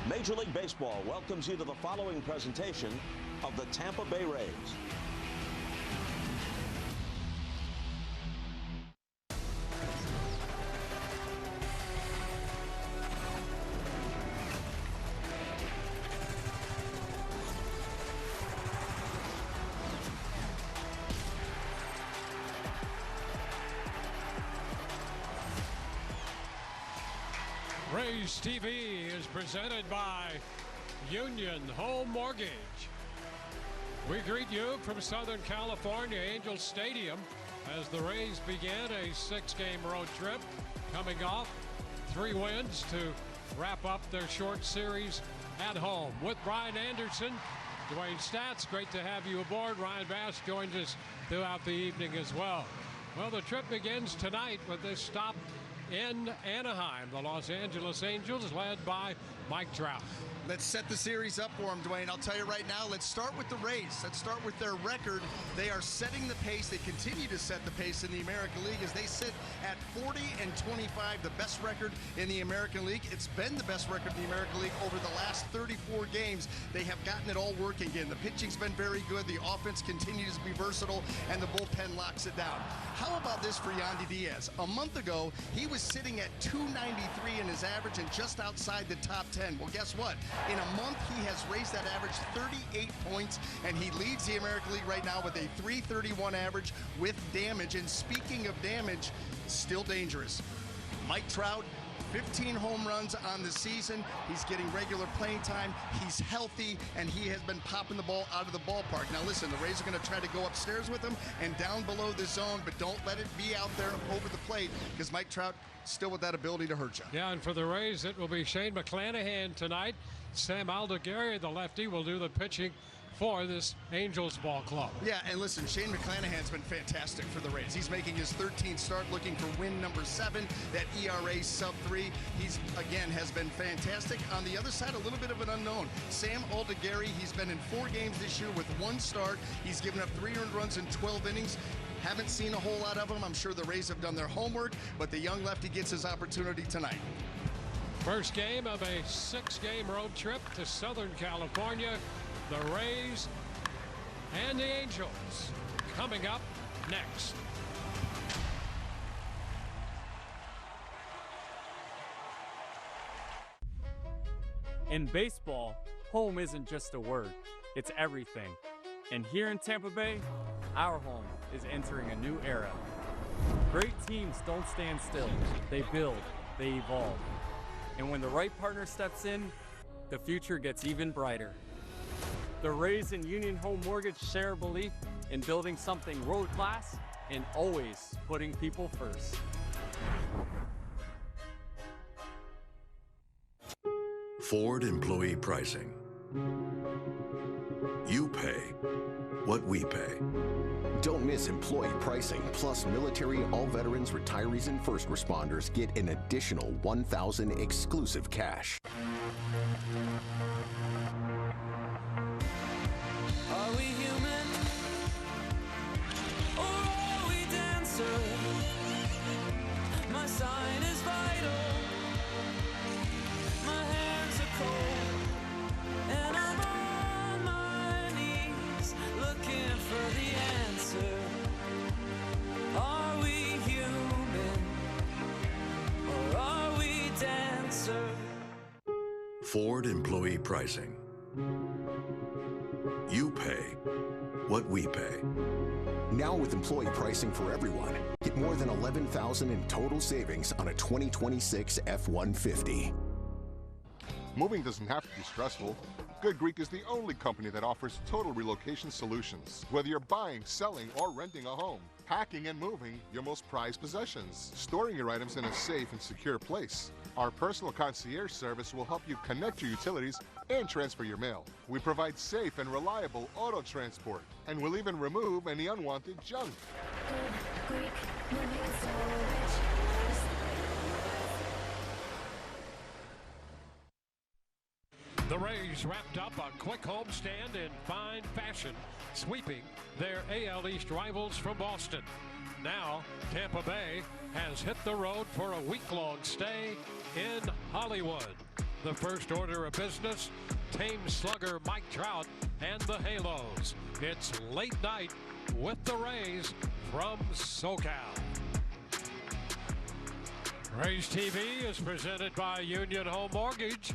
Major League Baseball welcomes you to the following presentation of the Tampa Bay Rays. Rays TV is presented by Union Home Mortgage. We greet you from Southern California Angel Stadium as the Rays begin a 6-game road trip, coming off 3 wins to wrap up their short series at home. With Brian Anderson, Dwayne Stats, great to have you aboard. Ryan Bass joins us throughout the evening as well. Well, the trip begins tonight with this stop in Anaheim. The Los Angeles Angels led by Mike Trout. Let's set the series up for them, Dwayne. I'll tell you right now, let's start with the Rays. Let's start with their record. They are setting the pace. They continue to set the pace in the American League as they sit at 40-25, the best record in the American League. It's been the best record in the American League over the last 34 games. They have gotten it all working again. The pitching's been very good. The offense continues to be versatile, and the bullpen locks it down. How about this for Yandy Diaz? A month ago, he was sitting at 293 in his average and just outside the top 10. Well, guess what? In a month, he has raised that average 38 points, and he leads the American League right now with a 331 average with damage. And speaking of damage, still dangerous. Mike Trout, 15 home runs on the season. He's getting regular playing time. He's healthy, and he has been popping the ball out of the ballpark. Now, listen, the Rays are going to try to go upstairs with him and down below the zone, but don't let it be out there over the plate because Mike Trout still with that ability to hurt you. Yeah, and for the Rays, it will be Shane McClanahan tonight. Sam Aldegheri, the lefty, will do the pitching for this Angels ball club. Yeah, and listen, Shane McClanahan's been fantastic for the Rays. He's making his 13th start, looking for win number 7, that ERA sub-3. He's, again, has been fantastic. On the other side, a little bit of an unknown. Sam Aldegheri, he's been in 4 games this year with 1 start. He's given up 3 earned runs in 12 innings. Haven't seen a whole lot of him. I'm sure the Rays have done their homework, but the young lefty gets his opportunity tonight. First game of a 6-game road trip to Southern California. The Rays and the Angels coming up next. In baseball, home isn't just a word, it's everything. And here in Tampa Bay, our home is entering a new era. Great teams don't stand still, they build, they evolve. And when the right partner steps in, the future gets even brighter. The Rays and Union Home Mortgage share a belief in building something world class and always putting people first. Ford employee pricing. You pay what we pay. Don't miss employee pricing, plus military, all veterans, retirees, and first responders get an additional $1,000 exclusive cash. Are we human? Or are we dancer? My sign is vital. My hands are cold. And I'm on my knees looking for the answer. Are we human? Or are we dancer? Ford employee pricing. You pay what we pay. Now with employee pricing for everyone, get more than $11,000 in total savings on a 2026 F-150. Moving doesn't have to be stressful. Good Greek is the only company that offers total relocation solutions. Whether you're buying, selling, or renting a home, packing and moving your most prized possessions, storing your items in a safe and secure place. Our personal concierge service will help you connect your utilities and transfer your mail. We provide safe and reliable auto transport, and we'll even remove any unwanted junk. Good Greek, moving so rich. The Rays wrapped up a quick homestand in fine fashion, sweeping their AL East rivals from Boston. Now, Tampa Bay has hit the road for a week-long stay in Hollywood. the first order of business. Tame slugger Mike Trout and the Halos. It's late night with the Rays from SoCal. Rays TV is presented by Union Home Mortgage.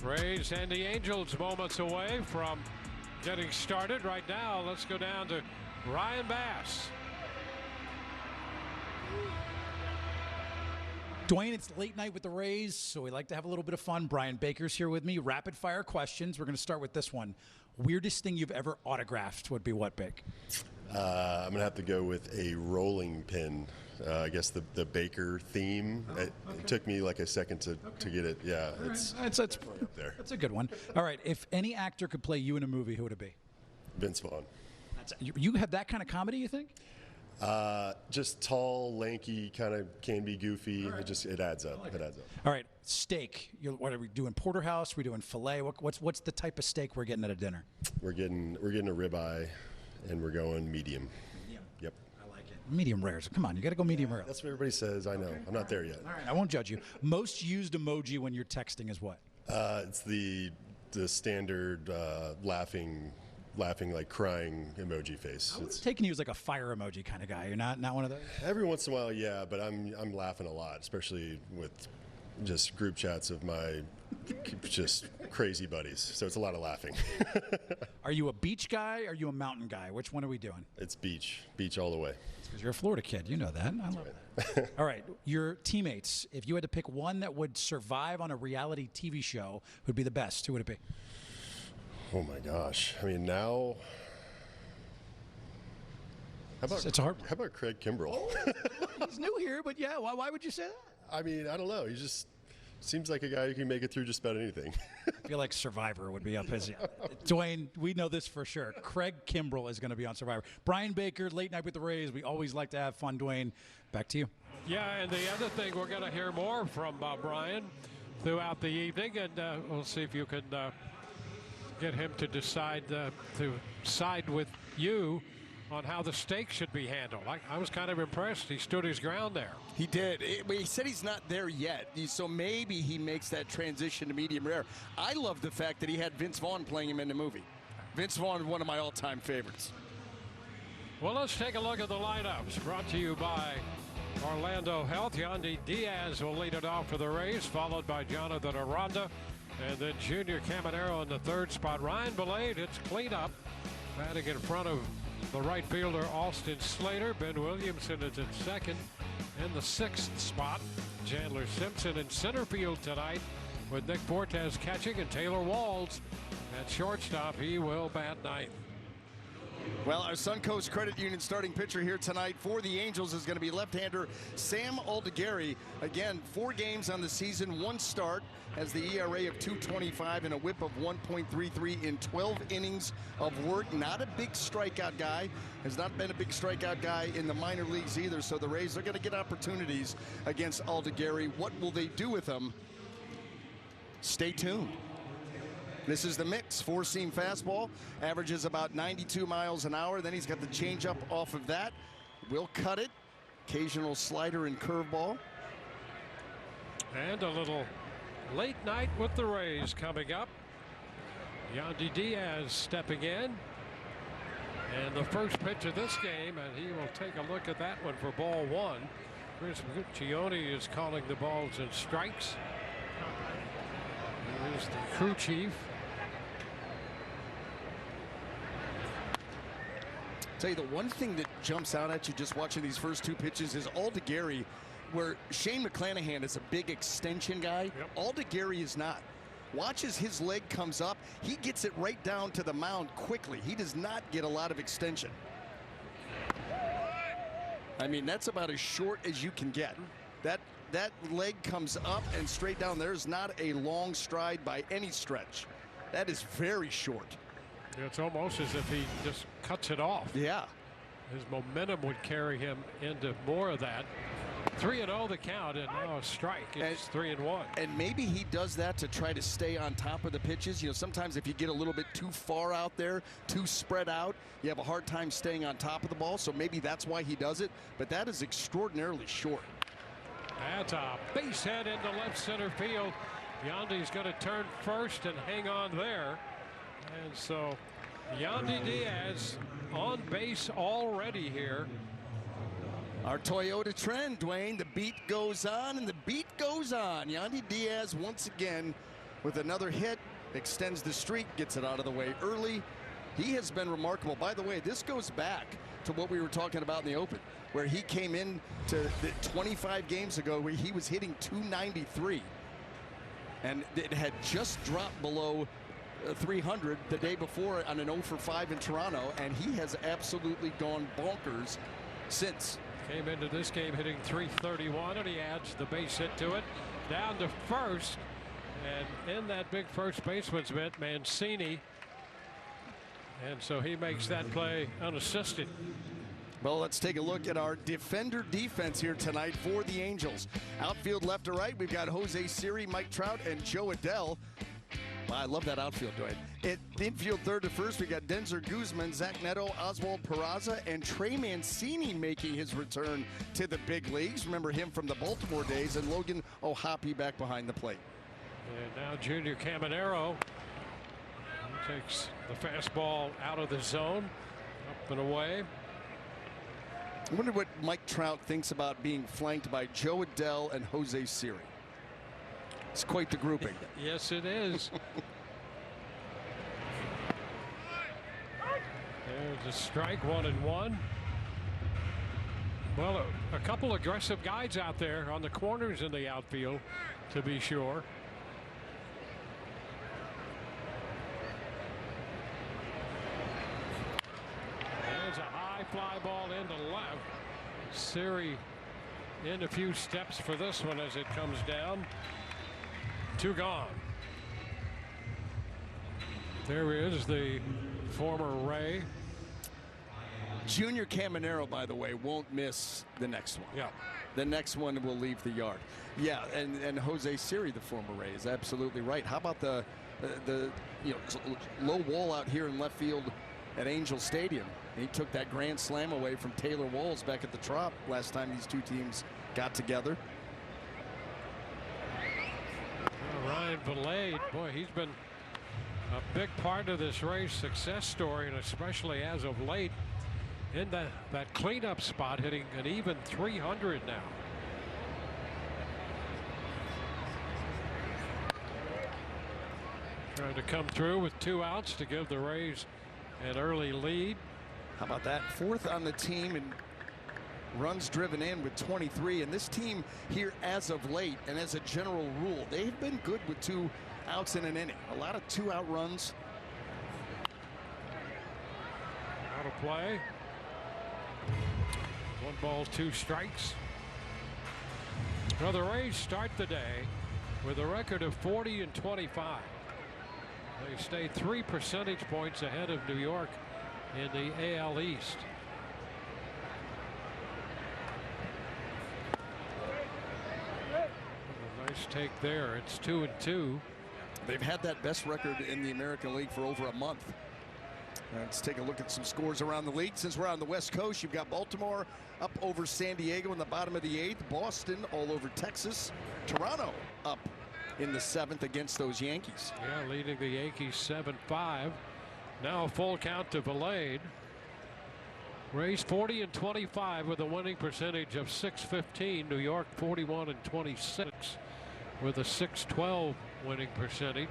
Rays and the Angels moments away from getting started. Right now, let's go down to Ryan Bass. Dwayne, it's late night with the Rays, so we like to have a little bit of fun. Brian Baker's here with me. Rapid fire questions. We're going to start with this one. Weirdest thing you've ever autographed would be what, Bake? I'm going to have to go with a rolling pin. I guess the Baker theme. It took me like a second to get it. Yeah, it's up there. That's a good one. All right, if any actor could play you in a movie, who would it be? Vince Vaughn. You have that kind of comedy, you think? Just tall, lanky, kind of can be goofy. Right. It adds up. It adds up. All right, steak. What are we doing? Porterhouse? We're doing filet. What's the type of steak we're getting at a dinner? We're getting a ribeye, and we're going medium. Yep. I like it. Medium rare. So come on, you got to go medium rare. That's what everybody says. I know. Okay. I'm not there yet. All right, I won't judge you. Most used emoji when you're texting is what? It's the standard laughing like crying emoji face. It's taking you as like a fire emoji kind of guy. You're not one of those? Every once in a while, yeah, but I'm laughing a lot, especially with just group chats of my just crazy buddies. So it's a lot of laughing. Are you a beach guy? Are you a mountain guy? Which one are we doing? It's beach all the way. It's because you're a Florida kid. You know that. I love it. All right, your teammates. If you had to pick one that would survive on a reality TV show, who'd be the best? Who would it be? Oh my gosh! I mean, now, it's hard. How about Craig Kimbrell? He's new here, but yeah, why would you say that? I mean, I don't know. He just seems like a guy who can make it through just about anything. I feel like Survivor would be up his. Dwayne, we know this for sure. Craig Kimbrell is going to be on Survivor. Brian Baker, late night with the Rays. We always like to have fun. Dwayne, back to you. Yeah, and the other thing, we're going to hear more from Brian throughout the evening, and we'll see if you can get him to decide to side with you on how the steak should be handled. I was kind of impressed. He stood his ground there. He did. But he said he's not there yet, so maybe he makes that transition to medium rare. I love the fact that he had Vince Vaughn playing him in the movie. Vince Vaughn is one of my all-time favorites. Well, let's take a look at the lineups brought to you by Orlando Health. Yandy Diaz will lead it off for the Rays, followed by Jonathan Aranda. And then Junior Caminero in the third spot. Ryan Belade hits cleanup, batting in front of the right fielder Austin Slater. Ben Williamson is at second. In the sixth spot, Chandler Simpson in center field tonight with Nick Fortes catching and Taylor Walls at shortstop. He will bat ninth. Well, our Suncoast Credit Union starting pitcher here tonight for the Angels is going to be left-hander Sam Aldegheri. Again, 4 games on the season, 1 start, has the ERA of 2.25 and a whip of 1.33 in 12 innings of work. Not a big strikeout guy, has not been a big strikeout guy in the minor leagues either, so the Rays are going to get opportunities against Aldegheri. What will they do with him? Stay tuned. This is the mix, 4-seam fastball, averages about 92 miles an hour. Then he's got the changeup off of that. Will cut it, occasional slider and curveball. And a little late night with the Rays coming up. Yandy Diaz stepping in. And the first pitch of this game, and he will take a look at that one for ball 1. Chris Guccione is calling the balls and strikes. He is the crew chief. Tell you, the one thing that jumps out at you just watching these first 2 pitches is Aldegheri, where Shane McClanahan is a big extension guy. Yep. Aldegheri is not. Watch as his leg comes up. He gets it right down to the mound quickly. He does not get a lot of extension. I mean, that's about as short as you can get. That leg comes up and straight down. There's not a long stride by any stretch. That is very short. It's almost as if he just cuts it off. Yeah. His momentum would carry him into more of that. 3-0 the count, and now a strike. It's 3-1. And maybe he does that to try to stay on top of the pitches. You know, sometimes if you get a little bit too far out there, too spread out, you have a hard time staying on top of the ball. So maybe that's why he does it. But that is extraordinarily short. That's a base hit into left center field. Yandy's going to turn first and hang on there. And so Yandy Diaz on base already here. Our Toyota trend, Dwayne. The beat goes on and the beat goes on. Yandy Diaz once again with another hit, extends the streak, gets it out of the way early. He has been remarkable. By the way, this goes back to what we were talking about in the Open, where he came in to the 25 games ago where he was hitting 293. And it had just dropped below 300 the day before on an 0 for 5 in Toronto, and he has absolutely gone bonkers since. Came into this game hitting 331, and he adds the base hit to it. Down to first, and in that big first baseman's mitt, Mancini. And so he makes that play unassisted. Well, let's take a look at our defender defense here tonight for the Angels. Outfield left to right, we've got Jose Siri, Mike Trout, and Joe Adell. Well, I love that outfield, Dwayne. Infield third to first, we got Denzer Guzman, Zach Neto, Oswald Peraza, and Trey Mancini making his return to the big leagues. Remember him from the Baltimore days, and Logan O'Hoppe back behind the plate. And now Junior Caminero takes the fastball out of the zone, up and away. I wonder what Mike Trout thinks about being flanked by Joe Adell and Jose Siri. It's quite the grouping. Yes, it is. There's a strike, 1-1. Well, a couple aggressive guys out there on the corners in the outfield, to be sure. There's a high fly ball into left. Siri in a few steps for this one as it comes down. 2 gone. There is the former Ray. Junior Caminero, by the way, won't miss the next one. Yeah. The next one will leave the yard. Yeah, and Jose Siri, the former Ray, is absolutely right. How about the low wall out here in left field at Angel Stadium? He took that grand slam away from Taylor Walls back at the Trop last time these two teams got together. Ryan Vilade, boy, he's been a big part of this Rays success story, and especially as of late in that cleanup spot, hitting an even 300 now. Trying to come through with 2 outs to give the Rays an early lead. How about that? 4th on the team and runs driven in with 23, and this team here as of late and as a general rule, they've been good with 2 outs in an inning. A lot of 2-out runs. Out of play. 1 ball, 2 strikes. Well, the Rays start the day with a record of 40-25. They stay 3 percentage points ahead of New York in the AL East. Nice take there. It's 2-2. They've had that best record in the American League for over a month. Let's take a look at some scores around the league. Since we're on the West Coast, you've got Baltimore up over San Diego in the bottom of the 8th. Boston all over Texas. Toronto up in the 7th against those Yankees. Yeah, leading the Yankees 7-5. Now a full count to Vilade. Rays 40-25 with a winning percentage of .615. New York 41-26 with a .612 winning percentage.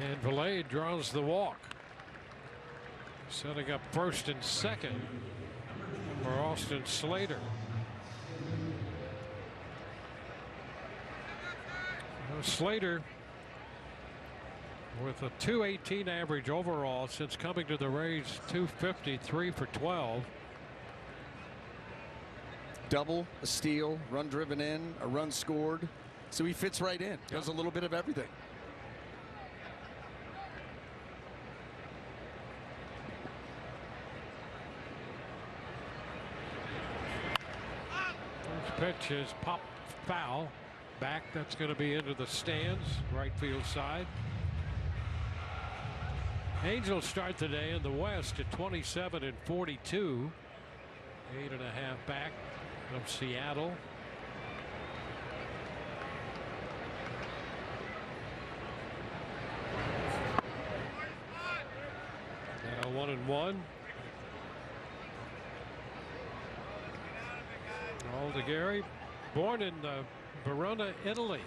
And Vilade draws the walk. Setting up first and second for Austin Slater. Slater with a .218 average overall since coming to the Rays. .250, 3 for 12. Double, a steal, run driven in, a run scored. So he fits right in. Does a little bit of everything. First pitch is pop foul. Back, that's going to be into the stands, right field side. Angels start the day in the West at 27-42. 8.5 back of Seattle. 2-1. Aldegheri, born in Verona, Italy.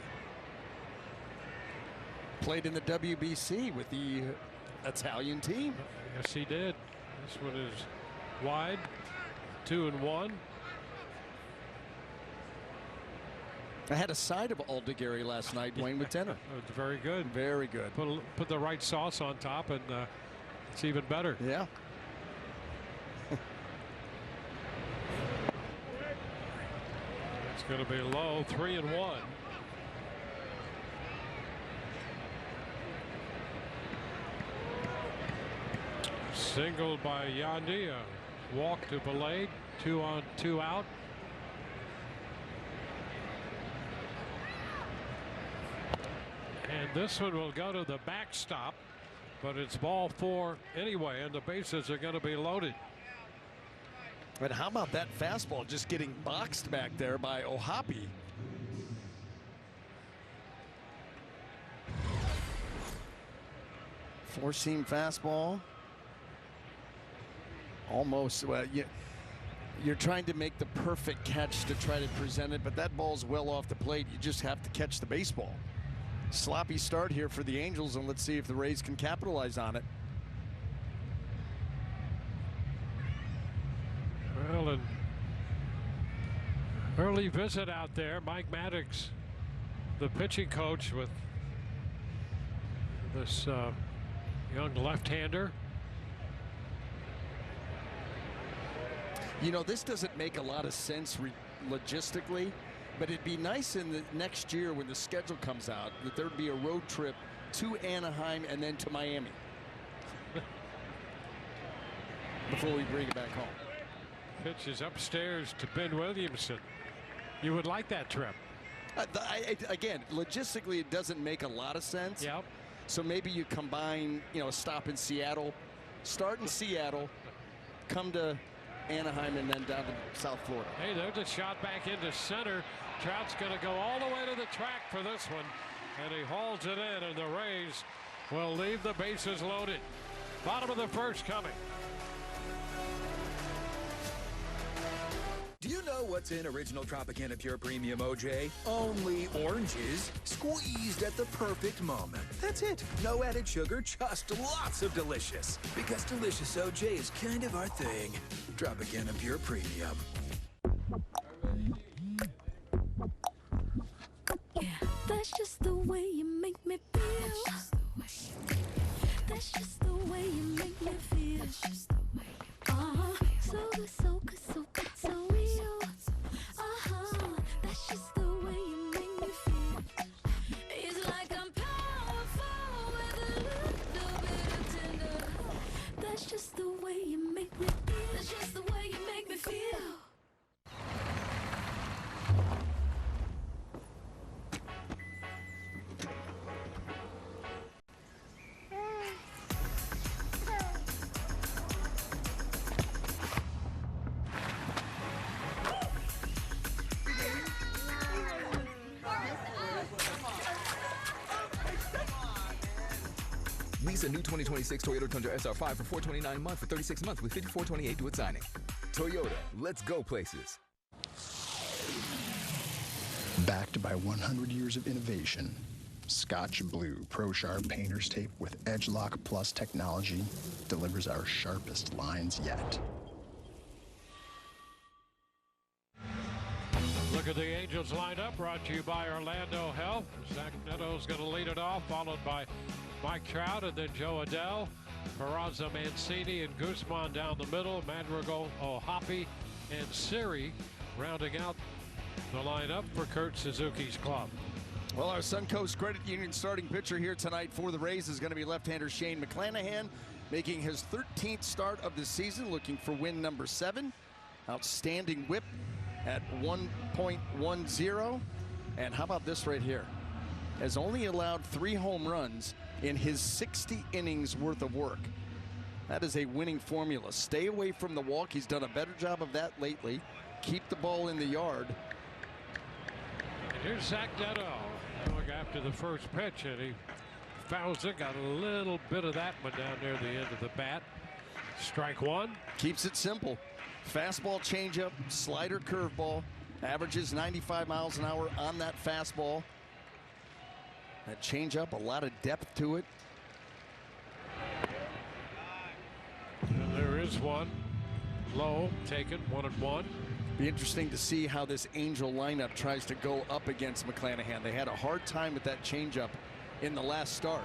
Played in the WBC with the Italian team. Yes, he did. This one is wide, 2-1. I had a side of Aldegheri last night, Dwayne, with dinner. Very good. Very good. Put the right sauce on top, and it's even better. Yeah. It's going to be low, 3-1. Singled by Yandi, a walk to Belay, 2 on 2 out. And this one will go to the backstop, but it's ball 4 anyway, and the bases are going to be loaded. But how about that fastball just getting boxed back there by Ohapi? Four-seam fastball. Almost. Well, you're trying to make the perfect catch to try to present it, but that ball's well off the plate. You just have to catch the baseball. Sloppy start here for the Angels, and let's see if the Rays can capitalize on it. Well, an early visit out there. Mike Maddox, the pitching coach, with this young left-hander. You know, this doesn't make a lot of sense logistically, but it'd be nice in the next year when the schedule comes out that there'd be a road trip to Anaheim and then to Miami before we bring it back home. Pitch is upstairs to Ben Williamson. You would like that trip. Again, logistically, it doesn't make a lot of sense. Yep. So maybe you combine, you know, a stop in Seattle, start in Seattle, come to Anaheim, and then down to South Florida. Hey, there's a shot back into center. Trout's going to go all the way to the track for this one, and he hauls it in, and the Rays will leave the bases loaded. Bottom of the first coming. Do you know what's in Original Tropicana Pure Premium OJ? Only oranges squeezed at the perfect moment. That's it. No added sugar, just lots of delicious. Because delicious OJ is kind of our thing. Tropicana Pure Premium. Yeah, that's just the way you make me feel. That's just the way you make me feel. So good, so good, so good, so real. That's just the way you make me feel. It's like I'm powerful with a little bit of tender. That's just the way you make me feel. That's just the way you make me feel. Lease a new 2026 Toyota Tundra SR5 for $429 a month for 36 months with $5428 due at signing. Toyota, let's go places. Backed by 100 years of innovation, Scotch Blue Pro Sharp Painter's Tape with Edge Lock Plus technology delivers our sharpest lines yet. Look at the Angels lineup, brought to you by Orlando Health. Zach Neto's going to lead it off, followed by Mike Trout and then Joe Adell, Peraza, Mancini, and Guzman down the middle. Madrigal, Ohapi, and Siri rounding out the lineup for Kurt Suzuki's club. Well, our Suncoast Credit Union starting pitcher here tonight for the Rays is going to be left-hander Shane McClanahan, making his 13th start of the season, looking for win number 7. Outstanding whip at 1.10. And how about this right here? Has only allowed 3 home runs in his 60 innings worth of work. That is a winning formula. Stay away from the walk. He's done a better job of that lately. Keep the ball in the yard. And here's Zach Neto going after the first pitch, and he fouls it. Got a little bit of that one down near the end of the bat. Strike one. Keeps it simple. Fastball, changeup, slider, curveball. Averages 95 miles an hour on that fastball. That changeup, a lot of depth to it. And there is one. Low, taken, 1-1. Be interesting to see how this Angel lineup tries to go up against McClanahan. They had a hard time with that changeup in the last start.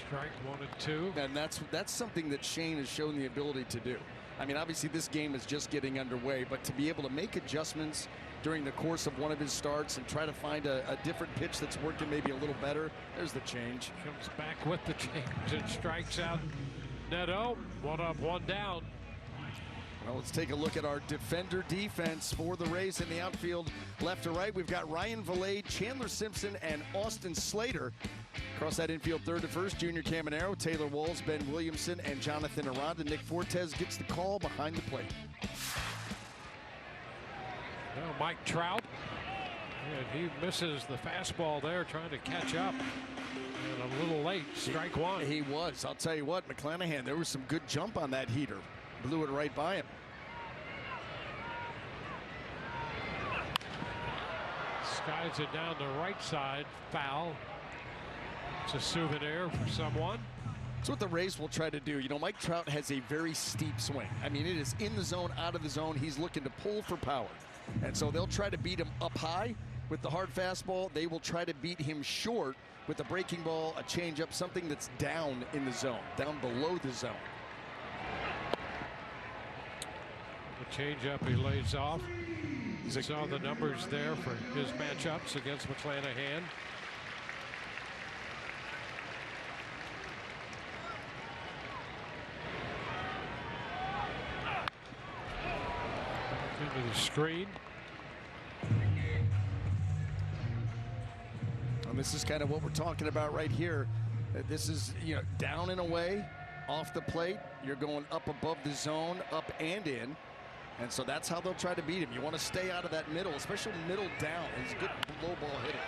Strike 1-2. And that's something that Shane has shown the ability to do. I mean, obviously this game is just getting underway, but to be able to make adjustments during the course of one of his starts and try to find a different pitch that's working maybe a little better. There's the change. Comes back with the change and strikes out Neto. 1 up, 1 down. Well, let's take a look at our defender defense for the Rays in the outfield. Left to right, we've got Ryan Valade, Chandler Simpson, and Austin Slater. Across that infield, third to first, Junior Caminero, Taylor Walls, Ben Williamson, and Jonathan Aranda. Nick Fortes gets the call behind the plate. Now Mike Trout, and he misses the fastball there, trying to catch up. And a little late, strike one. He was. I'll tell you what, McClanahan, there was some good jump on that heater. Blew it right by him. Skies it down the right side, foul. It's a souvenir for someone. That's what the Rays will try to do. You know, Mike Trout has a very steep swing. I mean, it is in the zone, out of the zone. He's looking to pull for power. And so they'll try to beat him up high with the hard fastball. They will try to beat him short with a breaking ball, a changeup, something that's down in the zone, down below the zone. The changeup he lays off. You saw the numbers there for his matchups against McClanahan. Into the screen. And this is kind of what we're talking about right here. This is, you know, down and away, off the plate. You're going up above the zone, up and in. And so that's how they'll try to beat him. You want to stay out of that middle, especially middle down. He's a good low ball hitter.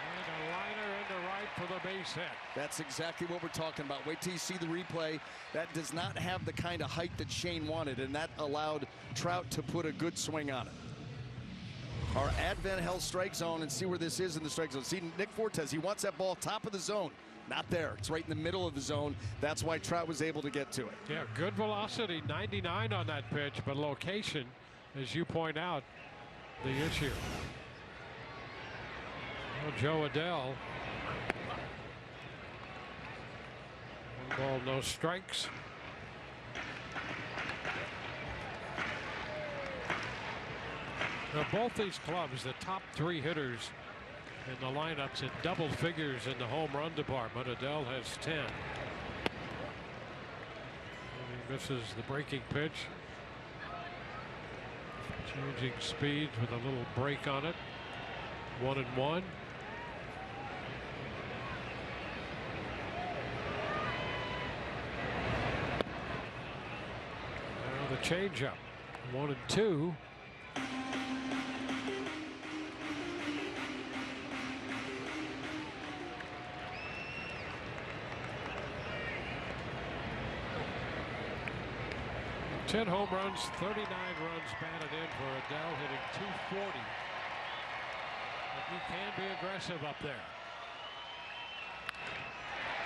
And a liner into right for the base hit. That's exactly what we're talking about. Wait till you see the replay. That does not have the kind of height that Shane wanted, and that allowed Trout to put a good swing on it. Our Advent Hell strike zone, and see where this is in the strike zone. See Nick Fortes, he wants that ball top of the zone. Not there. It's right in the middle of the zone. That's why Trout was able to get to it. Yeah, good velocity, 99 on that pitch, but location, as you point out, the issue. Well, Joe Adell. 1 ball, no strikes. Now, both these clubs, the top 3 hitters in the lineups in double figures in the home run department. Adell has 10. And he misses the breaking pitch. Changing speeds with a little break on it. 1-1. Now the changeup. 1-2. Ten home runs, 39 runs batted in for Adell, hitting .240. But he can be aggressive up there.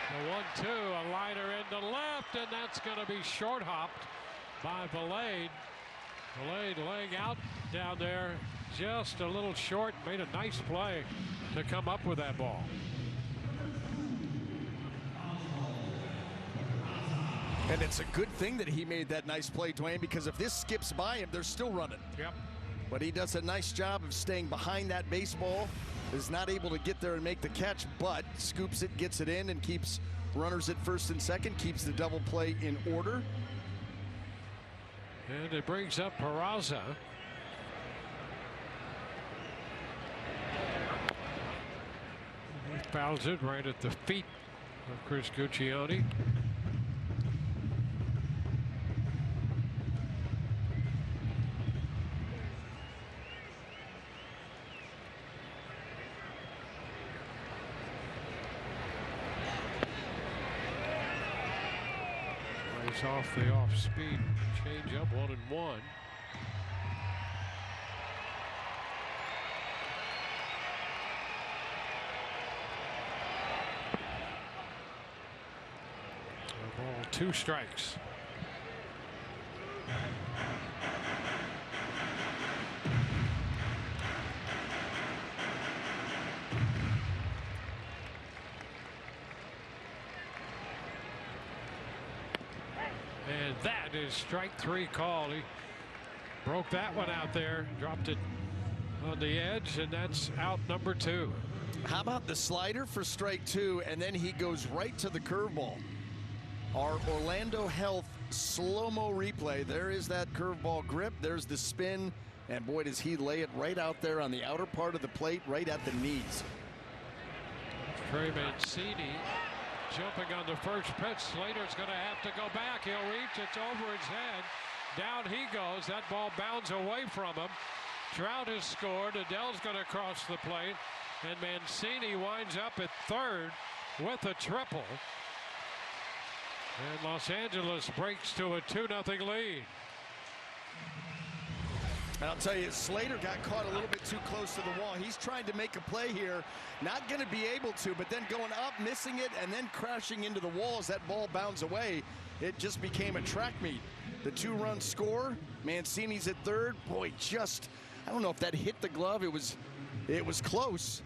The 1-2, a liner into left, and that's going to be short hopped by Valade. Valade laying out down there, just a little short, made a nice play to come up with that ball. And it's a good thing that he made that nice play, Dwayne, because if this skips by him, they're still running. Yep. But he does a nice job of staying behind that baseball, is not able to get there and make the catch, but scoops it, gets it in, and keeps runners at first and second, keeps the double play in order. And it brings up Peraza. He fouls it right at the feet of Chris Guccione. That's off the off-speed change up, 1-1. Ball, 2 strikes. And that is strike 3 call. He broke that one out there, dropped it on the edge, and that's out number 2. How about the slider for strike 2, and then he goes right to the curveball. Our Orlando Health slow-mo replay. There is that curveball grip. There's the spin, and boy, does he lay it right out there on the outer part of the plate, right at the knees. Trey Mancini jumping on the first pitch. Slater's going to have to go back. He'll reach. It's over his head. Down he goes. That ball bounds away from him. Trout has scored. Adell's going to cross the plate. And Mancini winds up at third with a triple. And Los Angeles breaks to a 2-0 lead. I'll tell you, Slater got caught a little bit too close to the wall. He's trying to make a play here, not going to be able to, but then going up, missing it, and then crashing into the wall as that ball bounds away. It just became a track meet. The 2-run score, Mancini's at third. Boy, just, I don't know if that hit the glove. It was close.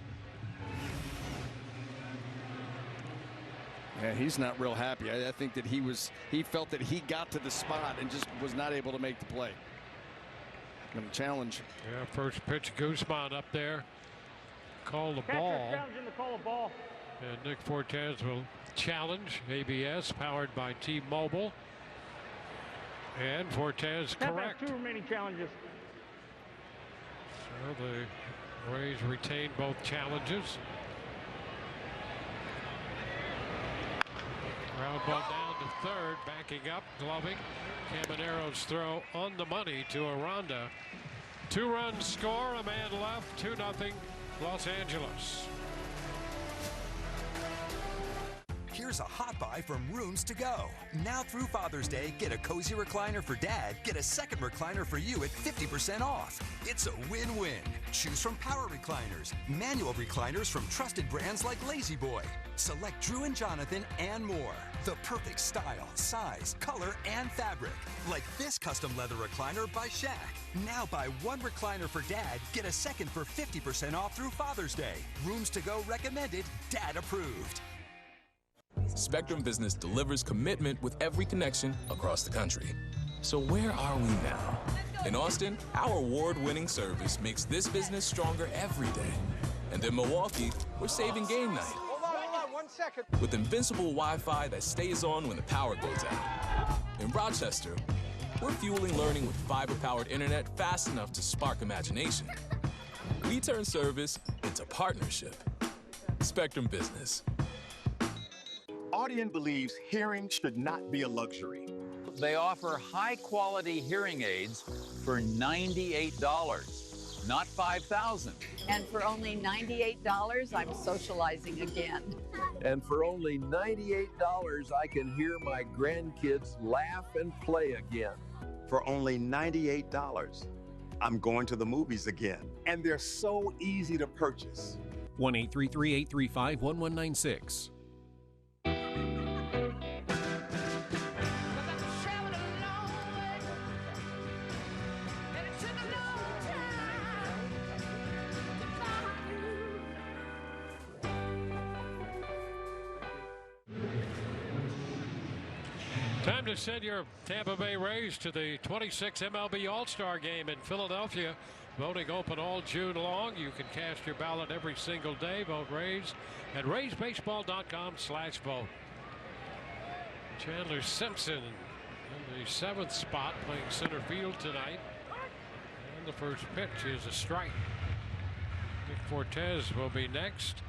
Yeah, he's not real happy. I think that he felt that he got to the spot and just was not able to make the play. Going to challenge. Yeah, first pitch, Guzman up there. Call the ball. Challenging the call of ball. And Nick Fortes will challenge. ABS powered by T-Mobile. And Fortes correct. 2 remaining challenges. So the Rays retain both challenges. Ground ball down to third, backing up, gloving. Camanero's throw on the money to Aranda. 2-run score, a man left, 2-0 Los Angeles. Here's a hot buy from Rooms to Go. Now through Father's Day, get a cozy recliner for Dad, get a second recliner for you at 50% off. It's a win-win. Choose from power recliners, manual recliners from trusted brands like Lazy Boy. Select Drew and Jonathan and more. The perfect style, size, color, and fabric. Like this custom leather recliner by Shaq. Now buy 1 recliner for Dad, get a second for 50% off through Father's Day. Rooms to Go recommended, Dad approved. Spectrum Business delivers commitment with every connection across the country. So where are we now? In Austin, our award-winning service makes this business stronger every day. And in Milwaukee, we're saving game night. Hold on, 1 second. With invincible Wi-Fi that stays on when the power goes out. In Rochester, we're fueling learning with fiber-powered internet fast enough to spark imagination. We turn service into partnership. Spectrum Business. Audien believes hearing should not be a luxury. They offer high-quality hearing aids for $98, not $5,000. And for only $98, I'm socializing again. And for only $98, I can hear my grandkids laugh and play again. For only $98, I'm going to the movies again. And they're so easy to purchase. 1-833-835-1196. Time to send your Tampa Bay Rays to the 26th MLB All-Star Game in Philadelphia. Voting open all June long. You can cast your ballot every single day. Vote Rays at RaysBaseball.com/vote. Chandler Simpson in the 7th spot, playing center field tonight. And the first pitch is a strike. Nick Fortes will be next.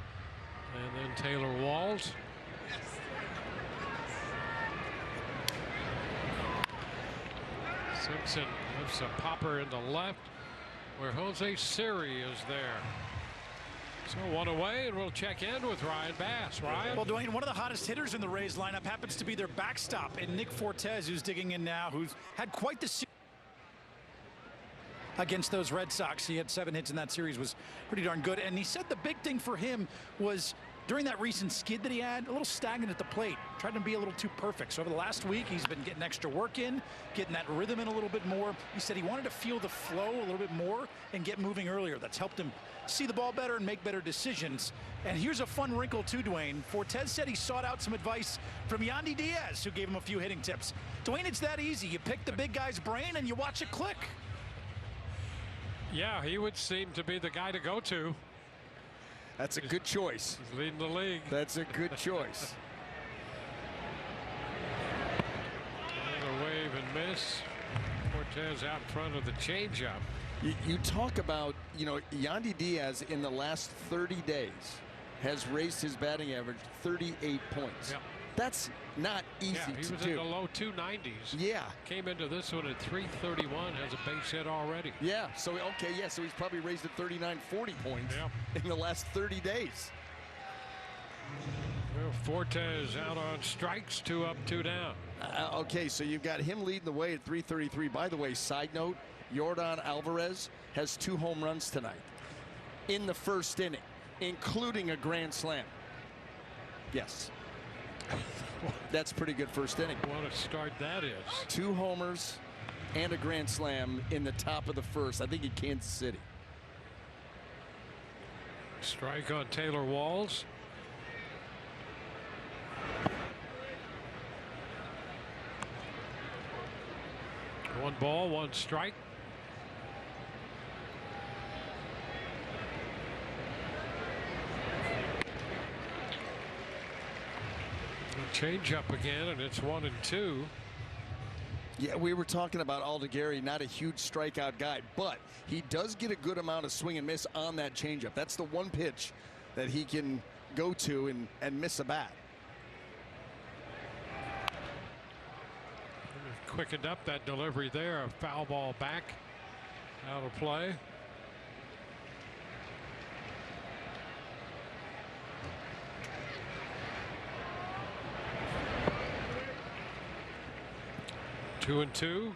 And then Taylor Walls. Simpson lifts a popper in the left, where Jose Siri is there. So one away, and we'll check in with Ryan Bass. Ryan? Well, Dwayne, one of the hottest hitters in the Rays lineup happens to be their backstop, and Nick Fortes, who's digging in now, who's had quite the series against those Red Sox. He had 7 hits in that series, was pretty darn good. And he said the big thing for him was during that recent skid that he had, a little stagnant at the plate, tried to be a little too perfect. So over the last week, he's been getting extra work in, getting that rhythm in a little bit more. He said he wanted to feel the flow a little bit more and get moving earlier. That's helped him see the ball better and make better decisions. And here's a fun wrinkle too, Dwayne. Fortes said he sought out some advice from Yandy Diaz, who gave him a few hitting tips. Dwayne, it's that easy. You pick the big guy's brain and you watch it click. Yeah, he would seem to be the guy to go to. That's a good choice. He's leading the league. That's a good choice. A wave and miss. Fortes out in front of the changeup. You talk about, Yandy Diaz in the last 30 days has raised his batting average 38 points. Yep. That's not easy to do. He was in the low 290s. Yeah. Came into this one at 331, has a base hit already. Yeah, so he's probably raised it 39, 40 points in the last 30 days. Well, Fortes out on strikes, 2 up, 2 down. Okay, so you've got him leading the way at 333. By the way, side note, Yordan Alvarez has 2 home runs tonight in the first inning, including a grand slam. Yes. That's pretty good first inning. What a start that is. 2 homers and a grand slam in the top of the first, I think in Kansas City. Strike on Taylor Walls. One ball, 1 strike. Change up again, and it's 1 and 2. Yeah, we were talking about Aldegheri, not a huge strikeout guy, but he does get a good amount of swing and miss on that changeup. That's the one pitch that he can go to and miss a bat. Quickened up that delivery there, a foul ball back out of play. Two and 2.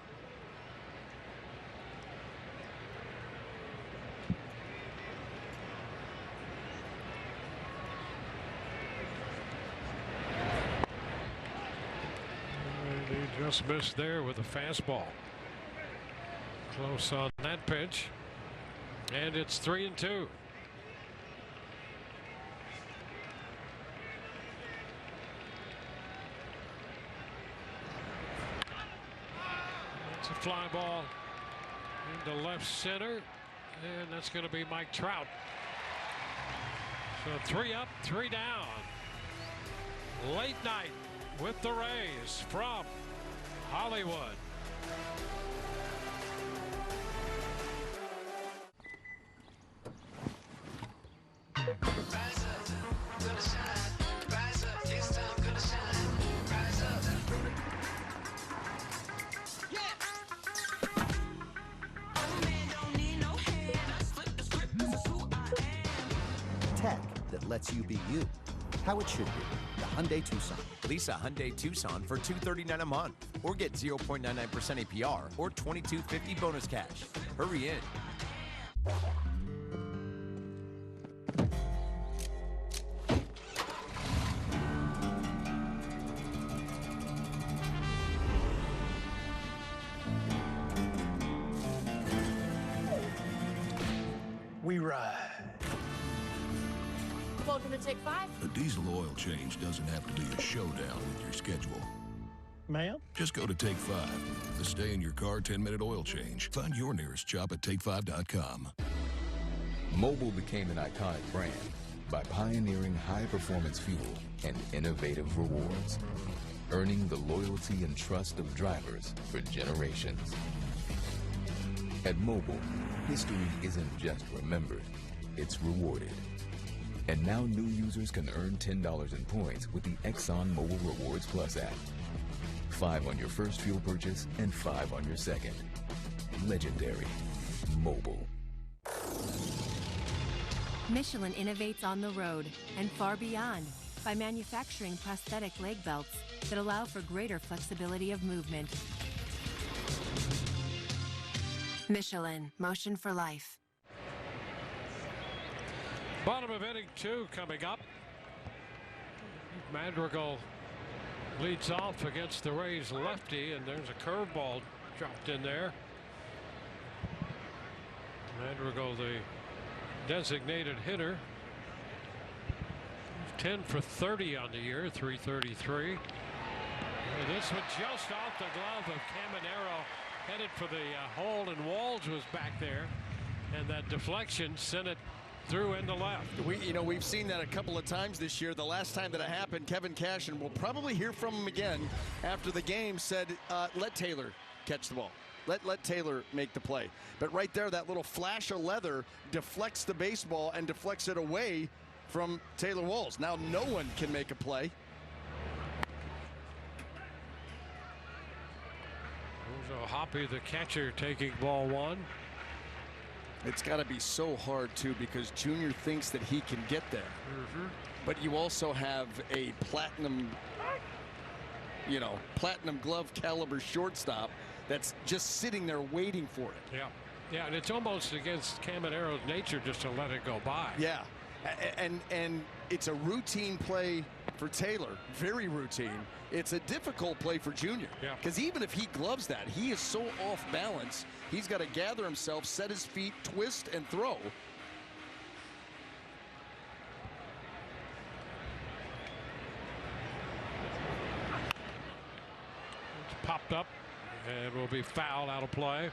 And he just missed there with a fastball. Close on that pitch. And it's 3 and 2. It's a fly ball into left center, and that's going to be Mike Trout. So 3 up, 3 down. Late night with the Rays from Hollywood. Tech that lets you be you, how it should be. The Hyundai Tucson. Lease a Hyundai Tucson for $239 a month, or get 0.99% APR or $22.50 bonus cash. Hurry in. We ride. Welcome to Take 5. A diesel oil change doesn't have to be a showdown with your schedule. Ma'am? Just go to Take 5. The stay in your car 10-minute oil change. Find your nearest shop at take5.com. Mobil became an iconic brand by pioneering high-performance fuel and innovative rewards, earning the loyalty and trust of drivers for generations. At Mobil, history isn't just remembered, it's rewarded. And now new users can earn $10 in points with the Exxon Mobil Rewards Plus app. 5 on your first fuel purchase and 5 on your second. Legendary. Mobil. Michelin innovates on the road and far beyond by manufacturing prosthetic leg belts that allow for greater flexibility of movement. Michelin, motion for life. Bottom of inning 2 coming up. Madrigal leads off against the Rays lefty, and there's a curveball dropped in there. Madrigal, the designated hitter, 10 for 30 on the year, 333. And this one just off the glove of Caminero, headed for the hole, and Walls was back there, and that deflection sent it through into left. We've seen that a couple of times this year. The last time that it happened, Kevin Cash, and we'll probably hear from him again after the game, said, let Taylor catch the ball. Let Taylor make the play. But right there, that little flash of leather deflects the baseball and deflects it away from Taylor Walls. Now no one can make a play. So Hoppy, the catcher, taking ball 1. It's got to be so hard, too, because Junior thinks that he can get there. But you also have a platinum glove caliber shortstop that's just sitting there waiting for it. Yeah, and it's almost against Caminero's nature just to let it go by. Yeah, and it's a routine play for Taylor, very routine. It's a difficult play for Junior, because even if he gloves that, he is so off balance. He's got to gather himself, set his feet, twist, and throw. It's popped up and will be fouled out of play.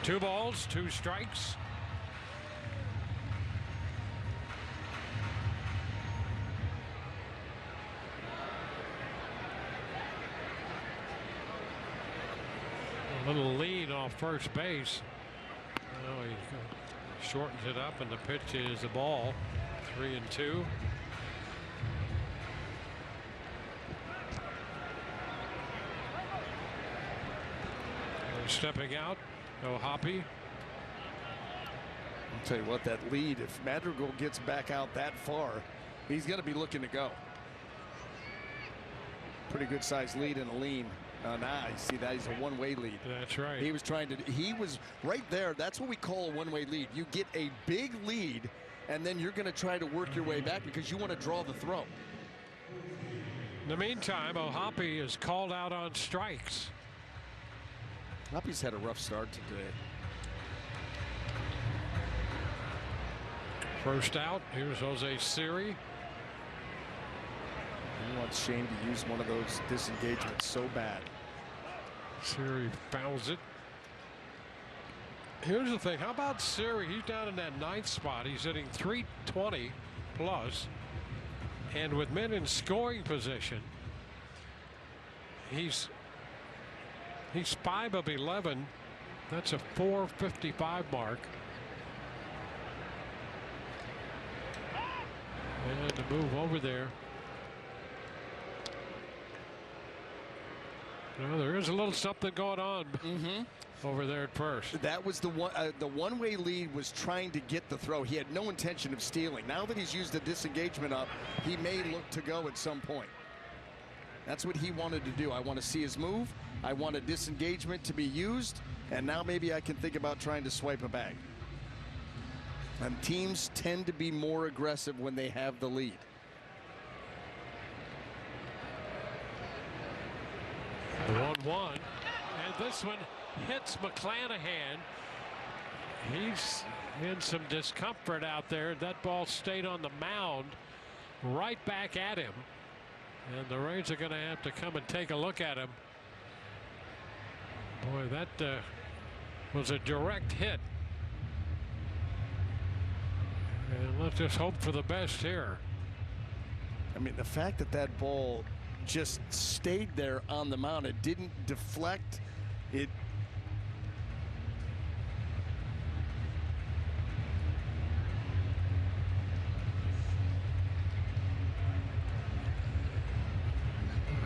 2 balls, 2 strikes. A little lead off first base. Oh, he shortens it up, and the pitch is the ball. 3-2. Stepping out, Hoppy. I'll tell you what, that lead, if Madrigal gets back out that far, he's going to be looking to go. Pretty good sized lead and a lean. Nah, you see that, he's a one-way lead. That's right. He was right there. That's what we call a one-way lead. You get a big lead, and then you're going to try to work your way back because you want to draw the throw. In the meantime, Hoppy is called out on strikes. Hoppy's had a rough start today. First out, here's Jose Siri. He wants Shane to use one of those disengagements so bad. Siri fouls it. Here's the thing, how about Siri? He's down in that 9th spot. He's hitting .320 plus. And with men in scoring position, he's 5 of 11. That's a .455 mark. And to move over there. Well, there is a little something going on over there at first. That was the one-way lead was trying to get the throw. He had no intention of stealing. Now that he's used the disengagement up, he may look to go at some point. That's what he wanted to do. I want to see his move. I want a disengagement to be used. And now maybe I can think about trying to swipe a bag. And teams tend to be more aggressive when they have the lead. 1-1, and this one hits McClanahan. He's in some discomfort out there. That ball stayed on the mound right back at him, and the Rays are going to have to come and take a look at him. Boy, that was a direct hit, and let's just hope for the best here. I mean, the fact that that ball just stayed there on the mound, it didn't deflect. It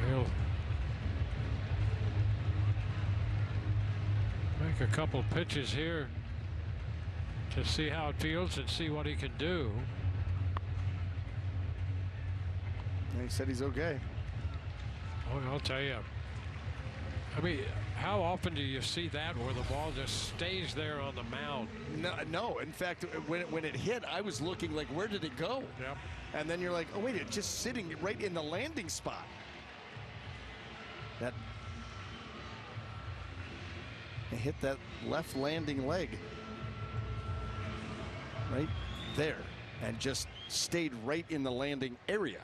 he'll make a couple pitches here to see how it feels and see what he can do. And he said he's okay. Oh, I'll tell you. I mean, how often do you see that where the ball just stays there on the mound? No. In fact, when it hit, I was looking like, where did it go? Yep. And then you're like, oh wait, it's just sitting right in the landing spot. It hit that left landing leg right there and just stayed right in the landing area.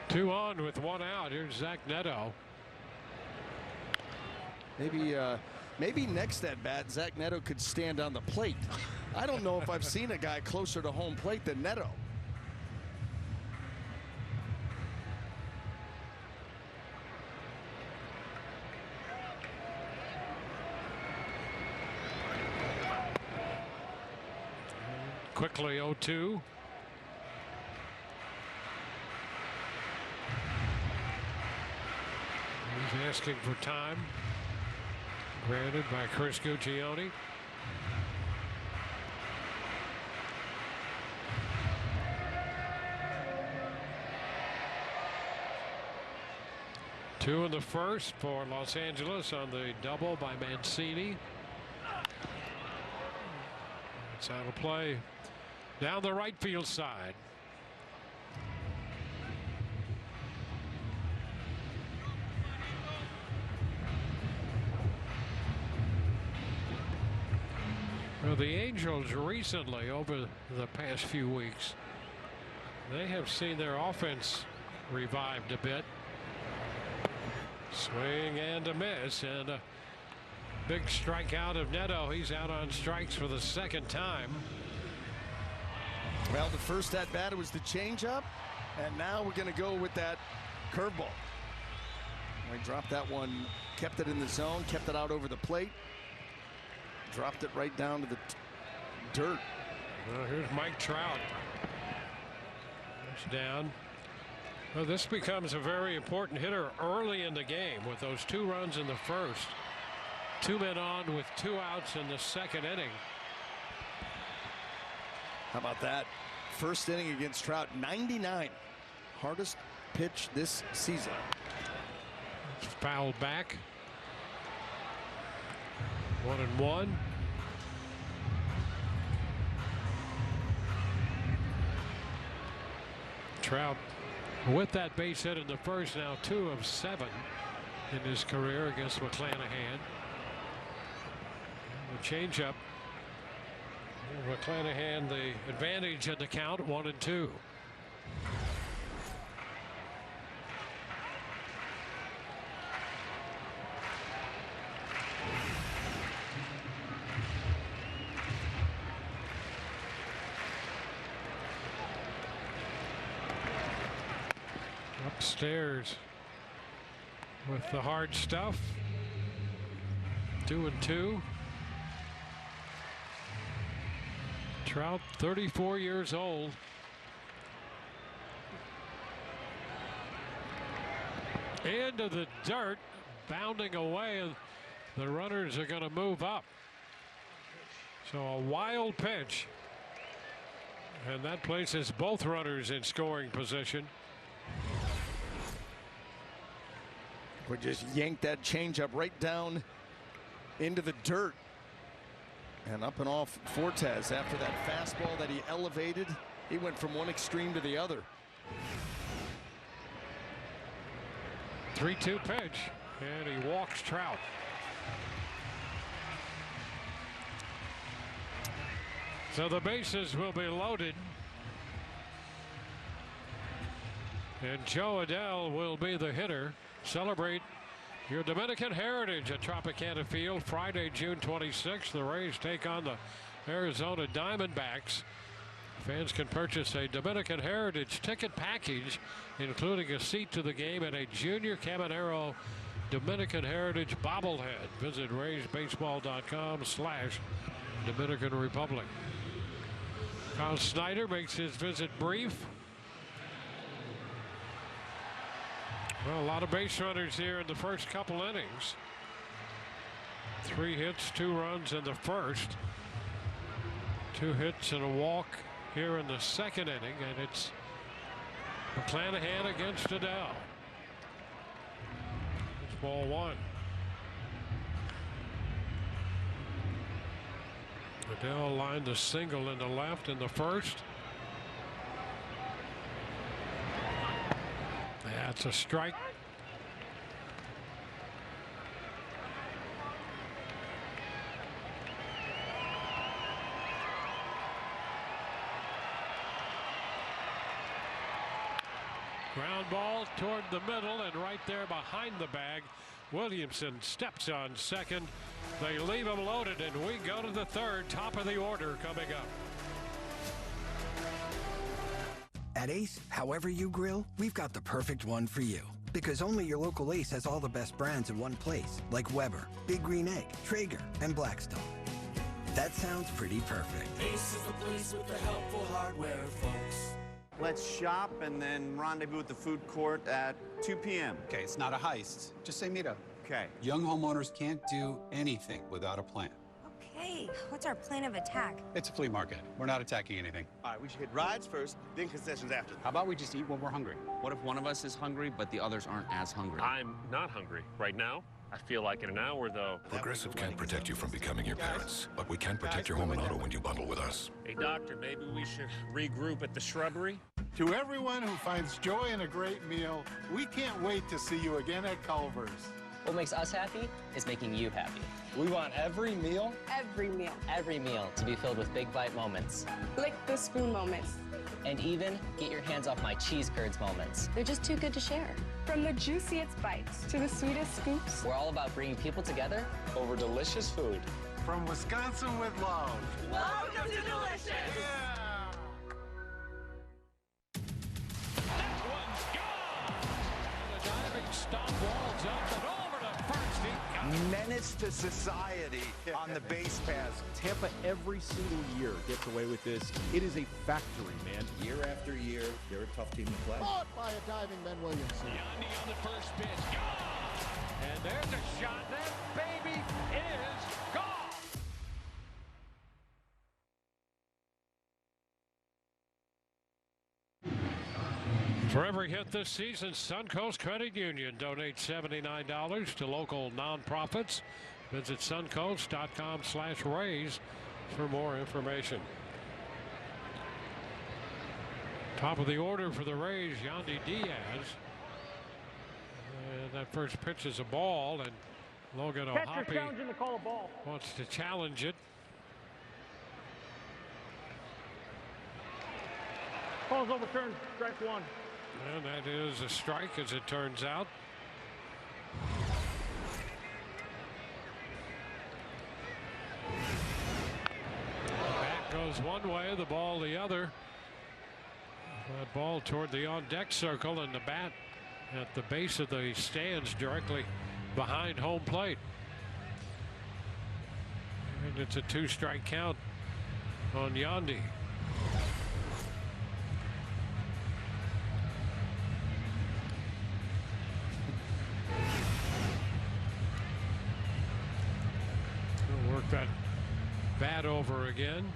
2 on with 1 out. Here's Zach Neto. Maybe next at bat, Zach Neto could stand on the plate. I don't know if I've seen a guy closer to home plate than Neto. Quickly 0-2. He's asking for time. Granted by Chris Guccione. Two in the first for Los Angeles on the double by Mancini. That's out of play down the right field side. Well, the Angels recently, over the past few weeks, they have seen their offense revived a bit. Swing and a miss, and a big strikeout of Neto. He's out on strikes for the second time. Well, the first at bat was the changeup, and now we're going to go with that curveball. I dropped that one, kept it in the zone, kept it out over the plate. Dropped it right down to the dirt. Well, here's Mike Trout. That's down. Well, this becomes a very important hitter early in the game with those 2 runs in the first. 2 men on with 2 outs in the second inning. How about that? First inning against Trout, 99. Hardest pitch this season. It's fouled back. 1-1. Trout with that base hit in the first, now 2 of 7 in his career against McClanahan. The changeup. McClanahan the advantage in the count, 1-2. Upstairs with the hard stuff. 2-2. Trout, 34 years old. Into the dirt, bounding away, and the runners are going to move up. So a wild pitch, and that places both runners in scoring position. We just yanked that changeup right down into the dirt. And up and off Fortes after that fastball that he elevated. He went from one extreme to the other. 3-2 pitch, and he walks Trout. So the bases will be loaded. And Joe Adell will be the hitter. Celebrate your Dominican heritage at Tropicana Field Friday, June 26th. The Rays take on the Arizona Diamondbacks. Fans can purchase a Dominican heritage ticket package, including a seat to the game and a Junior Caminero Dominican heritage bobblehead. Visit RaysBaseball.com/Dominican Republic. Kyle Snyder makes his visit brief. Well, a lot of base runners here in the first couple innings. 3 hits, 2 runs in the first. 2 hits and a walk here in the second inning, and it's McClanahan against Adele. It's ball 1. Adele lined a single in the left in the first. That's a strike. Ground ball toward the middle, and right there behind the bag, Williamson steps on second. They leave him loaded, and we go to the third. Top of the order coming up. At Ace, however you grill, we've got the perfect one for you. Because only your local Ace has all the best brands in one place, like Weber, Big Green Egg, Traeger, and Blackstone. That sounds pretty perfect. Ace is the place with the helpful hardware, folks. Let's shop and then rendezvous at the food court at 2 p.m. Okay, it's not a heist. Just say meet up. Okay. Young homeowners can't do anything without a plan. Okay, what's our plan of attack? It's a flea market. We're not attacking anything. All right, we should hit rides first, then concessions after. How about we just eat when we're hungry? What if one of us is hungry, but the others aren't as hungry? I'm not hungry right now. I feel like in an hour, though. Progressive can't protect you from becoming your parents, but we can protect your home and auto when you bundle with us. Hey, doctor, maybe we should regroup at the shrubbery? To everyone who finds joy in a great meal, we can't wait to see you again at Culver's. What makes us happy is making you happy. We want every meal to be filled with big bite moments. Lick the spoon moments. And even get your hands off my cheese curds moments. They're just too good to share. From the juiciest bites to the sweetest scoops. We're all about bringing people together over delicious food. From Wisconsin with love. Welcome to Delicious! That one's gone! The diving stop walls up and over to first. He got it. Menace to society on the base pass. Tampa every single year gets away with this. It is a factory, man. Year after year, they're a tough team to play. Caught by a diving Ben Williamson. Yandy on the first pitch. Gone! And there's a shot. That baby is gone! For every hit this season, Suncoast Credit Union donates $79 to local nonprofits. Visit suncoast.com/raise for more information. Top of the order for the Rays, Yandy Diaz. And that first pitch is a ball, and Logan O'Hoppe wants to challenge it. Call's overturned, strike 1. And that is a strike, as it turns out. The bat goes one way, the ball the other. That ball toward the on-deck circle, and the bat at the base of the stands directly behind home plate. And it's a 2-strike count on Yandy. Work that bat over again.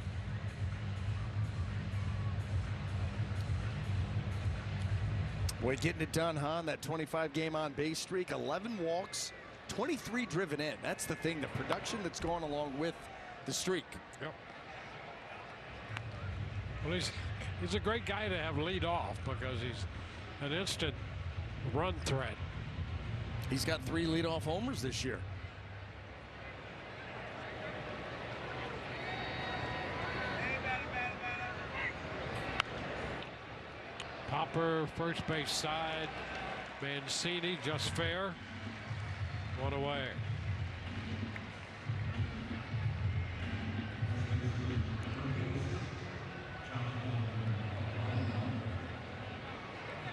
Boy, getting it done, huh? That 25-game on-base streak, 11 walks, 23 driven in. That's the thing, the production that's going along with the streak. Yep. Well, he's a great guy to have lead off because he's an instant run threat. He's got 3 leadoff homers this year. Popper, first base side. Mancini, just fair. 1 away.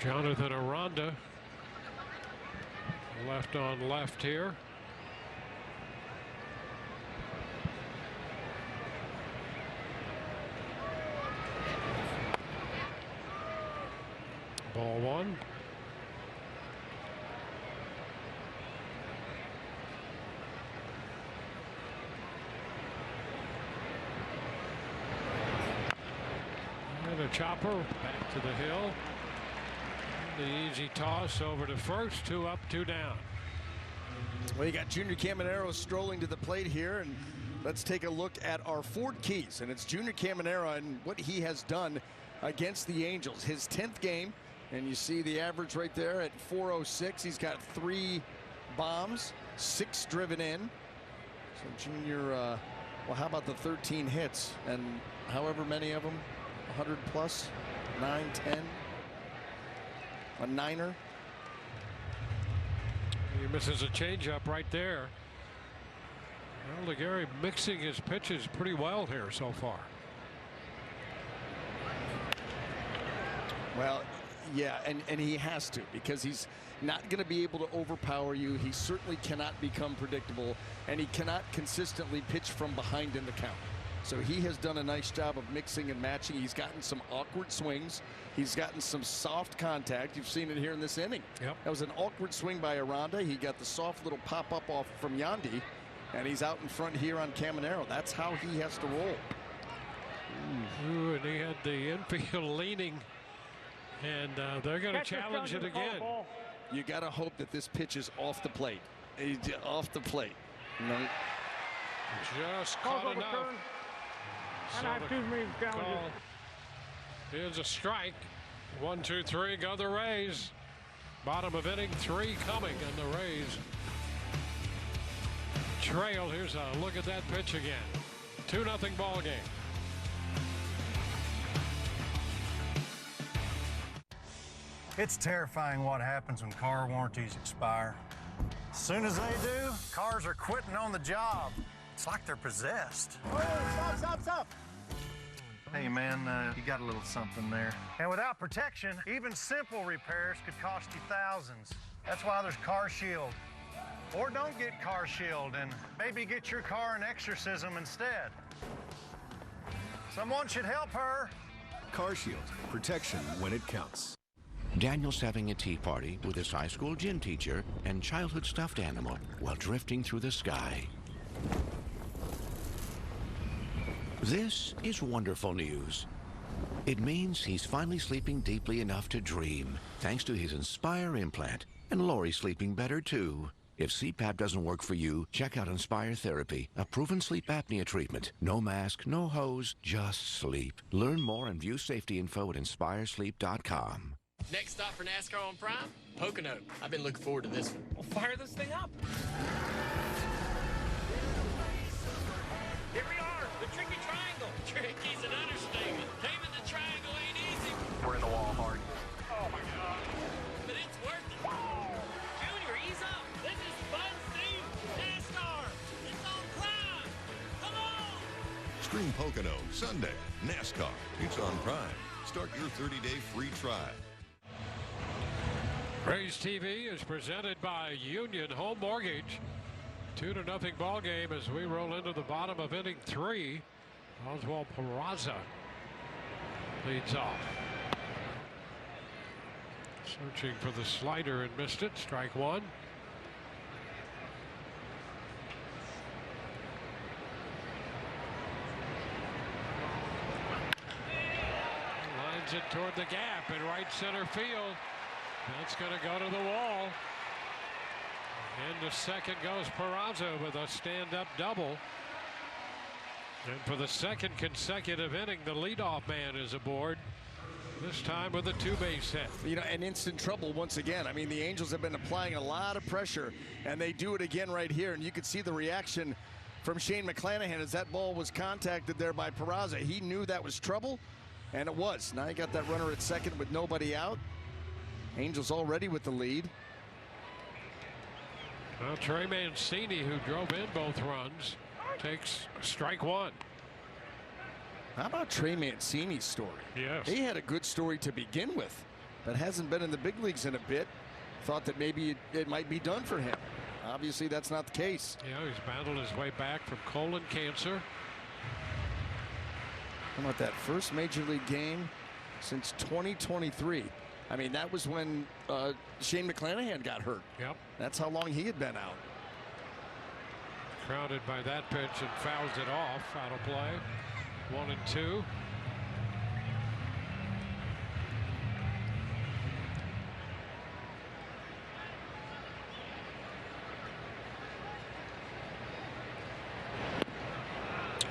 Jonathan Aranda, left on left here. Ball 1. And a chopper back to the hill. The easy toss over to first. 2 up, 2 down. Well, you got Junior Caminero strolling to the plate here, and let's take a look at our Ford Keys, and it's Junior Caminero and what he has done against the Angels. His 10th game, and you see the average right there at 406. He's got 3 bombs, 6 driven in. So Junior, well, how about the 13 hits and however many of them, 100 plus, 9, 10, a 9er. He misses a changeup right there. Aldegheri mixing his pitches pretty well here so far. Well, yeah, and he has to, because he's not going to be able to overpower you. He certainly cannot become predictable, and he cannot consistently pitch from behind in the count. So he has done a nice job of mixing and matching. He's gotten some awkward swings. He's gotten some soft contact. You've seen it here in this inning. Yep. That was an awkward swing by Aranda. He got the soft little pop-up off from Yandy, and he's out in front here on Caminero. That's how he has to roll. Ooh, and he had the infield leaning, and they're going to challenge it again. You got to hope that this pitch is off the plate. Off the plate. No. Just caught enough. challenges. Here's a strike. 1, 2, 3, go the Rays. Bottom of inning 3 coming, and the Rays trail. Here's a look at that pitch again. 2-0 ball game. It's terrifying what happens when car warranties expire. As soon as they do, cars are quitting on the job. It's like they're possessed. Oh, stop. Hey, man, you got a little something there. And without protection, even simple repairs could cost you thousands. That's why there's Car Shield. Or don't get Car Shield and maybe get your car an exorcism instead. Someone should help her. Car Shield. Protection when it counts. Daniel's having a tea party with his high school gym teacher and childhood stuffed animal while drifting through the sky. This is wonderful news. It means he's finally sleeping deeply enough to dream, thanks to his Inspire implant. And Lori's sleeping better, too. If CPAP doesn't work for you, check out Inspire Therapy, a proven sleep apnea treatment. No mask, no hose, just sleep. Learn more and view safety info at inspiresleep.com. Next stop for NASCAR on Prime, Pocono. I've been looking forward to this one. We'll fire this thing up. Here we are, the tricky triangle. Tricky's an understatement. Taming the triangle ain't easy. We're in the wall hard. Oh my God. But it's worth it. Junior, ease up. This is fun steam. NASCAR. It's on Prime. Come on. Stream Pocono Sunday. NASCAR. It's on Prime. Start your 30-day free trial. Rays TV is presented by Union Home Mortgage. 2-0 ball game as we roll into the bottom of inning 3. Oswald Peraza leads off. Searching for the slider and missed it. Strike 1. Lines it toward the gap in right center field. That's going to go to the wall. Into second goes Peraza with a stand-up double. And for the second consecutive inning, the leadoff man is aboard. This time with a 2-base hit. You know, and instant trouble once again. I mean, the Angels have been applying a lot of pressure, and they do it again right here. And you could see the reaction from Shane McClanahan as that ball was contacted there by Peraza. He knew that was trouble, and it was. Now you got that runner at second with nobody out. Angels already with the lead. Well, Trey Mancini, who drove in both runs, takes strike 1. How about Trey Mancini's story? Yes. He had a good story to begin with, but hasn't been in the big leagues in a bit. Thought that maybe it might be done for him. Obviously, that's not the case. Yeah, he's battled his way back from colon cancer. How about that first major league game since 2023? I mean, that was when Shane McClanahan got hurt. Yep. That's how long he had been out. Crowded by that pitch and fouls it off. Out of play. 1-2.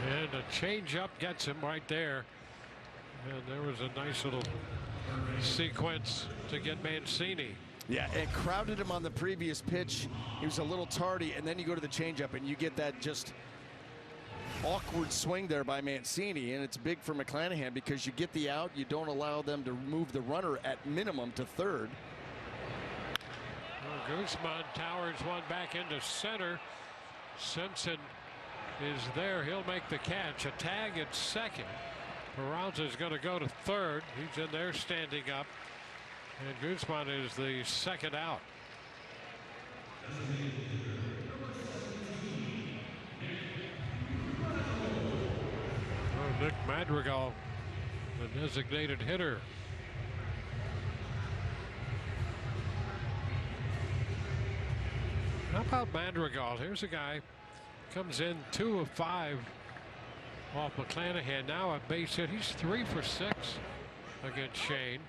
And a changeup gets him right there. And there was a nice little sequence to get Mancini. Yeah, it crowded him on the previous pitch. He was a little tardy, and then you go to the changeup, and you get that just awkward swing there by Mancini, and it's big for McClanahan because you get the out. You don't allow them to move the runner at minimum to third. Well, Guzman towers one back into center. Simpson is there. He'll make the catch. A tag at second. Peralta is going to go to third. He's in there standing up. And Guzman is the second out. Oh, Nick Madrigal, the designated hitter. How about Madrigal? Here's a guy comes in 2 of 5 off McClanahan. Now a base hit. He's 3 for 6 against Shane.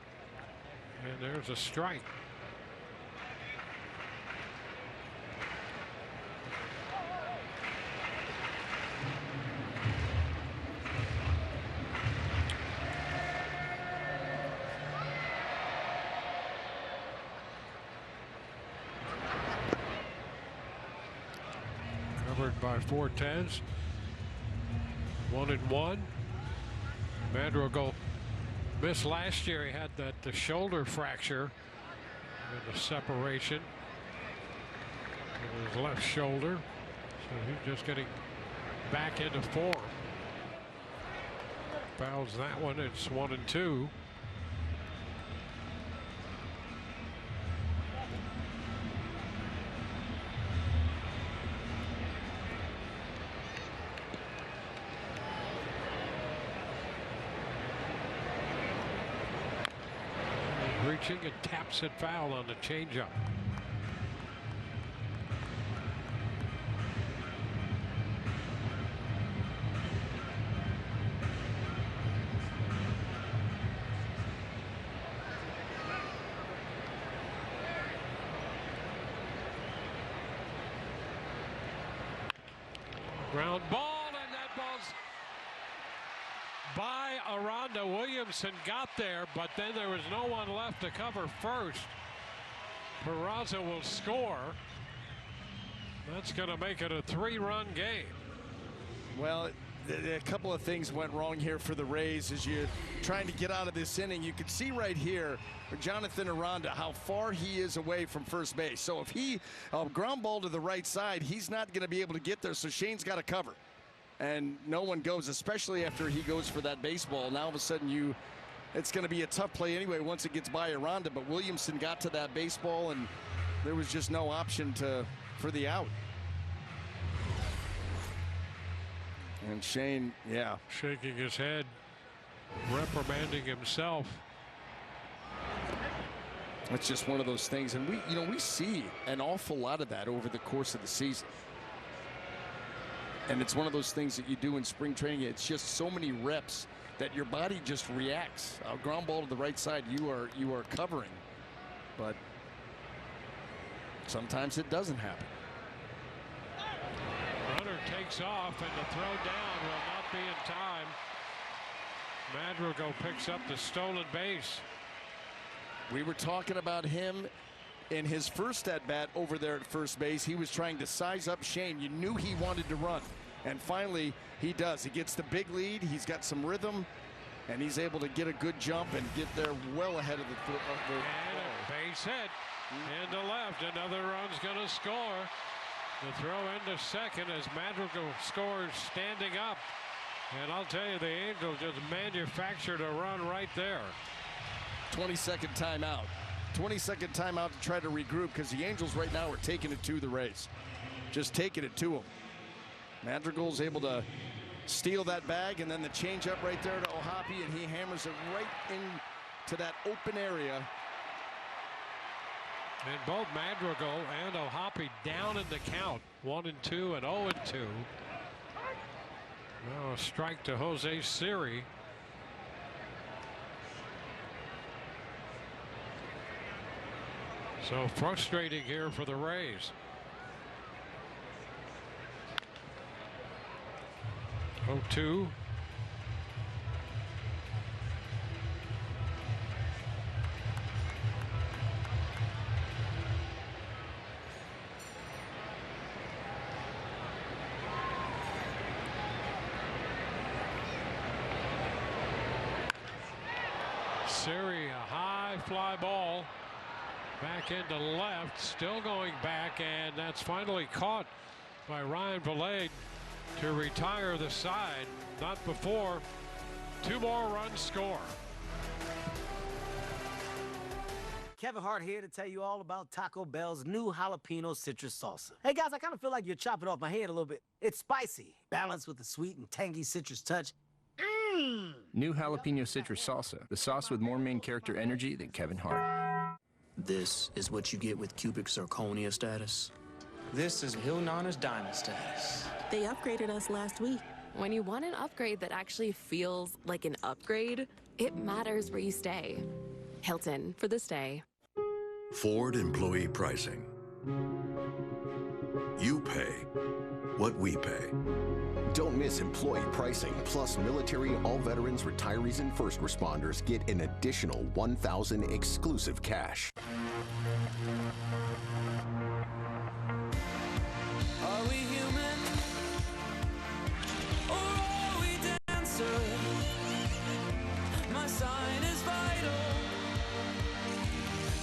And there's a strike. Covered by Fortes. 1-1. Madrigal missed last year. He had the shoulder fracture and the separation in his left shoulder. So he's just getting back into form. Fouls that one. It's 1-2. Reaching and taps it foul on the changeup. Ground ball, and that ball's by Aranda. Williamson got there, but then there was no one left to cover first. Peraza will score. That's going to make it a 3-run game. Well, a couple of things went wrong here for the Rays as you're trying to get out of this inning. You can see right here for Jonathan Aranda how far he is away from first base. So if he ground ball to the right side, he's not going to be able to get there. So Shane's got to cover. And no one goes, especially after he goes for that baseball. Now all of a sudden it's going to be a tough play anyway once it gets by Aranda. But Williamson got to that baseball and there was just no option for the out. And Shane, yeah, shaking his head, reprimanding himself. It's just one of those things, and we see an awful lot of that over the course of the season. And it's one of those things that you do in spring training. It's just so many reps that your body just reacts. A ground ball to the right side, you are covering, but sometimes it doesn't happen. Runner takes off, and the throw down will not be in time. Madrigal picks up the stolen base. We were talking about him in his first at bat over there at first base. He was trying to size up Shane. You knew he wanted to run, and finally he does. He gets the big lead. He's got some rhythm, and he's able to get a good jump and get there well ahead of the and a base hit into left. Another run's going to score. The throw into second as Madrigal scores standing up. And I'll tell you, the Angels just manufactured a run right there. 22nd timeout. 22nd timeout to try to regroup because the Angels right now are taking it to the Rays. Just taking it to them. Madrigal's able to steal that bag, and then the changeup right there to O'Hoppe, and he hammers it right into that open area. And both Madrigal and O'Hoppe down in the count. 1-2 and 0-2. Now a strike to Jose Siri. So frustrating here for the Rays. 0-2. Siri, a high fly ball back into left, still going back, and that's finally caught by Ryan Valade to retire the side. Not before 2 more runs score. Kevin Hart here to tell you all about Taco Bell's new jalapeno citrus salsa. Hey guys, I kind of feel like you're chopping off my head a little bit. It's spicy, balanced with a sweet and tangy citrus touch. New jalapeno citrus salsa, the sauce with more main character energy than Kevin Hart. This is what you get with cubic zirconia status. This is Hill Nana's diamond status. They upgraded us last week. When you want an upgrade that actually feels like an upgrade, it matters where you stay. Hilton for the stay. Ford employee pricing. You pay what we pay. Don't miss employee pricing, plus military, all veterans, retirees, and first responders get an additional $1,000 exclusive cash. Are we human? Or are we dancer? My sign is vital.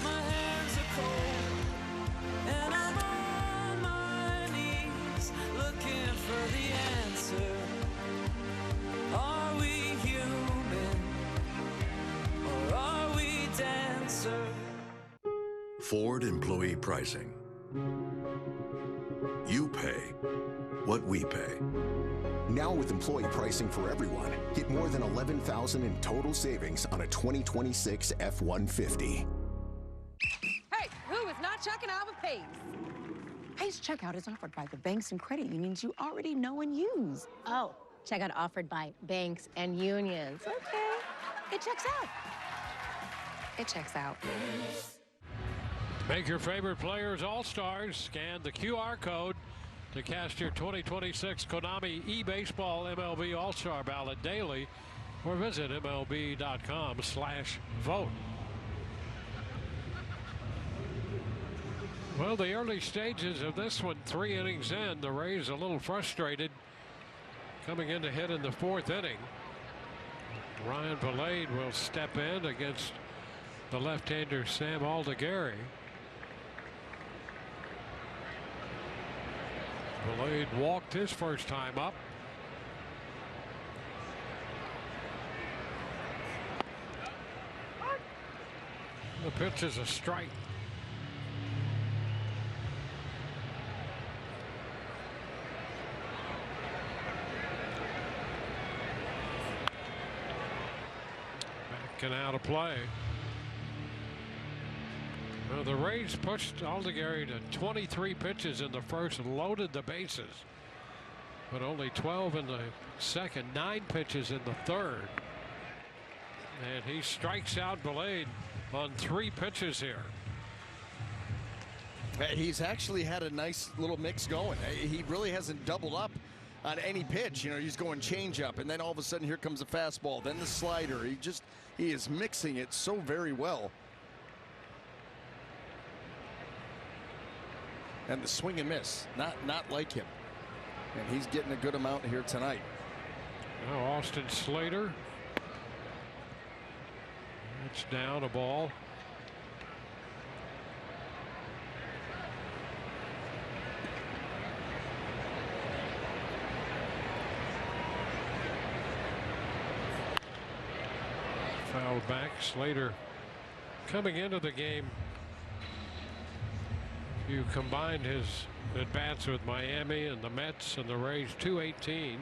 My hands are cold. And I'm on my knees looking for the answer. Are we human? Or are we dancer? Ford employee pricing. You pay what we pay. Now with employee pricing for everyone, get more than $11,000 in total savings on a 2026 F-150. Hey, who is not checking out with Pace? Pace checkout is offered by the banks and credit unions you already know and use. Oh, checkout offered by banks and unions. Okay, it checks out. It checks out. Make your favorite players all-stars. Scan the QR code to cast your 2026 Konami eBaseball MLB All-Star ballot daily, or visit MLB.com/vote. Well, the early stages of this one, 3 innings in, the Rays a little frustrated coming in to hit in the 4th inning. Ryan Valade will step in against the left-hander Sam Aldegheri. Valade walked his first time up. The pitch is a strike. Back and out of play. Well, the Rays pushed Aldegheri to 23 pitches in the first and loaded the bases, but only 12 in the second, 9 pitches in the third. And he strikes out Valade on 3 pitches here. He's actually had a nice little mix going. He really hasn't doubled up on any pitch. You know, he's going changeup, and then all of a sudden here comes the fastball, then the slider. He is mixing it so very well. And the swing and miss, not like him. And he's getting a good amount here tonight. Now Austin Slater. It's down a ball. Fouled back. Slater coming into the game. You combined his at-bats with Miami and the Mets and the Rays, 218.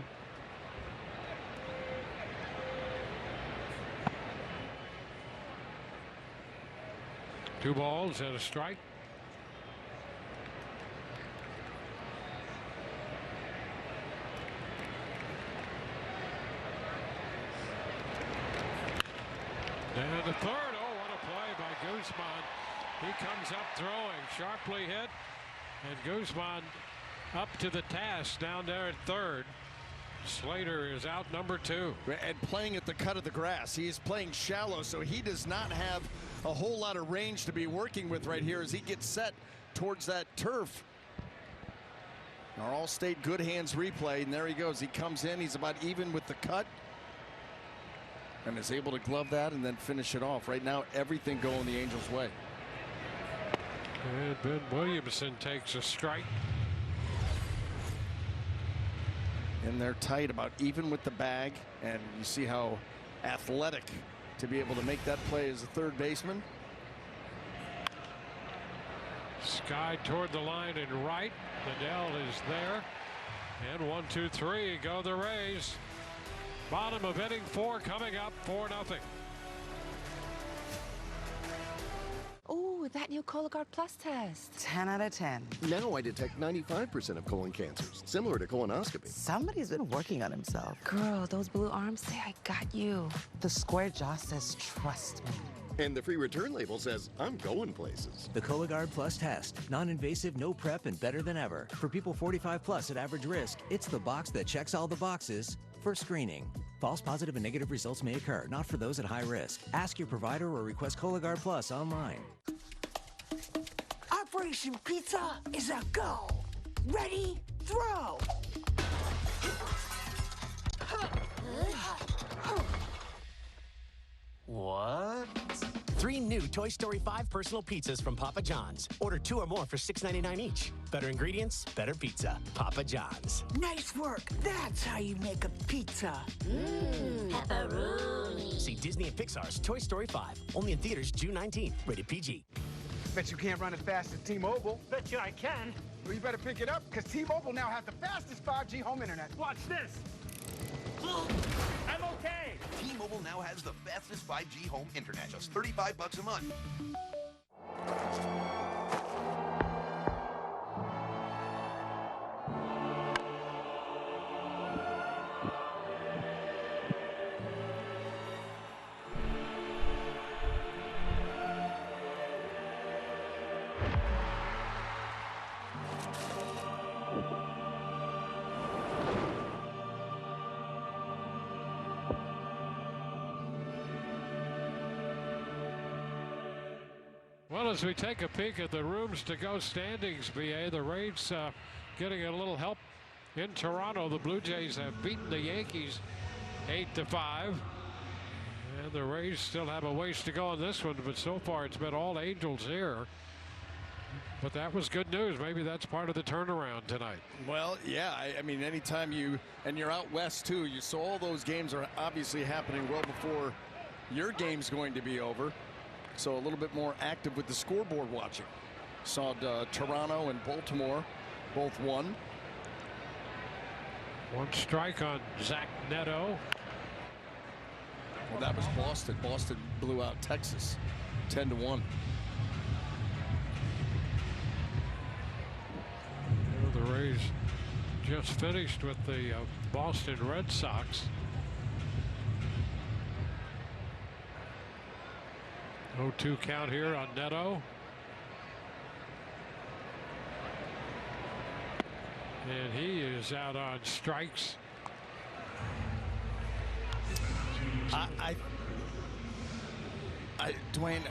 Two balls and a strike. Down to third. Oh, what a play by Guzman. He comes up throwing, sharply hit, and Guzman up to the task down there at third. Slater is out number 2. And playing at the cut of the grass. He is playing shallow, so he does not have a whole lot of range to be working with right here as he gets set towards that turf. Our All-State Good Hands replay, and there he goes. He comes in, he's about even with the cut, and is able to glove that and then finish it off. Right now, everything going the Angels' way. And Ben Williamson takes a strike. And they're tight, about even with the bag, and you see how athletic to be able to make that play as a third baseman. Sky toward the line and right. Liddell is there. And 1, 2, 3 go the Rays. Bottom of inning 4 coming up, 4-0. Ooh, that new Cologuard Plus test. 10 out of 10. Now I detect 95% of colon cancers, similar to colonoscopy. Somebody's been working on himself. Girl, those blue arms say I got you. The square jaw says trust me. And the free return label says, I'm going places. The Cologuard Plus test. Non-invasive, no prep, and better than ever. For people 45 plus at average risk, it's the box that checks all the boxes for screening. False positive and negative results may occur, not for those at high risk. Ask your provider or request Cologuard Plus online. Operation Pizza is a go. Ready, throw. What? 3 new Toy Story 5 personal pizzas from Papa John's. Order 2 or more for $6.99 each. Better ingredients, better pizza. Papa John's. Nice work. That's how you make a pizza. Pepperoni. See Disney and Pixar's Toy Story 5. Only in theaters June 19th. Rated PG. Bet you can't run as fast as T-Mobile. Bet you I can. Well, you better pick it up, because T-Mobile now has the fastest 5G home internet. Watch this. I'm okay. T-Mobile now has the fastest 5G home internet, just $35 a month. Well, as we take a peek at the rooms to go standings, BA, the Rays getting a little help in Toronto. The Blue Jays have beaten the Yankees 8-5. And the Rays still have a ways to go on this one, but so far it's been all Angels here. But that was good news. Maybe that's part of the turnaround tonight. Well, yeah, I mean, anytime you're out west too, so all those games are obviously happening well before your game's going to be over. So a little bit more active with the scoreboard watching. Saw Toronto and Baltimore both won. 1 strike on Zach Neto. Well, that was Boston. Boston blew out Texas 10-1. The Rays just finished with the Boston Red Sox. 0-2 count here on Neto. And he is out on strikes. Dwayne,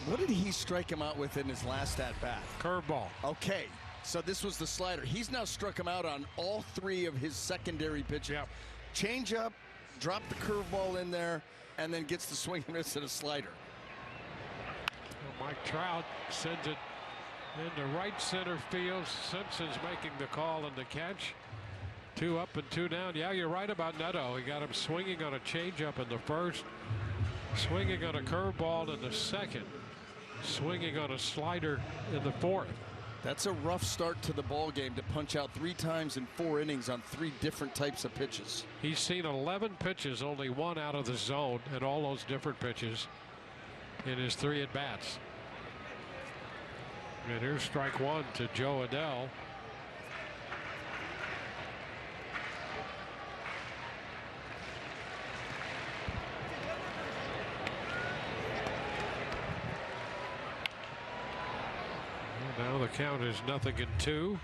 what did he strike him out with in his last at bat? Curveball. Okay, so this was the slider. He's now struck him out on all 3 of his secondary pitches. Yep. Change up, drop the curveball in there, and then gets the swing and miss at a slider. Mike Trout sends it into right center field. Simpson's making the call and the catch. 2 up and 2 down. Yeah, you're right about Neto. He got him swinging on a changeup in the first, swinging on a curveball in the second, swinging on a slider in the fourth. That's a rough start to the ball game to punch out 3 times in 4 innings on 3 different types of pitches. He's seen 11 pitches, only 1 out of the zone, and all those different pitches in his 3 at bats. And here's strike 1 to Joe Adell. Now the count is 0-2.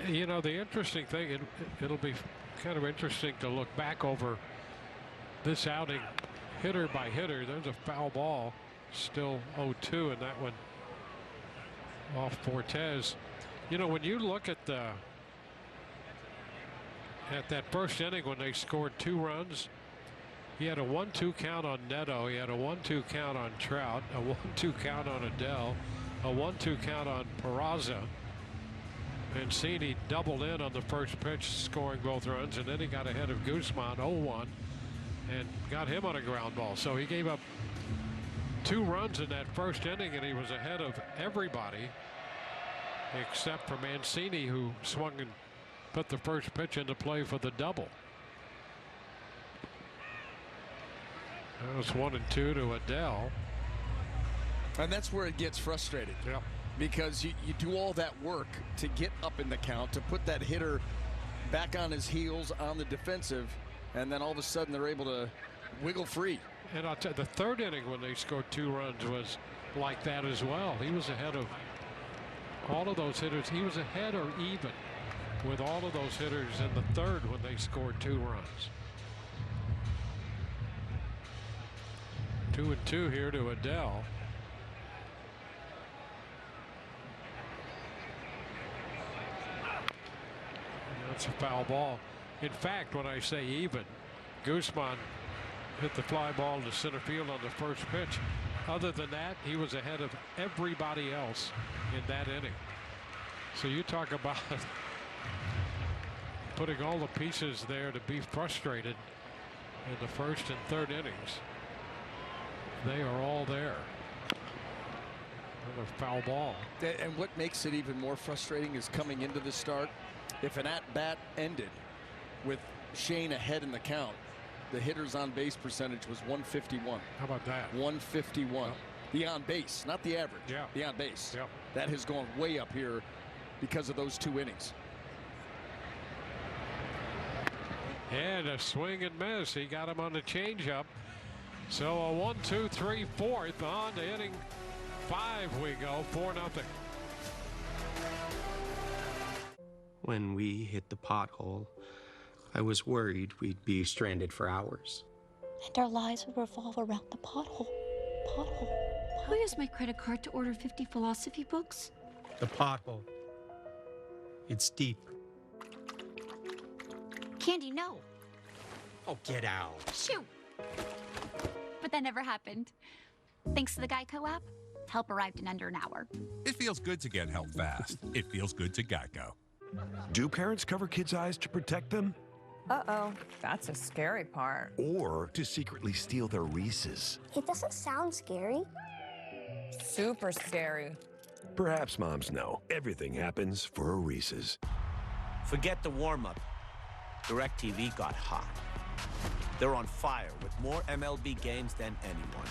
You know, the interesting thing, it'll be kind of interesting to look back over this outing, hitter by hitter. There's a foul ball, still 0-2, and that one off Fortes. You know, when you look at that first inning when they scored 2 runs, he had a 1-2 count on Neto. He had a 1-2 count on Trout, a 1-2 count on Adele, a 1-2 count on Peraza. Mancini doubled in on the first pitch, scoring both runs, and then he got ahead of Guzman 0-1 and got him on a ground ball. So he gave up 2 runs in that first inning, and he was ahead of everybody except for Mancini, who swung and put the first pitch into play for the double. That was 1-2 to Adele. And that's where it gets frustrating. Yeah. Because you do all that work to get up in the count, to put that hitter back on his heels on the defensive, and then all of a sudden they're able to wiggle free. And I'll tell you, the third inning when they scored 2 runs was like that as well. He was ahead of all of those hitters. He was ahead or even with all of those hitters in the third when they scored 2 runs. 2-2 here to Adele. That's a foul ball. In fact, when I say even, Guzman hit the fly ball to center field on the first pitch. Other than that, he was ahead of everybody else in that inning. So you talk about putting all the pieces there to be frustrated in the first and third innings. They are all there. Another foul ball. And what makes it even more frustrating is coming into the start, if an at-bat ended with Shane ahead in the count, the hitter's on base percentage was 151. How about that? 151. The on base, not the average. Yeah. The on base. Yep. That has gone way up here because of those 2 innings. And a swing and miss. He got him on the changeup. So a 1-2-3-4 on to inning 5 we go, 4-0. When we hit the pothole, I was worried we'd be stranded for hours. And our lives would revolve around the pothole. I'll use my credit card to order 50 philosophy books. The pothole. It's deep. Candy, no. Oh, get out. Shoot. But that never happened. Thanks to the Geico app, help arrived in under an hour. It feels good to get help fast. It feels good to Geico. Do parents cover kids' eyes to protect them? Uh-oh, that's a scary part. Or to secretly steal their Reese's? It doesn't sound scary. Super scary. Perhaps moms know everything happens for a Reese's. Forget the warm-up. DirecTV got hot. They're on fire with more MLB games than anyone.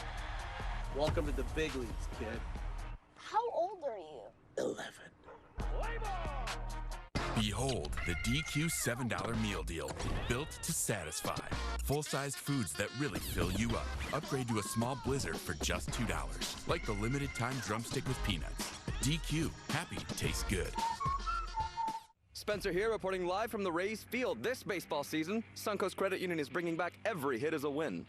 Welcome to the big leagues, kid. How old are you? 11. Behold the DQ $7 meal deal, built to satisfy. Full-sized foods that really fill you up. Upgrade to a small blizzard for just $2, like the limited time drumstick with peanuts. DQ, happy tastes good. Spencer here, reporting live from the Rays field. This baseball season, Suncoast Credit Union is bringing back every hit as a win.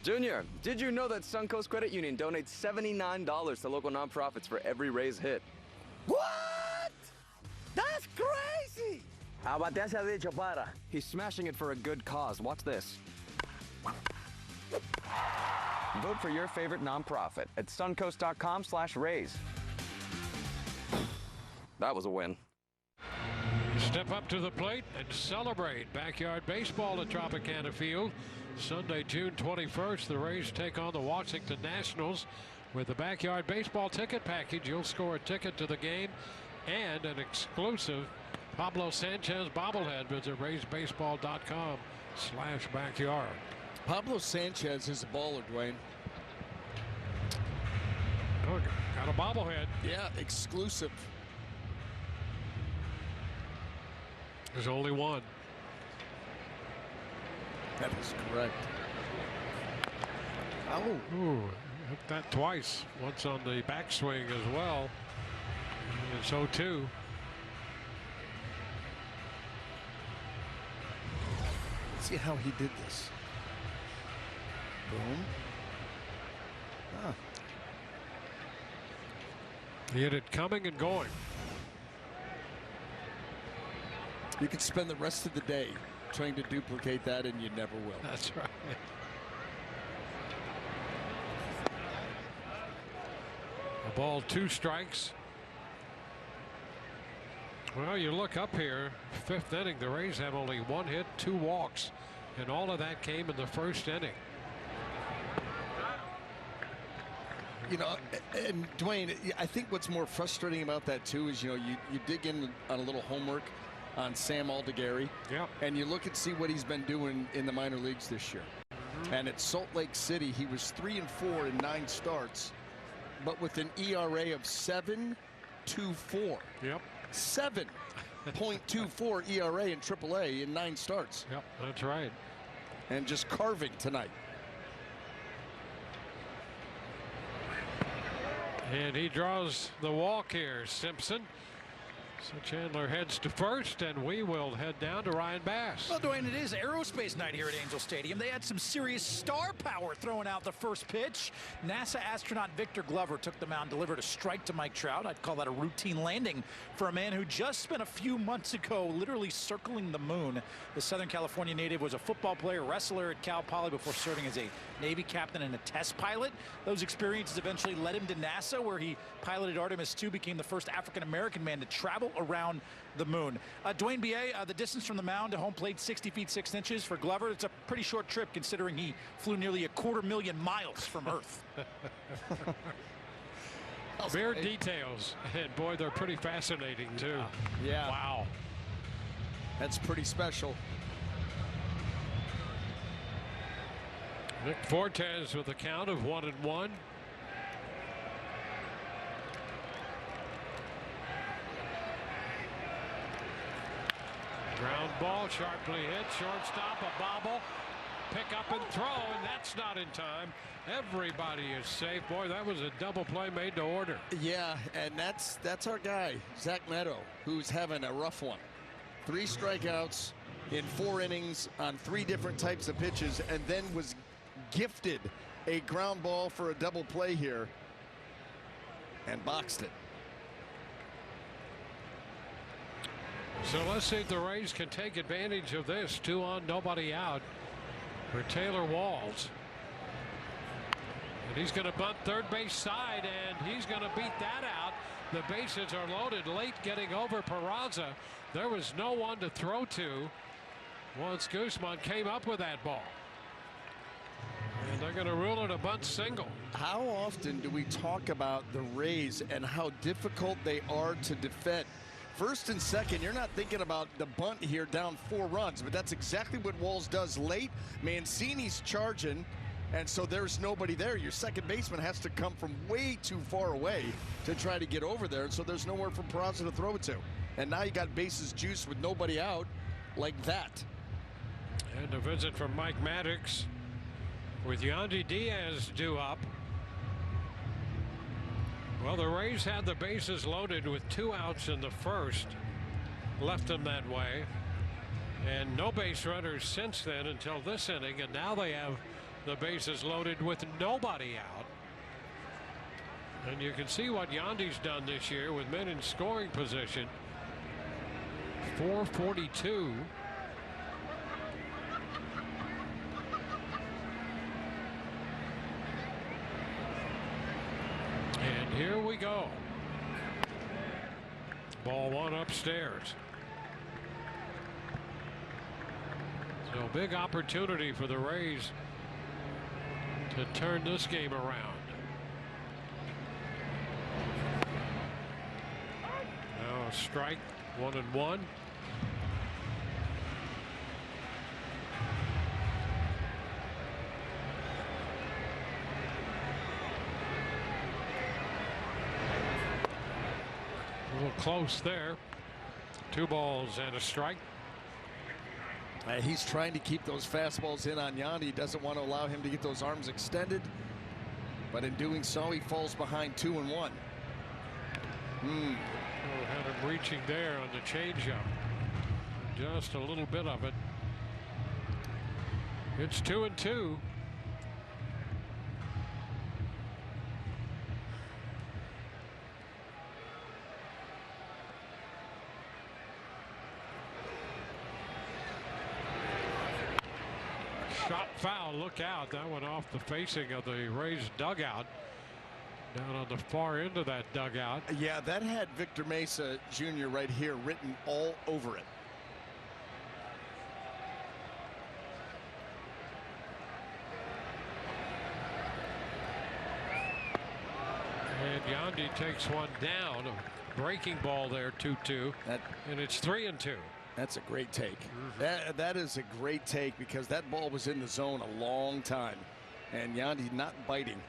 Junior, did you know that Suncoast Credit Union donates $79 to local nonprofits for every Rays hit? What? That's crazy! How about that, dicho para? He's smashing it for a good cause. Watch this. Vote for your favorite nonprofit at suncoast.com/raise. That was a win. Step up to the plate and celebrate. Backyard baseball at Tropicana Field. Sunday, June 21st, the Rays take on the Washington Nationals. With the backyard baseball ticket package, you'll score a ticket to the game and an exclusive Pablo Sanchez bobblehead. Visit RaysBaseball.com/backyard. Pablo Sanchez is a baller, Dwayne. Oh, got a bobblehead. Yeah, exclusive. There's only one. That is correct. Oh, ooh, hit that twice. Once on the backswing as well. And so too. see how he did this. Boom. Ah. He had it coming and going. You could spend the rest of the day trying to duplicate that, and you never will. That's right. A ball, 2 strikes. Well, you look up here, 5th inning, the Rays have only 1 hit, 2 walks, and all of that came in the 1st inning. You know, and Dwayne, I think what's more frustrating about that too is, you know, you dig in on a little homework on Sam Aldegheri, and you look and see what he's been doing in the minor leagues this year. And at Salt Lake City, he was 3-4 in 9 starts, but with an ERA of 7.24. Yep. 7.24 ERA in AAA in 9 starts. Yep, that's right. And just carving tonight. And he draws the walk here, Simpson. So Chandler heads to first, and we will head down to Ryan Bass. Well, Dwayne, it is aerospace night here at Angel Stadium. They had some serious star power throwing out the first pitch. NASA astronaut Victor Glover took the mound, delivered a strike to Mike Trout. I'd call that a routine landing for a man who just spent a few months ago literally circling the moon. The Southern California native was a football player, wrestler at Cal Poly before serving as a Navy captain and a test pilot. Those experiences eventually led him to NASA, where he piloted Artemis II, became the first African-American man to travel around the moon. Dwayne B.A., the distance from the mound to home plate, 60 feet 6 inches for Glover. It's a pretty short trip considering he flew nearly 250,000 miles from Earth. Mere details, and boy, they're pretty fascinating too. Yeah. Wow. That's pretty special. Nick Fortes with a count of 1-1. Ground ball, sharply hit, shortstop, a bobble, pick up and throw, and that's not in time. Everybody is safe. Boy, that was a double play made to order. Yeah, and that's our guy, Zach Neto, who's having a rough one. 3 strikeouts in 4 innings on 3 different types of pitches, and then was gifted a ground ball for a double play here and boxed it. So let's see if the Rays can take advantage of this. 2 on, nobody out for Taylor Walls. And he's going to bunt third base side, and he's going to beat that out. The bases are loaded late, getting over Peraza. There was no one to throw to once Guzman came up with that ball. And they're going to rule it a bunt single. How often do we talk about the Rays and how difficult they are to defend? First and second, you're not thinking about the bunt here down 4 runs, but that's exactly what Walls does late. Mancini's charging, and so there's nobody there. Your second baseman has to come from way too far away to try to get over there, and so there's nowhere for Peraza to throw it to. And now you got bases juiced with nobody out like that. And a visit from Mike Maddox with Yandy Diaz due up. Well, the Rays had the bases loaded with 2 outs in the first, left them that way, and no base runners since then until this inning, and now they have the bases loaded with nobody out. And you can see what Yandy's done this year with men in scoring position. 442. And here we go. Ball 1 upstairs. So big opportunity for the Rays to turn this game around. Now a strike, 1-1. A little close there. 2 balls and a strike. He's trying to keep those fastballs in on Yandy. He doesn't want to allow him to get those arms extended. But in doing so, he falls behind 2-1. Had him reaching there on the changeup. Just a little bit of it. It's 2-2. Shot foul, look out. That went off the facing of the Rays dugout. Down on the far end of that dugout. Yeah, that had Victor Mesa Jr. right here written all over it. And Yandy takes one down. A breaking ball there, 2-2. And it's 3-2. That's a great take. That is a great take because that ball was in the zone a long time. And Yandy not biting.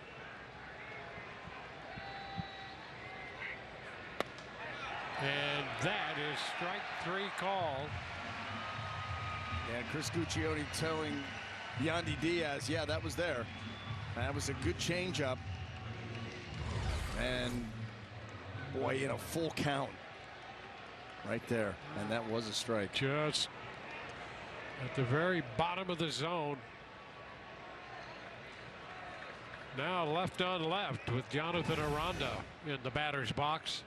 And that is strike 3 call. And Chris Guccione telling Yandy Diaz, yeah, that was there. That was a good changeup. And boy, in a full count right there. And that was a strike. Just at the very bottom of the zone. Now left on left with Jonathan Aranda in the batter's box.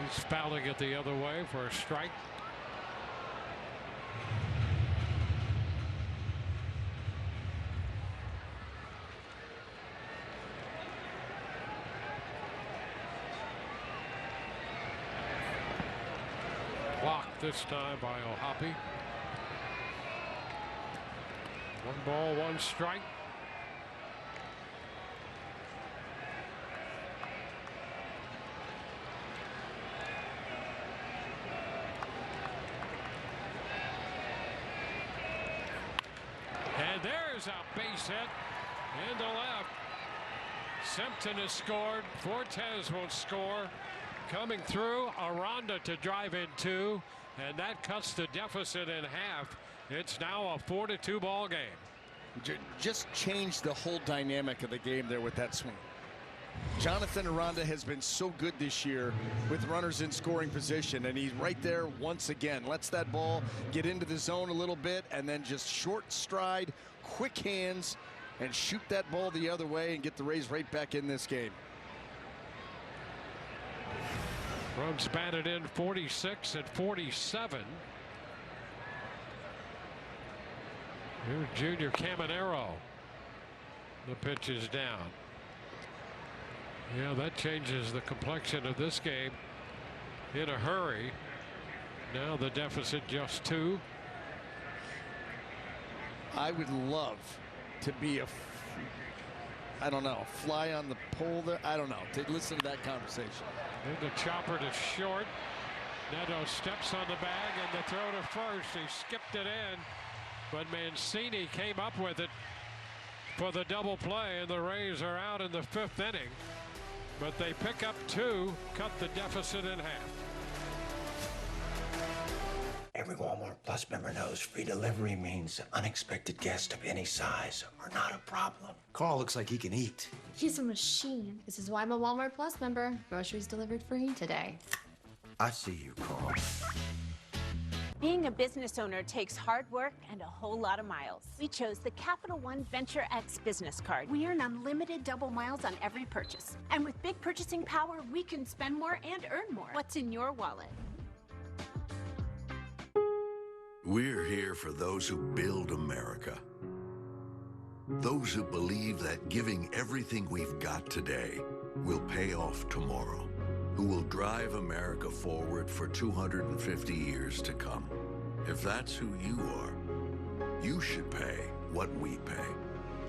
He's fouling it the other way for a strike. Blocked this time by O'Hoppe. 1 ball, 1 strike. And there's a base hit into left. Simpson has scored. Fortes will score. Coming through, Aranda to drive in 2, and that cuts the deficit in half. It's now a 4-2 ball game. Just changed the whole dynamic of the game there with that swing. Jonathan Aranda has been so good this year with runners in scoring position, and he's right there once again. Lets that ball get into the zone a little bit, and then just short stride, quick hands, and shoot that ball the other way and get the Rays right back in this game. Runs batted in 46 and 47. Here's Junior Caminero. The pitch is down. Yeah, that changes the complexion of this game in a hurry. Now the deficit just 2. I would love to be I don't know, fly on the pole there. I don't know. To listen to that conversation. Then the chopper to short. Neto steps on the bag and the throw to first. He skipped it in, but Mancini came up with it for the double play, and the Rays are out in the 5th inning. But they pick up 2, cut the deficit in half. Every Walmart Plus member knows free delivery means unexpected guests of any size are not a problem. Carl looks like he can eat. He's a machine. This is why I'm a Walmart Plus member. Groceries delivered free today. I see you, Carl. Being a business owner takes hard work and a whole lot of miles. We chose the Capital One Venture X business card. We earn unlimited double miles on every purchase. And with big purchasing power, we can spend more and earn more. What's in your wallet? We're here for those who build America. Those who believe that giving everything we've got today will pay off tomorrow. Who will drive America forward for 250 years to come. If that's who you are, you should pay what we pay.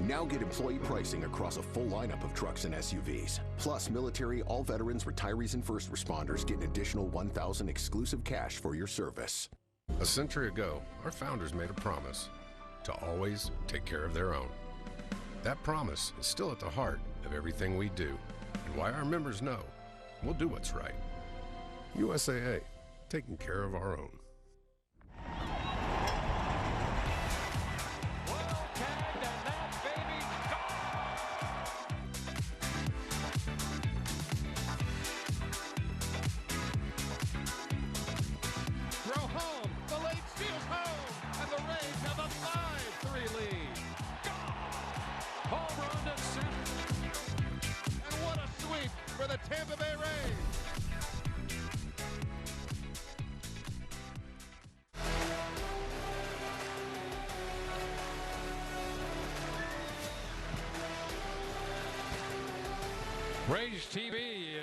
Now get employee pricing across a full lineup of trucks and SUVs. Plus, military, all veterans, retirees, and first responders get an additional $1,000 exclusive cash for your service. A century ago, our founders made a promise to always take care of their own. That promise is still at the heart of everything we do, and why our members know we'll do what's right. USAA, taking care of our own. Throw home. The late steals home. And the Rays have the Tampa Bay Rays. Rays TV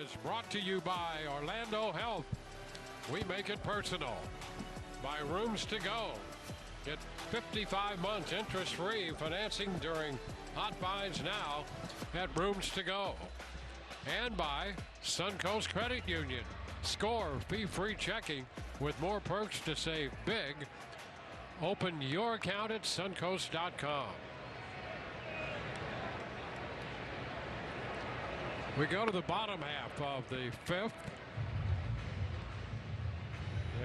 is brought to you by Orlando Health. We make it personal. By Rooms to Go. Get 55 months interest-free financing during Hot Buys now at Rooms to Go. And by Suncoast Credit Union. Score fee-free checking with more perks to save big. Open your account at suncoast.com. We go to the bottom half of the fifth.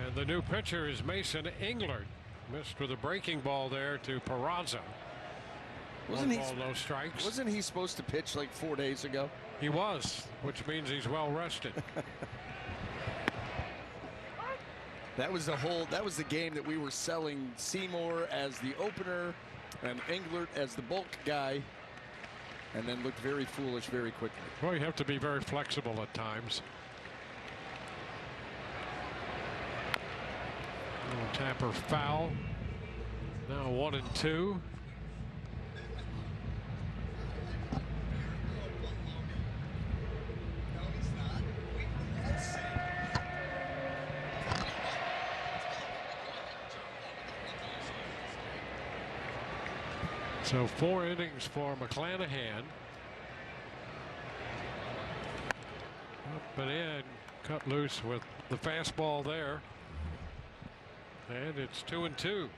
And the new pitcher is Mason Englert. Missed with a breaking ball there to Peraza. Wasn't One ball, no strikes. Wasn't he supposed to pitch like 4 days ago? He was, which means he's well rested. That was the game that we were selling Seymour as the opener and Englert as the bulk guy, and then looked very foolish very quickly. Well, you have to be very flexible at times. Tapper foul. Now 1-2. So 4 innings for McClanahan. Up and in, cut loose with the fastball there. And it's 2-2.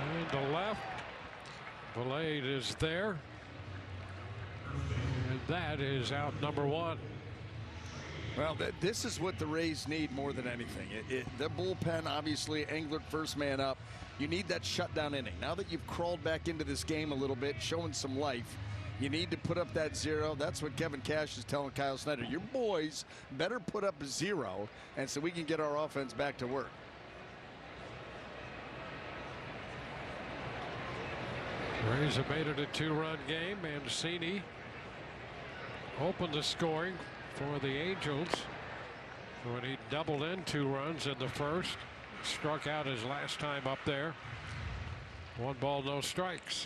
And to left, Valade is there. And that is out number 1. Well, this is what the Rays need more than anything. The bullpen, obviously, Englert first man up. You need that shutdown inning. Now that you've crawled back into this game a little bit, showing some life, you need to put up that 0. That's what Kevin Cash is telling Kyle Snyder. Your boys better put up a 0, and so we can get our offense back to work. Rays have made it a 2-run game. Mancini opened the scoring for the Angels when he doubled in 2 runs in the first. Struck out his last time up there. 1 ball, no strikes.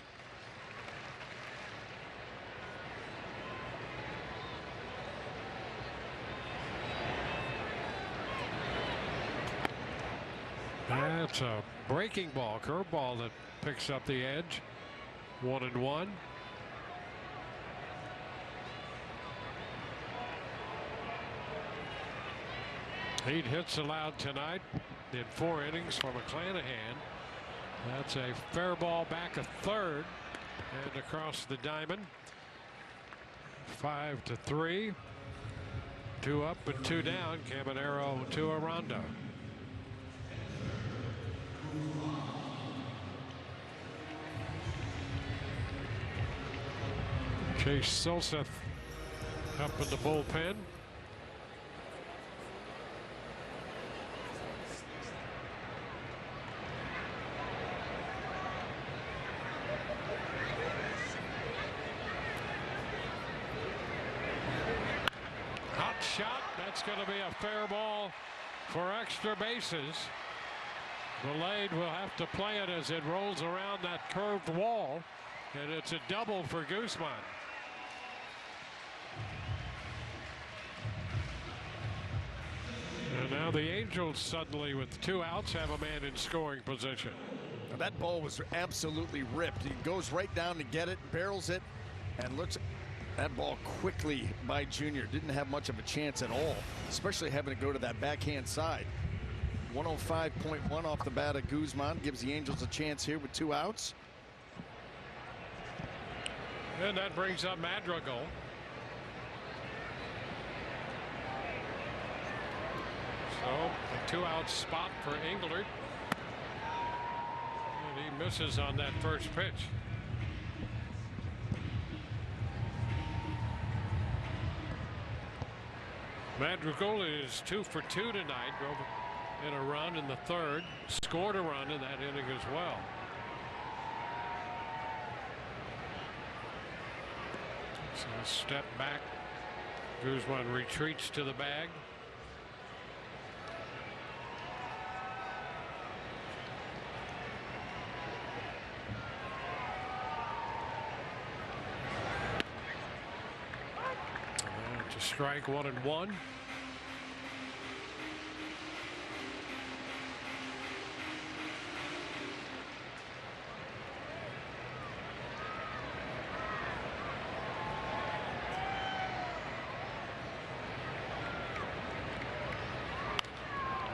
That's a breaking ball, curveball that picks up the edge. 1-1. Eight hits allowed tonight in 4 innings for McClanahan. That's a fair ball back a third and across the diamond. 5-3. 2 up and 2 down. Caminero to Aranda. Chase Silseth up in the bullpen. Hot shot. That's going to be a fair ball for extra bases. Valade will have to play it as it rolls around that curved wall, and it's a double for Guzman. And now the Angels suddenly, with 2 outs, have a man in scoring position. Now that ball was absolutely ripped. He goes right down to get it, barrels it, and looks at that ball quickly by Junior. Didn't have much of a chance at all, especially having to go to that backhand side. 105.1 off the bat of Guzman gives the Angels a chance here with 2 outs. And that brings up Madrigal. So a 2-out spot for Englert. And he misses on that first pitch. Madrigal is 2 for 2 tonight. Drove in a run in the third. Scored a run in that inning as well. So a step back. Guzman retreats to the bag. To strike 1-1.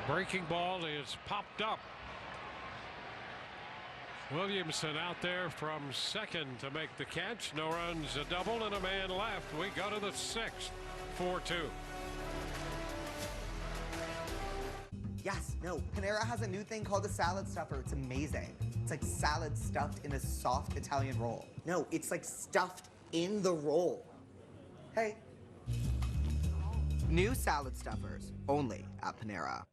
Breaking ball is popped up. Williamson out there from second to make the catch. No runs, a double, and a man left. We go to the sixth. 4-2. Yes, no, Panera has a new thing called a salad stuffer. It's amazing. It's like salad stuffed in a soft Italian roll. No, it's like stuffed in the roll. Hey. New salad stuffers, only at Panera.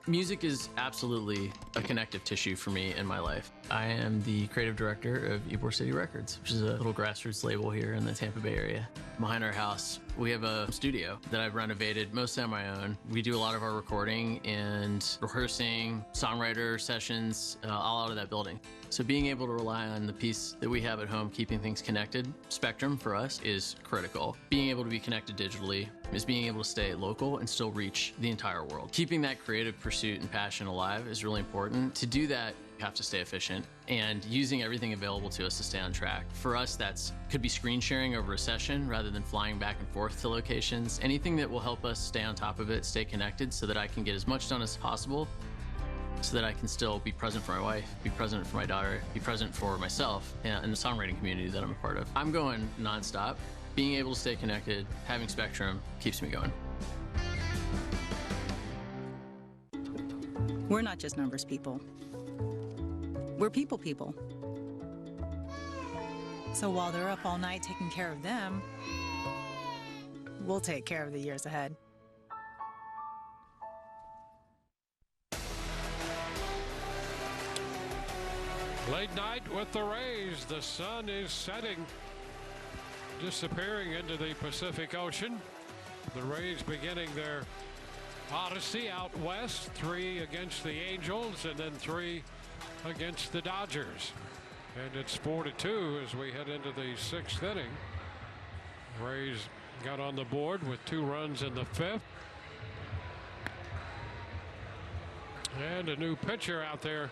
Music is absolutely a connective tissue for me in my life. I am the creative director of Ybor City Records, which is a little grassroots label here in the Tampa Bay area. Behind our house, we have a studio that I've renovated mostly on my own. We do a lot of our recording and rehearsing, songwriter sessions, all out of that building. So being able to rely on the piece that we have at home, keeping things connected, Spectrum for us is critical. Being able to be connected digitally is being able to stay local and still reach the entire world. Keeping that creative pursuit and passion alive is really important. To do that, you have to stay efficient and using everything available to us to stay on track. For us, that's could be screen sharing over a session rather than flying back and forth to locations. Anything that will help us stay on top of it, stay connected so that I can get as much done as possible, so that I can still be present for my wife, be present for my daughter, be present for myself and the songwriting community that I'm a part of. I'm going nonstop. Being able to stay connected, having Spectrum keeps me going. We're not just numbers people. We're people people. So while they're up all night taking care of them, we'll take care of the years ahead. Late night with the Rays. The sun is setting, disappearing into the Pacific Ocean. The Rays beginning their odyssey out west, 3 against the Angels and then 3 against the Dodgers. And it's 4-2 as we head into the 6th inning. Rays got on the board with 2 runs in the 5th. And a new pitcher out there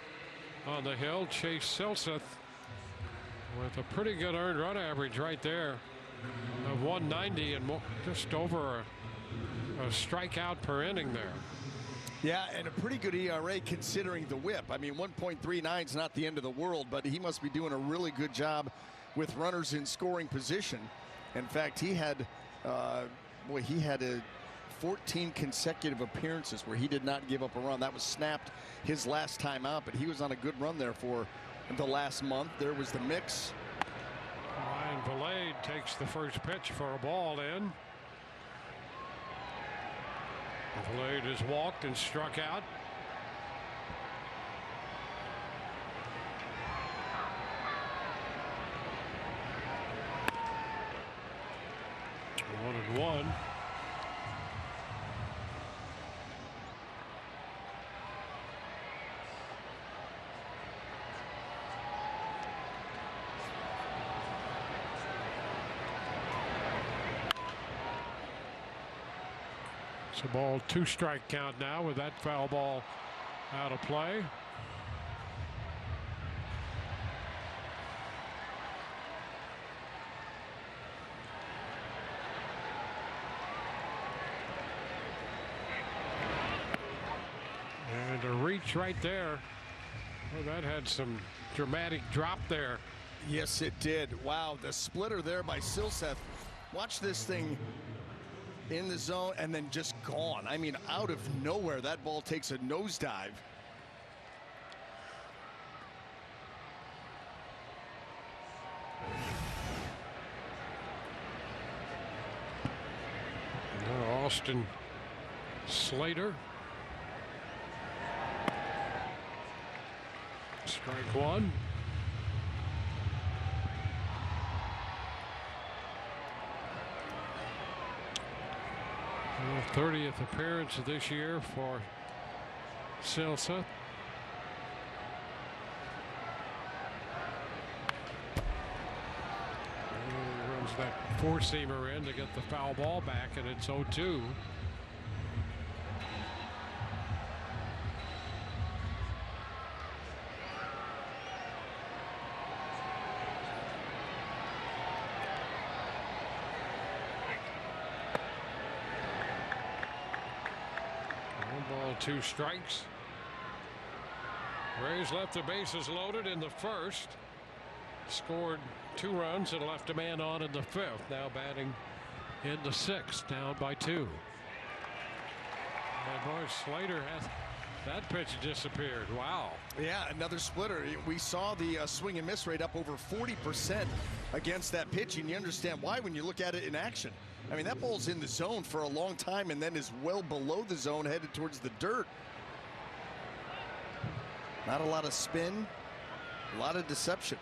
on the hill, Chase Silseth, with a pretty good earned run average right there of 190 and just over a strikeout per inning there. Yeah, and a pretty good ERA considering the whip. I mean, 1.39 is not the end of the world, but he must be doing a really good job with runners in scoring position. In fact, he had 14 consecutive appearances where he did not give up a run. That was snapped his last time out, but he was on a good run there for the last month. There was the mix. Ryan Valade takes the first pitch for a ball in. Valade has walked and struck out. One and one. It's a ball, 2-strike count now with that foul ball out of play. And a reach right there. Well, that had some dramatic drop there. Yes, it did. Wow, the splitter there by Silseth. Watch this thing in the zone and then just gone. I mean, out of nowhere, that ball takes a nosedive. Austin Slater. Strike one. 30th appearance of this year for Silseth. Runs that four-seamer in to get the foul ball back, and it's 0-2. Two strikes. Rays left the bases loaded in the first. Scored 2 runs and left a man on in the 5th. Now batting in the 6th, down by 2. And boy, Slater has that pitch disappeared. Wow. Yeah, another splitter. We saw the swing and miss rate up over 40% against that pitch, and you understand why when you look at it in action. I mean, that ball's in the zone for a long time and then is well below the zone, headed towards the dirt. Not a lot of spin, a lot of deception.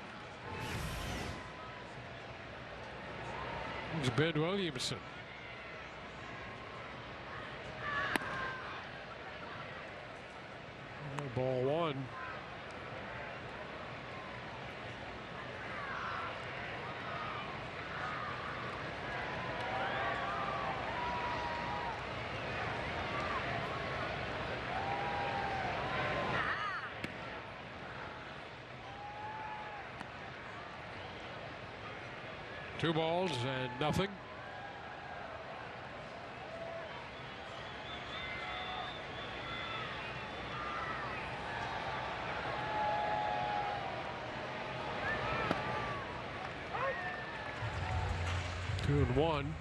It's Ben Williamson. Ball one. Two balls and nothing. Two and one.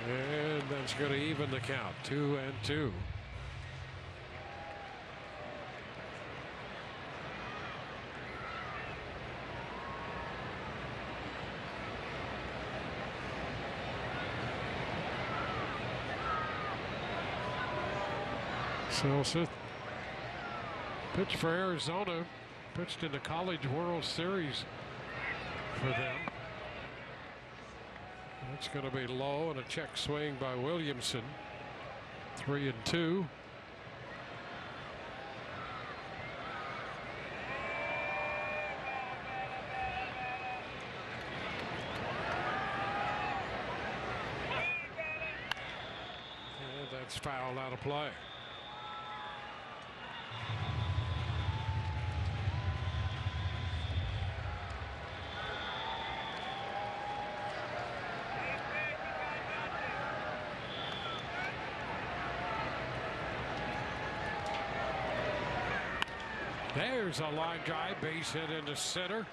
And that's going to even the count. 2-2. Silseth pitched for Arizona, pitched in the College World Series for them. That's going to be low, and a check swing by Williamson. 3-2. And that's fouled out of play. There's a line drive, base hit into center.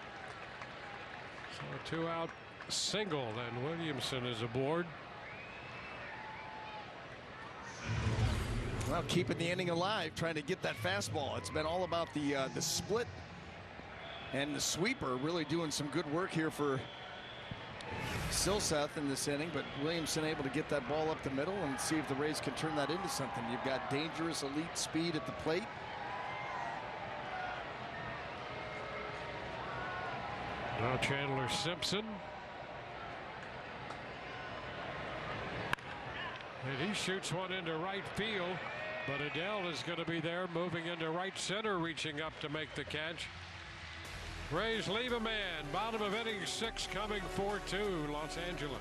So a 2-out single, and Williamson is aboard. Well, keeping the inning alive, trying to get that fastball. It's been all about the split and the sweeper, really doing some good work here for Silseth in this inning, but Williamson able to get that ball up the middle and see if the Rays can turn that into something. You've got dangerous elite speed at the plate. Now Chandler Simpson. And he shoots one into right field, but Adele is going to be there, moving into right center, reaching up to make the catch. Rays leave a man. Bottom of inning 6, coming 4-2, Los Angeles.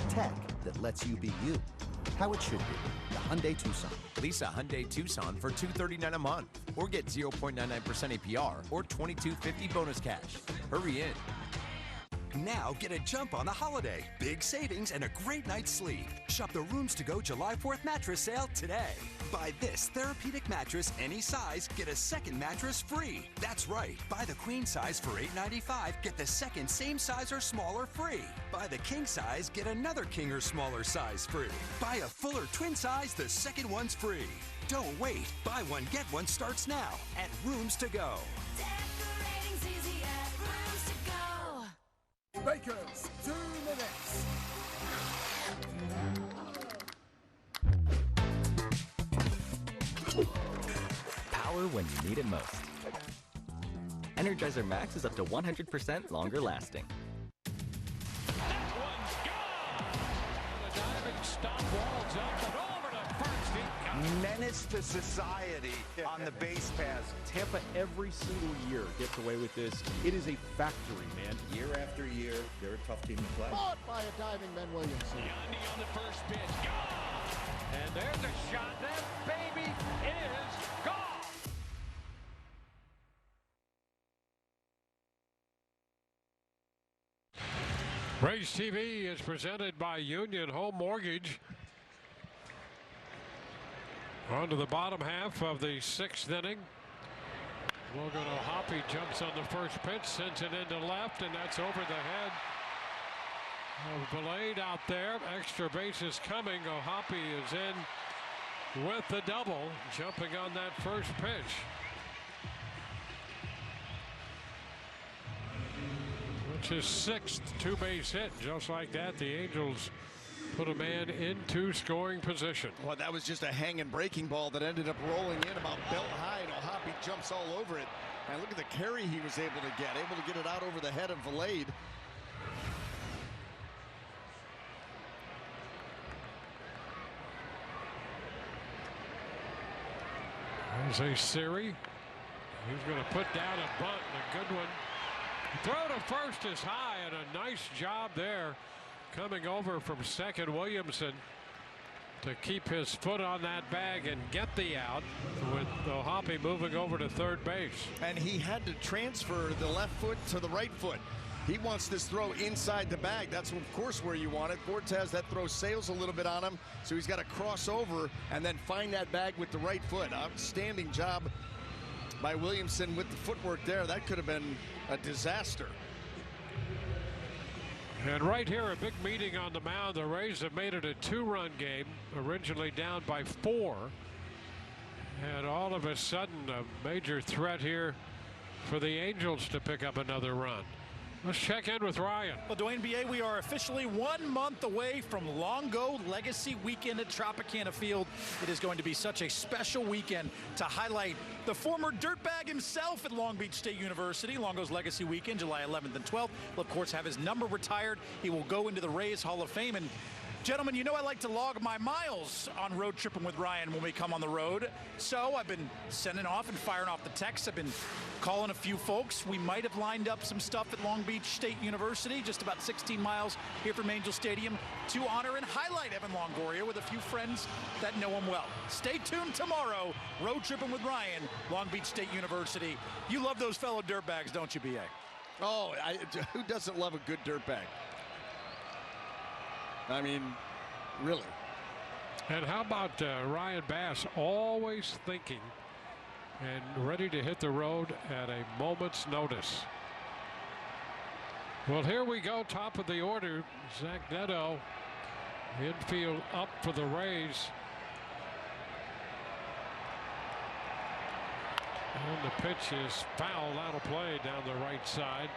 Tech that lets you be you, how it should be. The Hyundai Tucson. Lease a Hyundai Tucson for $239 a month, or get 0.99% APR or $22.50 bonus cash. Hurry in. Now get a jump on the holiday. Big savings and a great night's sleep. Shop the Rooms to Go July 4th mattress sale today. Buy this therapeutic mattress any size, get a second mattress free. That's right. Buy the queen size for $8.95, get the second same size or smaller free. Buy the king size, get another king or smaller size free. Buy a fuller twin size, the second one's free. Don't wait. Buy one, get one starts now at Rooms to Go. Decorating's easy at Rooms to Go. Bakers, 2 minutes. Power when you need it most. Energizer Max is up to 100% longer lasting. Menace to society on the base pass. Tampa every single year gets away with this. It is a factory, man. Year after year, they're a tough team to play. Caught by a diving Ben Williamson. Yandy on the first pitch. Gone! And there's a shot. That baby is gone! Race TV is presented by Union Home Mortgage. On to the bottom half of the 6th inning. Logan O'Hoppe jumps on the first pitch, sends it into left, and that's over the head of Blade out there. Extra bases coming. O'Hoppe is in with the double, jumping on that first pitch. Which is 6th two-base hit. Just like that, the Angels put a man into scoring position. Well, that was just a hanging breaking ball that ended up rolling in about belt high, and O'Hoppe jumps all over it. And look at the carry he was able to get it out over the head of Valade. There's a Siri. He's going to put down a bunt, and a good one. Throw to first is high, and a nice job there coming over from second. Williamson to keep his foot on that bag and get the out, with O'Hoppe moving over to third base. And he had to transfer the left foot to the right foot. He wants this throw inside the bag. That's, of course, where you want it. Fortes, that throw sails a little bit on him, so he's got to cross over and then find that bag with the right foot. Outstanding job by Williamson with the footwork there. That could have been a disaster. And right here, a big meeting on the mound. The Rays have made it a 2-run game, originally down by 4. And all of a sudden, a major threat here for the Angels to pick up another run. Let's check in with Ryan. Well, Dwayne B.A., we are officially 1 month away from Longo Legacy Weekend at Tropicana Field. It is going to be such a special weekend to highlight the former dirtbag himself at Long Beach State University. Longo's Legacy Weekend, July 11th and 12th. Will, of course, have his number retired. He will go into the Rays Hall of Fame. And gentlemen, you know I like to log my miles on road tripping with Ryan when we come on the road. So I've been sending off and firing off the texts. I've been calling a few folks. We might have lined up some stuff at Long Beach State University, just about 16 miles here from Angel Stadium, to honor and highlight Evan Longoria with a few friends that know him well. Stay tuned tomorrow. Road tripping with Ryan, Long Beach State University. You love those fellow dirtbags, don't you, B.A.? Oh, who doesn't love a good dirtbag? I mean, really. And how about Ryan Bass, always thinking and ready to hit the road at a moment's notice. Well, here we go, top of the order. Zach Neto, infield up for the Rays. And the pitch is foul, out of play down the right side.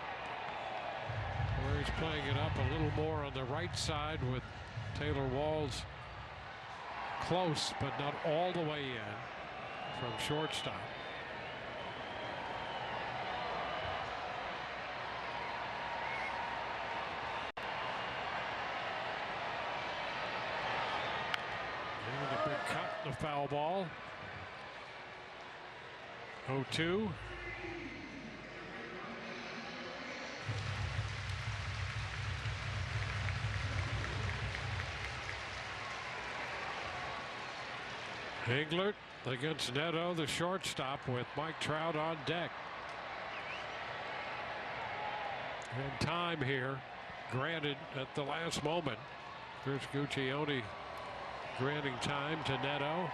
Where he's playing it up a little more on the right side with Taylor Walls close, but not all the way in from shortstop. And a big cut, the foul ball. 0-2. Englert against Neto, the shortstop, with Mike Trout on deck. And time here granted at the last moment. Chris Guccione granting time to Neto.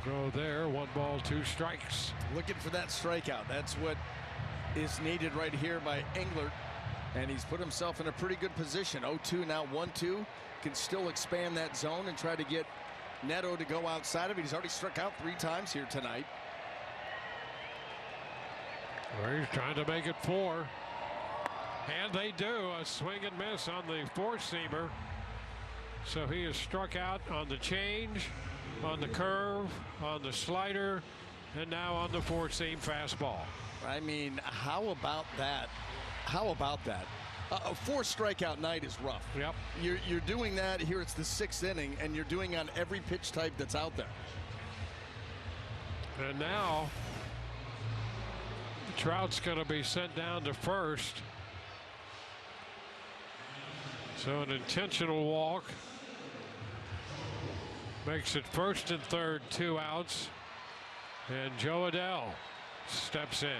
Go there. 1 ball, 2 strikes. Looking for that strikeout. That's what is needed right here by Englert. And he's put himself in a pretty good position. 0-2 now 1-2. Can still expand that zone and try to get Neto to go outside of it. He's already struck out 3 times here tonight. Well, he's trying to make it 4. And they do. A swing and miss on the 4-seamer. So he is struck out on the change, on the curve, on the slider, and now on the 4-seam fastball. I mean, how about that? How about that? A 4 strikeout night is rough. Yep. You're doing that here. It's the 6th inning, and you're doing on every pitch type that's out there. And now Trout's going to be sent down to first. So an intentional walk makes it 1st and 3rd, 2 outs. And Joe Adell steps in.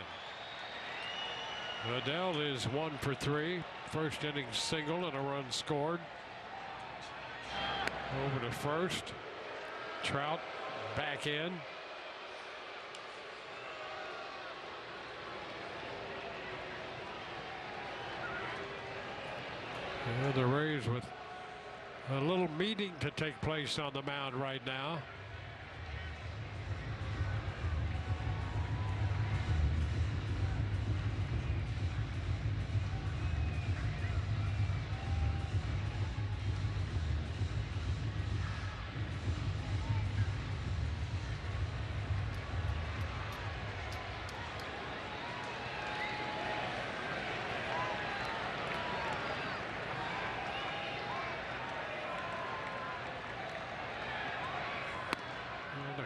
Adell is 1 for 3. First inning single and a run scored. Over to first. Trout back in. And the Rays with a little meeting to take place on the mound right now.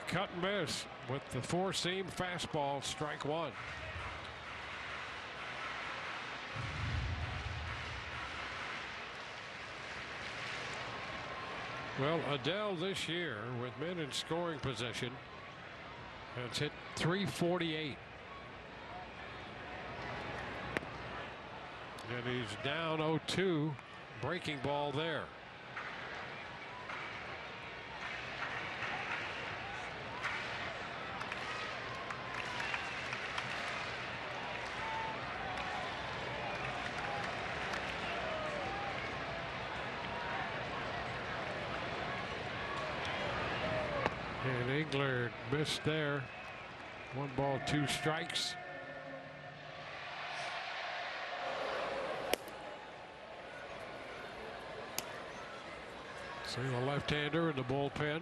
Cut and miss with the 4-seam fastball, strike 1. Well, Adell this year with men in scoring position has hit .348. And he's down 0-2, breaking ball there. And Englert missed there. 1 ball, 2 strikes. See the left-hander in the bullpen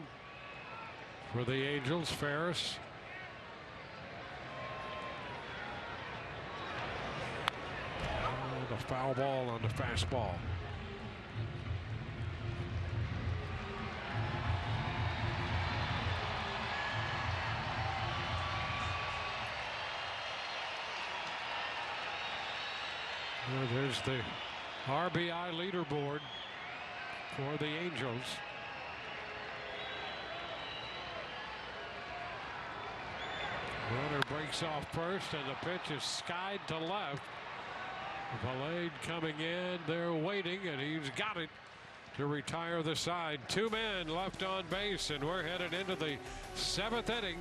for the Angels, Ferris. The foul ball on the fastball. Well, there's the RBI leaderboard for the Angels. Runner breaks off first, and the pitch is skied to left. Valade coming in, they're waiting, and he's got it to retire the side. 2 men left on base, and we're headed into the 7th inning.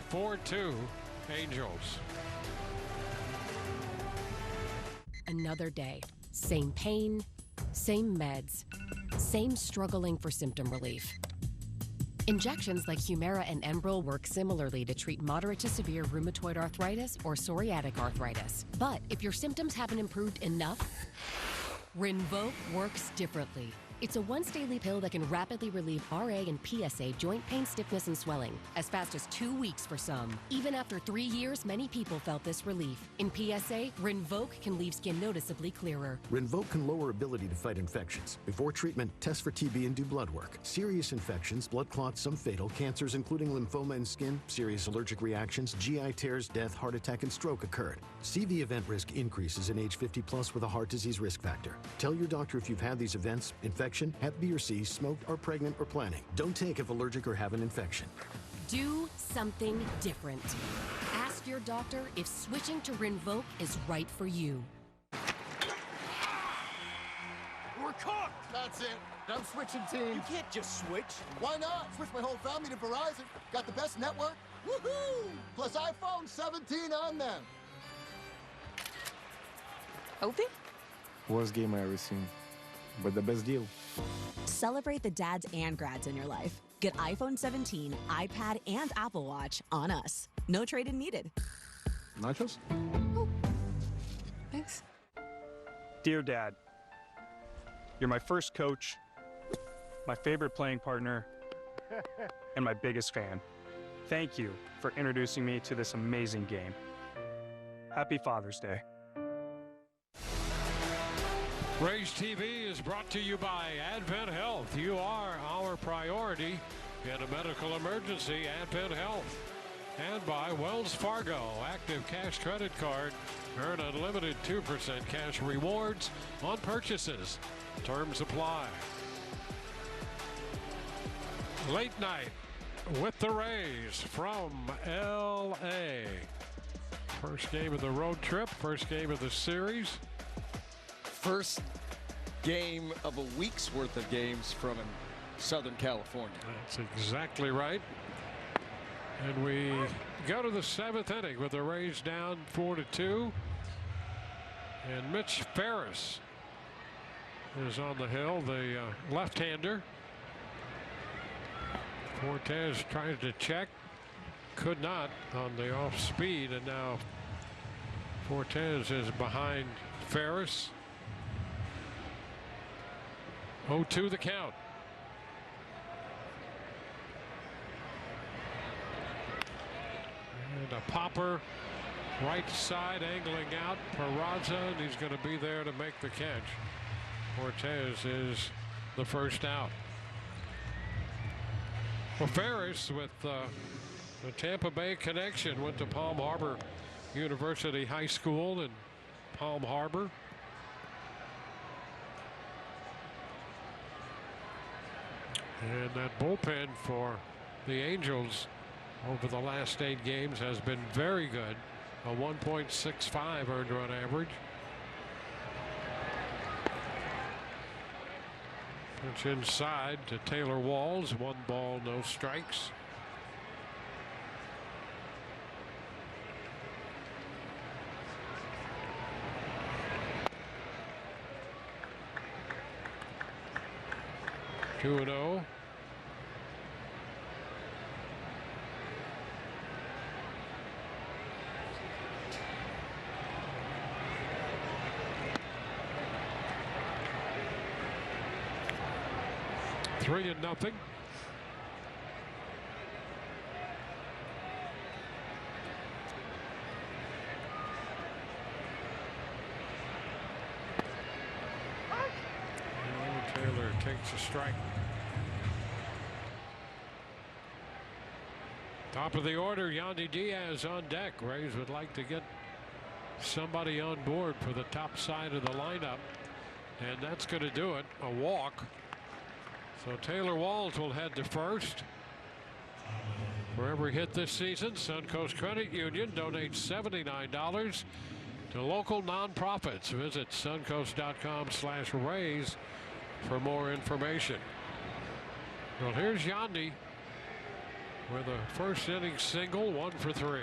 4-2 Angels. Another day, same pain, same meds, same struggling for symptom relief. Injections like Humira and Enbrel work similarly to treat moderate to severe rheumatoid arthritis or psoriatic arthritis. But if your symptoms haven't improved enough, Rinvoq works differently. It's a once-daily pill that can rapidly relieve RA and PSA joint pain, stiffness, and swelling. As fast as 2 weeks for some. Even after 3 years, many people felt this relief. In PSA, Rinvoq can leave skin noticeably clearer. Rinvoq can lower ability to fight infections. Before treatment, test for TB and do blood work. Serious infections, blood clots, some fatal, cancers including lymphoma and skin, serious allergic reactions, GI tears, death, heart attack, and stroke occurred. CV event risk increases in age 50 plus with a heart disease risk factor. Tell your doctor if you've had these events, infection, Hep B or C, smoked, are pregnant, or planning. Don't take if allergic or have an infection. Do something different. Ask your doctor if switching to Rinvoq is right for you. We're cooked! That's it. I'm switching teams. You can't just switch. Why not? Switch my whole family to Verizon. Got the best network. Woohoo! Plus iPhone 17 on them. Opie? Worst game I ever seen, but the best deal. Celebrate the dads and grads in your life. Get iPhone 17, iPad, and Apple Watch on us. No trade-in needed. Nachos? Thanks. Dear Dad, you're my first coach, my favorite playing partner, and my biggest fan. Thank you for introducing me to this amazing game. Happy Father's Day. Raise TV is brought to you by Advent Health. You are our priority in a medical emergency. Advent Health. And by Wells Fargo Active Cash Credit Card. Earn unlimited 2% cash rewards on purchases. Terms apply. Late night with the Rays from L.A. First game of the road trip. First game of the series. First game of a week's worth of games from Southern California. That's exactly right. And we go to the 7th inning with the Rays down 4-2. And Mitch Ferris is on the hill, the left-hander. Fortes tries to check, could not on the off speed, and now Fortes is behind Ferris. 0-2 the count. And a popper right side angling out. Peraza, and he's going to be there to make the catch. Fortes is the first out. Well, Ferris with the Tampa Bay connection went to Palm Harbor University High School in Palm Harbor. And that bullpen for the Angels over the last 8 games has been very good. A 1.65 earned run average. Pitch inside to Taylor Walls. 1 ball, no strikes. Two and 0. Three and nothing. Taylor takes a strike. Top of the order, Yandy Diaz on deck. Rays would like to get somebody on board for the top side of the lineup, and that's going to do it. A walk. So Taylor Walls will head to first. For every hit this season, Suncoast Credit Union donates $79 to local nonprofits. Visit suncoast.com/raise for more information. Well, here's Yandy with a first inning single, 1 for 3.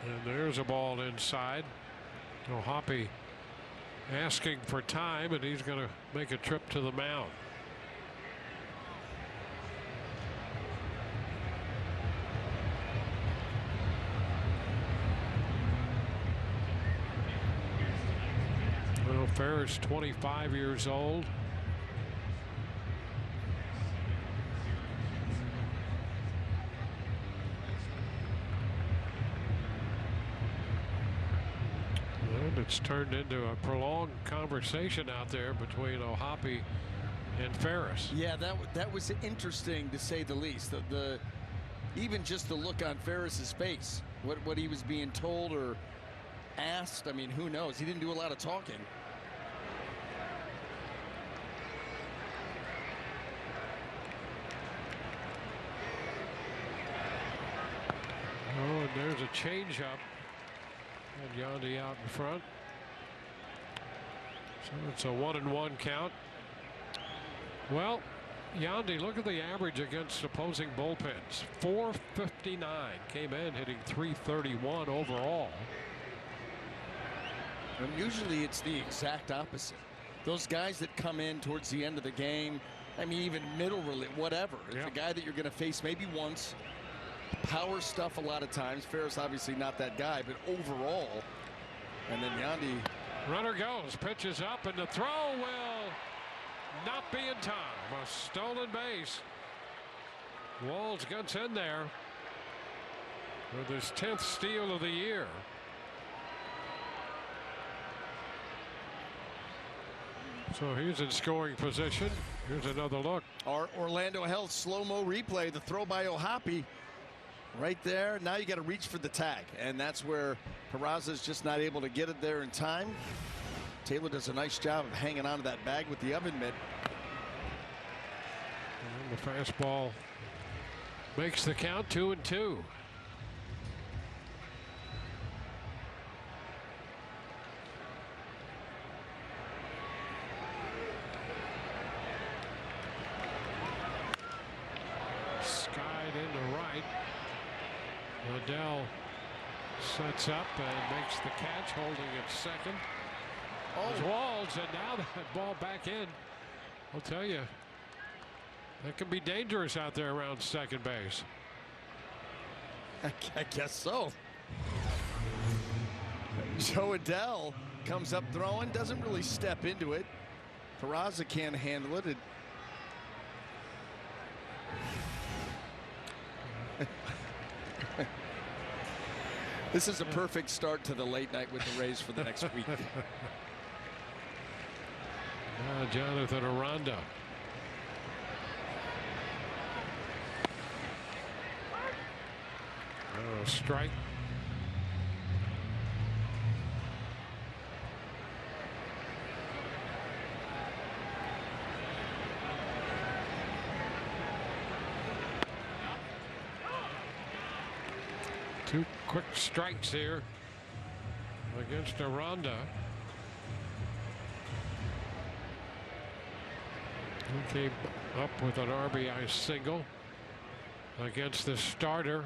And there's a ball inside. Oh, Hoppy asking for time, and he's going to make a trip to the mound. Ferris, 25 years old. And it's turned into a prolonged conversation out there between O'Hoppe and Ferris. Yeah, that was interesting to say the least. The even just the look on Ferris's face, what he was being told or asked. I mean, who knows? He didn't do a lot of talking. Oh, and there's a changeup. And Yandy out in front. So it's a 1-1 count. Well, Yandy, look at the average against opposing bullpens. 459. Came in hitting 331 overall. And usually it's the exact opposite. Those guys that come in towards the end of the game, I mean, even middle relief, whatever. It's a guy that you're going to face maybe once. Power stuff a lot of times. Ferris obviously not that guy, but overall. And then Yandy. Runner goes, pitches up, and the throw will not be in time. A stolen base. Walls gets in there with his 10th steal of the year. So he's in scoring position. Here's another look. Our Orlando Health slow-mo replay, the throw by O'Hoppe. Right there. Now you got to reach for the tag, and that's where Peraza's just not able to get it there in time. Taylor does a nice job of hanging on to that bag with the oven mitt. And the fastball makes the count 2-2. Skied into right. Liddell sets up and makes the catch, holding at second. There's Walls, and now that ball back in. I'll tell you, that can be dangerous out there around second base. I guess so. Joe Adell comes up throwing, doesn't really step into it. Peraza can't handle it. This is a perfect start to the late night with the Rays for the next week. Jonathan Aranda. Strike. Two quick strikes here against Aranda. He came up with an RBI single against the starter,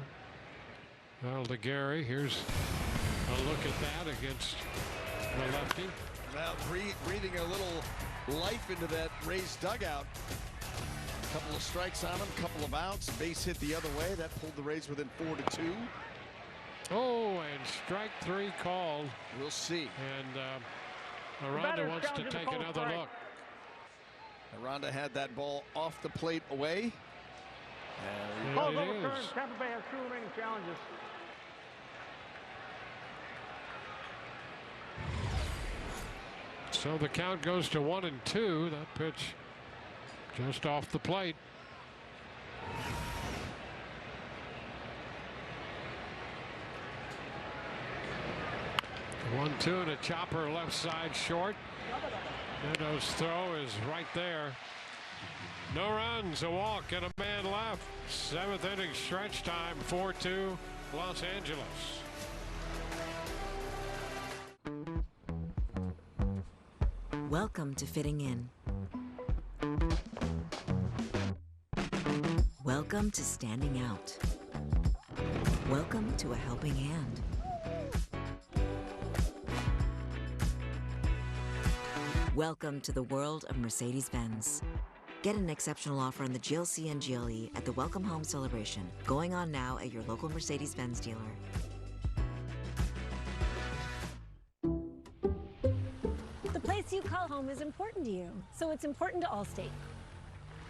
Aldegheri. Here's a look at that against the lefty. Well, breathing a little life into that Rays dugout. A couple of strikes on him, a couple of outs, base hit the other way. That pulled the Rays within 4-2. Oh, and strike three called. We'll see. And Aranda wants to take another look. Aranda had that ball off the plate away. And Ball's overturned. Tampa Bay has 2 remaining challenges. So the count goes to 1-2. That pitch just off the plate. 1-2 and a chopper left side short. Nedo's throw is right there. No runs, a walk, and a man left. 7th inning stretch time, 4-2 Los Angeles. Welcome to Fitting In. Welcome to Standing Out. Welcome to a helping hand. Welcome to the world of Mercedes-Benz. Get an exceptional offer on the GLC and GLE at the Welcome Home Celebration, going on now at your local Mercedes-Benz dealer. The place you call home is important to you, so it's important to Allstate.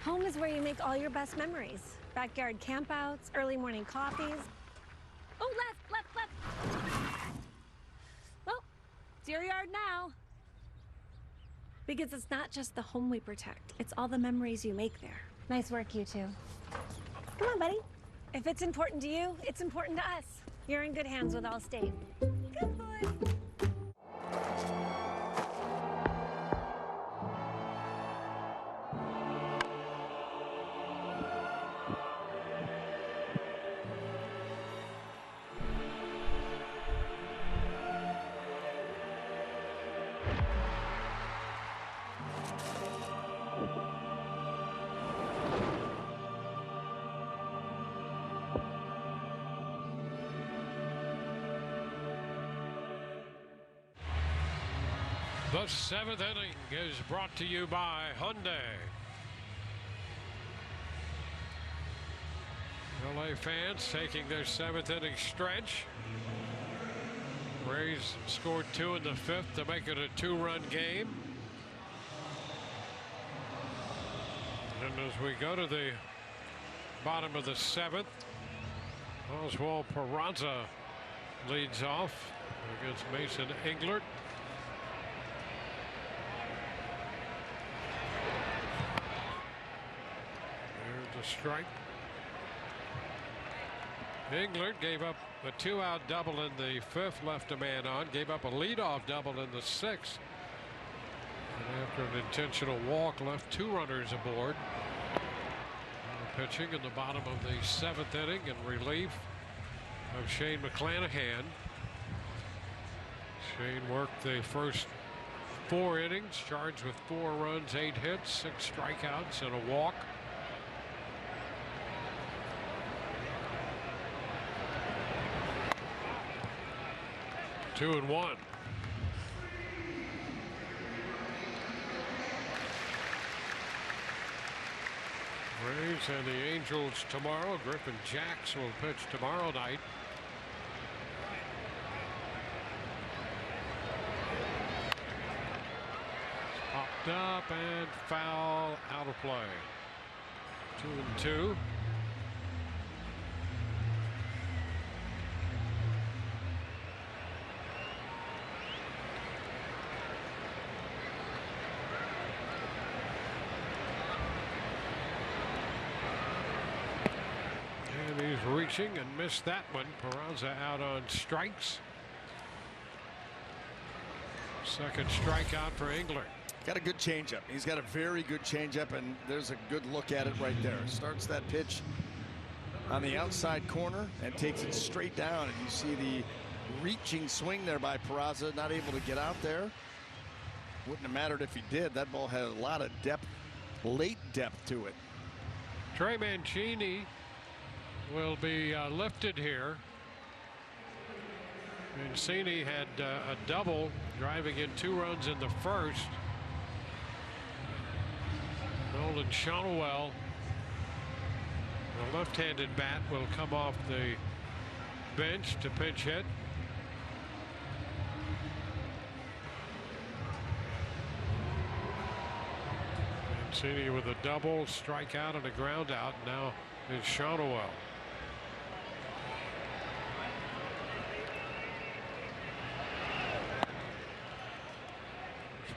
Home is where you make all your best memories. Backyard campouts, early morning coffees. Oh, left. Well, it's your yard now. Because it's not just the home we protect, it's all the memories you make there. Nice work, you two. Come on, buddy. If it's important to you, it's important to us. You're in good hands with Allstate. Good boy. The seventh inning is brought to you by Hyundai. LA fans taking their seventh inning stretch. Rays scored 2 in the fifth to make it a 2-run game. And as we go to the bottom of the seventh, Oswald Peraza leads off against Mason Englert. There's a strike. Englert gave up a 2-out double in the fifth, left a man on, gave up a leadoff double in the sixth. And after an intentional walk, left 2 runners aboard. Pitching in the bottom of the seventh inning in relief of Shane McClanahan. Shane worked the first 4 innings, charged with 4 runs, 8 hits, 6 strikeouts, and a walk. Two and one. Rays and the Angels tomorrow. Griffin Jacks will pitch tomorrow night. It's popped up and foul, out of play. 2-2. He's reaching and missed that one. Peraza out on strikes. Second strikeout for Englert. Got a good changeup. He's got a very good changeup, and there's a good look at it right there. Starts that pitch on the outside corner and takes it straight down. And you see the reaching swing there by Peraza, not able to get out there. Wouldn't have mattered if he did. That ball had a lot of depth, late depth to it. Trey Mancini will be lifted here. Mancini had a double, driving in 2 runs in the first. Nolan Shonowell, the left-handed bat, will come off the bench to pinch hit. Mancini with a double, strikeout, and a ground out. Now is Shonowell.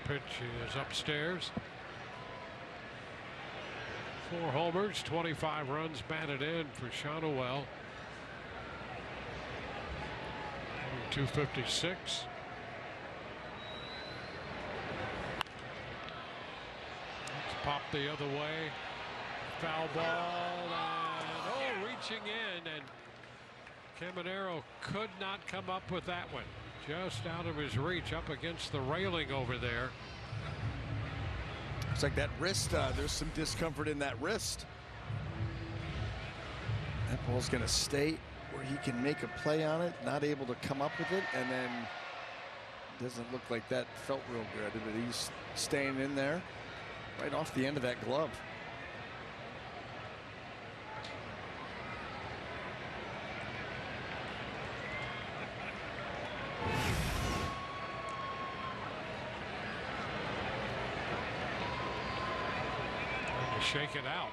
Pitch is upstairs. 4 homers, 25 runs batted in for Shonowell. 256. Let's pop the other way. Foul ball, and reaching in, and Caminero could not come up with that one. Just out of his reach, up against the railing over there. It's like that wrist, there's some discomfort in that wrist. That ball's going to stay where he can make a play on it, not able to come up with it, and then doesn't look like that felt real good, but he's staying in there right off the end of that glove. shake it out.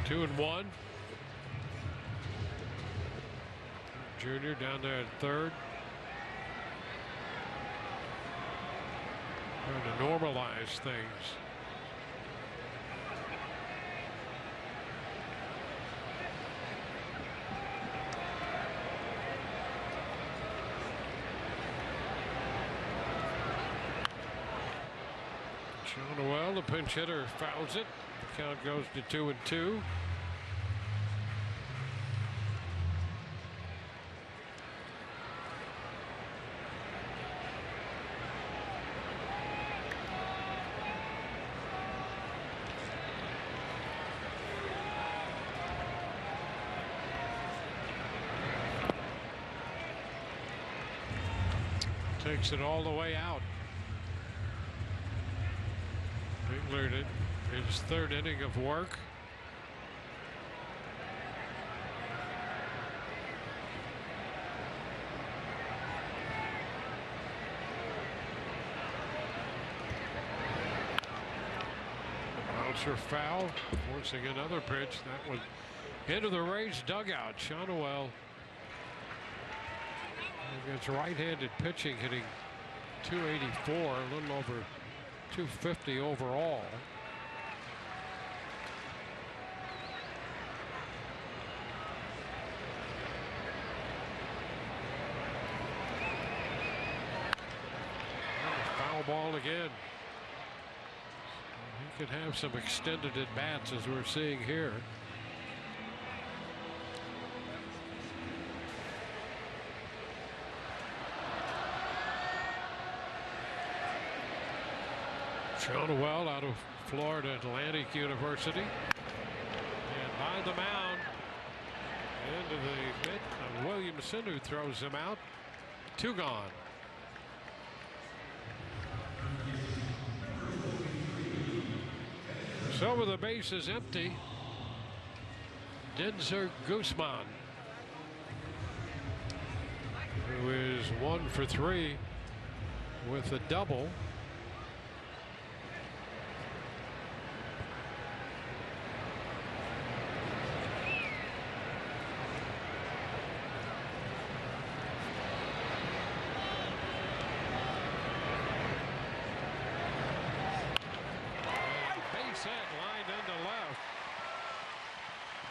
Two and one. Junior down there at third. Trying to normalize things. Well, the pinch hitter fouls it. The count goes to 2-2. Takes it all the way out. Bigler in his third inning of work. Bouncer foul, forcing another pitch. That one into the Rays dugout. Shonowell against right-handed pitching, hitting .284, a little over .250 overall. Foul ball again. He could have some extended at bats as we're seeing here. Shonowell out of Florida Atlantic University. And by the mound, into the mitt of Williamson, who throws him out. Two gone. So with the bases empty, Denzer Guzman, who is 1 for 3 with a double.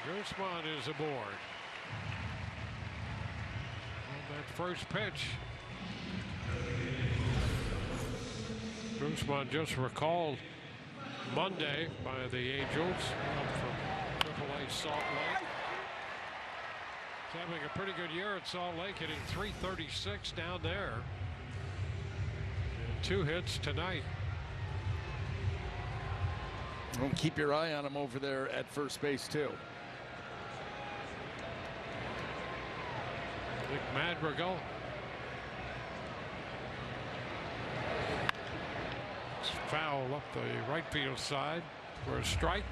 Guzman is aboard. On that first pitch, Guzman just recalled Monday by the Angels from AAA Salt Lake. He's having a pretty good year at Salt Lake, hitting .336 down there. And 2 hits tonight. Well, keep your eye on him over there at first base too. Nick Madrigal. It's foul up the right field side for a strike.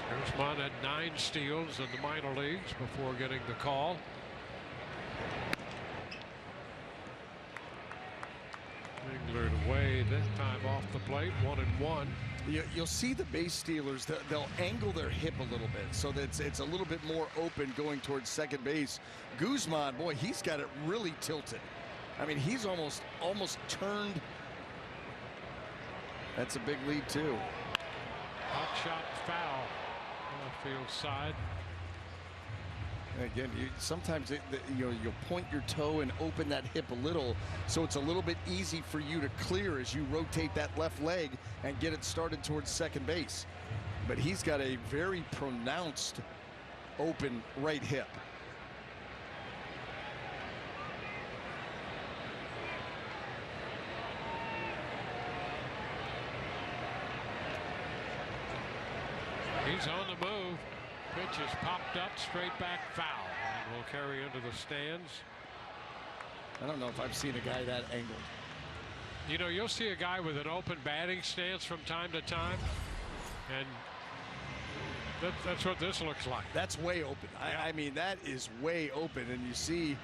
Guzman had 9 steals in the minor leagues before getting the call. Away that time off the plate, 1-1. You'll see the base stealers, they'll angle their hip a little bit so that it's a little bit more open going towards second base. Guzman, boy, he's got it really tilted. I mean, he's almost turned. That's a big lead too. Hot shot foul, left field side. Again, sometimes you'll point your toe and open that hip a little, so it's a little bit easy for you to clear as you rotate that left leg and get it started towards second base. But he's got a very pronounced open right hip. He's on the move. Pitch is popped up, straight back foul. will carry into the stands. I don't know if I've seen a guy that angled. You know, you'll see a guy with an open batting stance from time to time, and that's what this looks like. That's way open. I mean, that is way open, and you see,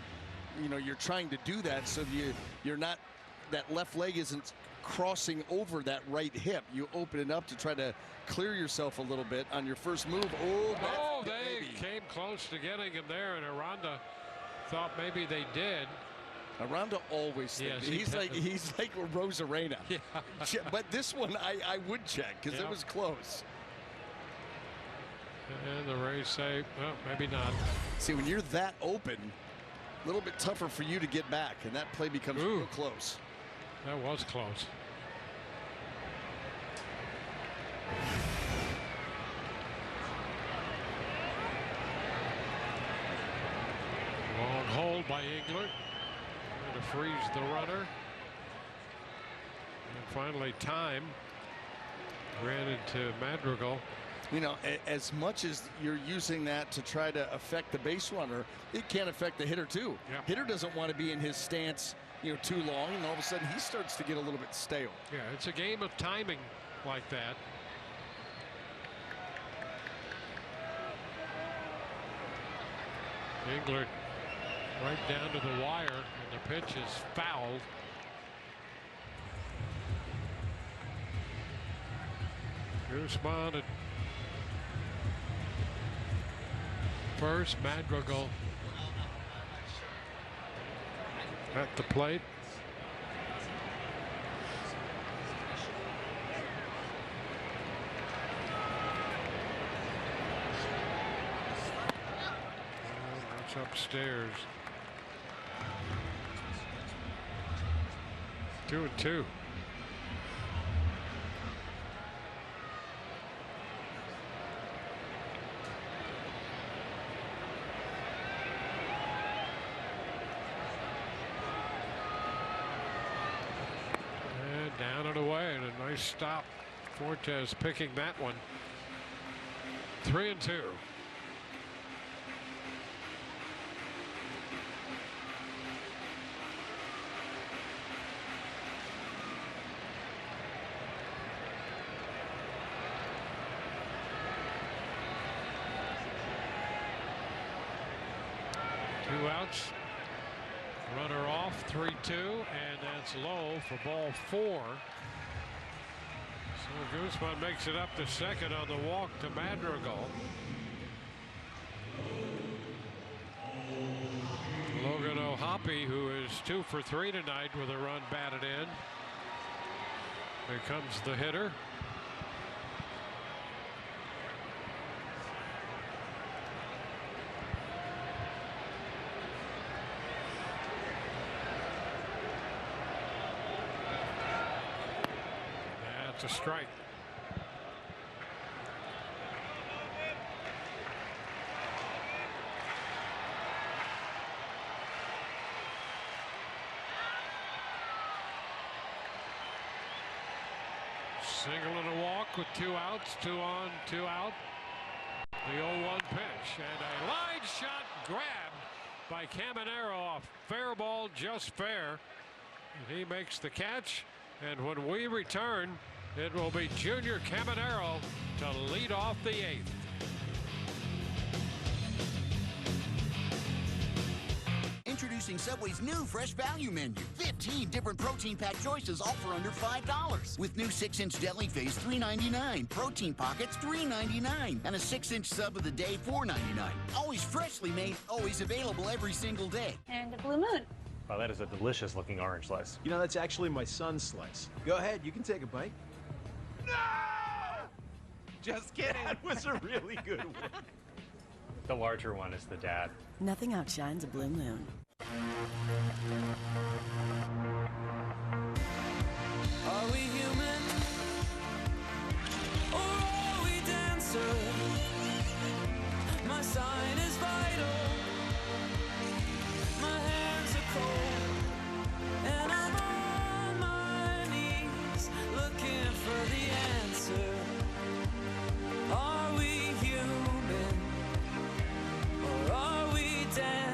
you know, you're trying to do that so you're not, that left leg isn't crossing over that right hip. You open it up to try to clear yourself a little bit on your first move. Oh, they came close to getting him there, and Aranda thought maybe they did. Aranda always thinks. He's like Rosarena. Yeah. But this one I would check because it was close. And the Rays say, well, maybe not. See, when you're that open, a little bit tougher for you to get back, and that play becomes real close. That was close. Long hold by Engler. To freeze the runner. And finally time granted to Madrigal. You know, as much as you're using that to try to affect the base runner, it can affect the hitter too. Yeah. Hitter doesn't want to be in his stance, you know, too long, and all of a sudden he starts to get a little bit stale. Yeah, it's a game of timing like that. Engler right down to the wire, and the pitch is fouled. Guzman at first, Madrigal at the plate. That's upstairs. 2-2. And down and away, and a nice stop. Fortes picking that one. 3-2. Two outs. Runner off, 3-2, and that's low for ball 4. So Guzman makes it up to second on the walk to Madrigal. Logan O'Hoppe, who is 2 for 3 tonight with a run batted in. Here comes the hitter. That's a strike. Single and a walk with 2 outs, 2 on, 2 out. The 0-1 pitch, and a line shot grabbed by Caminero off fair ball, just fair. And he makes the catch, and when we return, it will be Junior Caminero to lead off the 8th. Introducing Subway's new fresh value menu. 15 different protein pack choices, all for under $5. With new 6-inch deli face, $3.99. Protein pockets, $3.99. And a 6-inch sub of the day, $4.99. Always freshly made, always available every single day. And a blue moon. Wow, that is a delicious looking orange slice. You know, that's actually my son's slice. Go ahead, you can take a bite. No! Just kidding. That was a really good one. The larger one is the dad. Nothing outshines a blue moon. Are we human? Or are we dancer? My sign is vital. My hands are cold. And I'm on my knees looking for the answer. Are we human? Or are we dancing?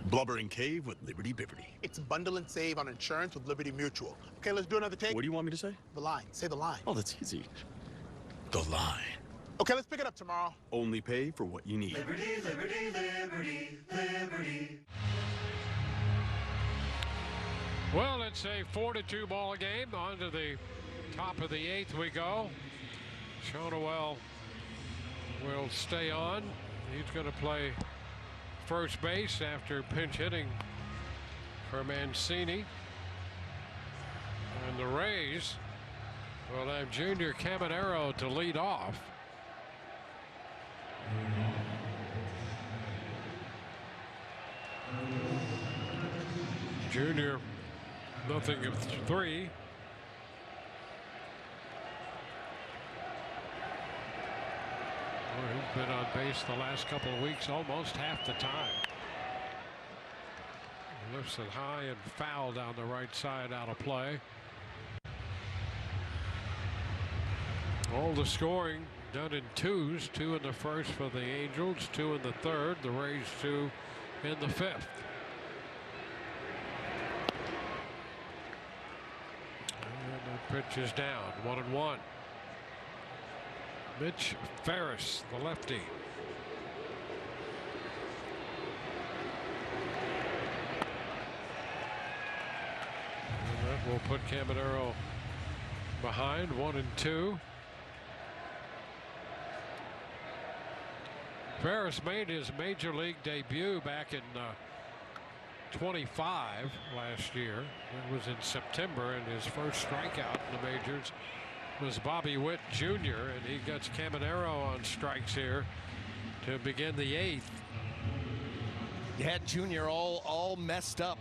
Blubbering Cave with Liberty Biverty. It's bundle and save on insurance with Liberty Mutual. Okay, let's do another take. What do you want me to say? The line. Say the line. Oh, that's easy. The line. Okay, let's pick it up tomorrow. Only pay for what you need. Liberty, liberty, liberty, liberty. Well, it's a 4-2 ball game. On to the top of the 8th we go. Shonowell will stay on. He's going to play first base after pinch hitting for Mancini. And the Rays will have Junior Caminero to lead off. Junior, nothing of 3. He's been on base the last couple of weeks almost half the time. Lifts it high and foul down the right side, out of play. All the scoring done in 2s, 2 in the first for the Angels, 2 in the 3rd, the Rays 2 in the 5th. And the pitch is down, 1-1. Mitch Ferris, the lefty. And that will put Caminero behind, 1-2. Ferris made his major league debut back in 25 last year. It was in September, and his first strikeout in the majors was Bobby Witt Jr., and he gets Caminero on strikes here to begin the 8th. You had Junior all messed up.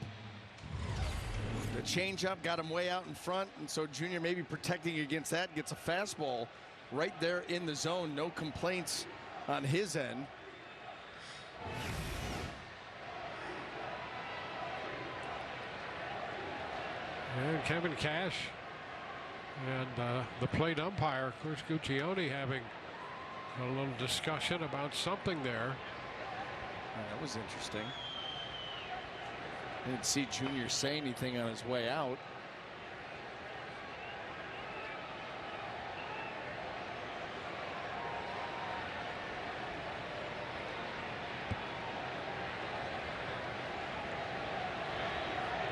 The changeup got him way out in front, and so Junior maybe protecting against that, gets a fastball right there in the zone. No complaints on his end. And Kevin Cash and the plate umpire, Chris Guccione, having a little discussion about something there. That was interesting. Didn't see Junior say anything on his way out.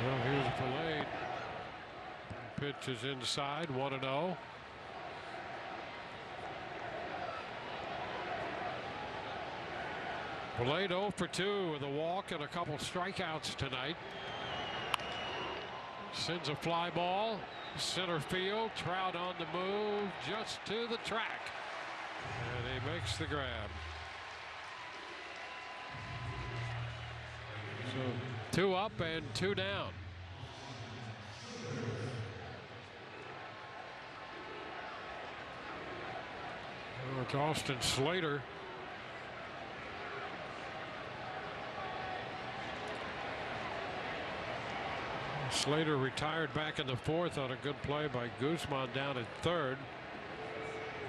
Well, here's Valade. Pitch is inside, 1-0. Valade 0 for 2 with a walk and a couple strikeouts tonight. Sends a fly ball, center field. Trout on the move, just to the track. And he makes the grab. So 2 up and 2 down. Oh, it's Austin Slater. Slater retired back in the 4th on a good play by Guzman down at 3rd.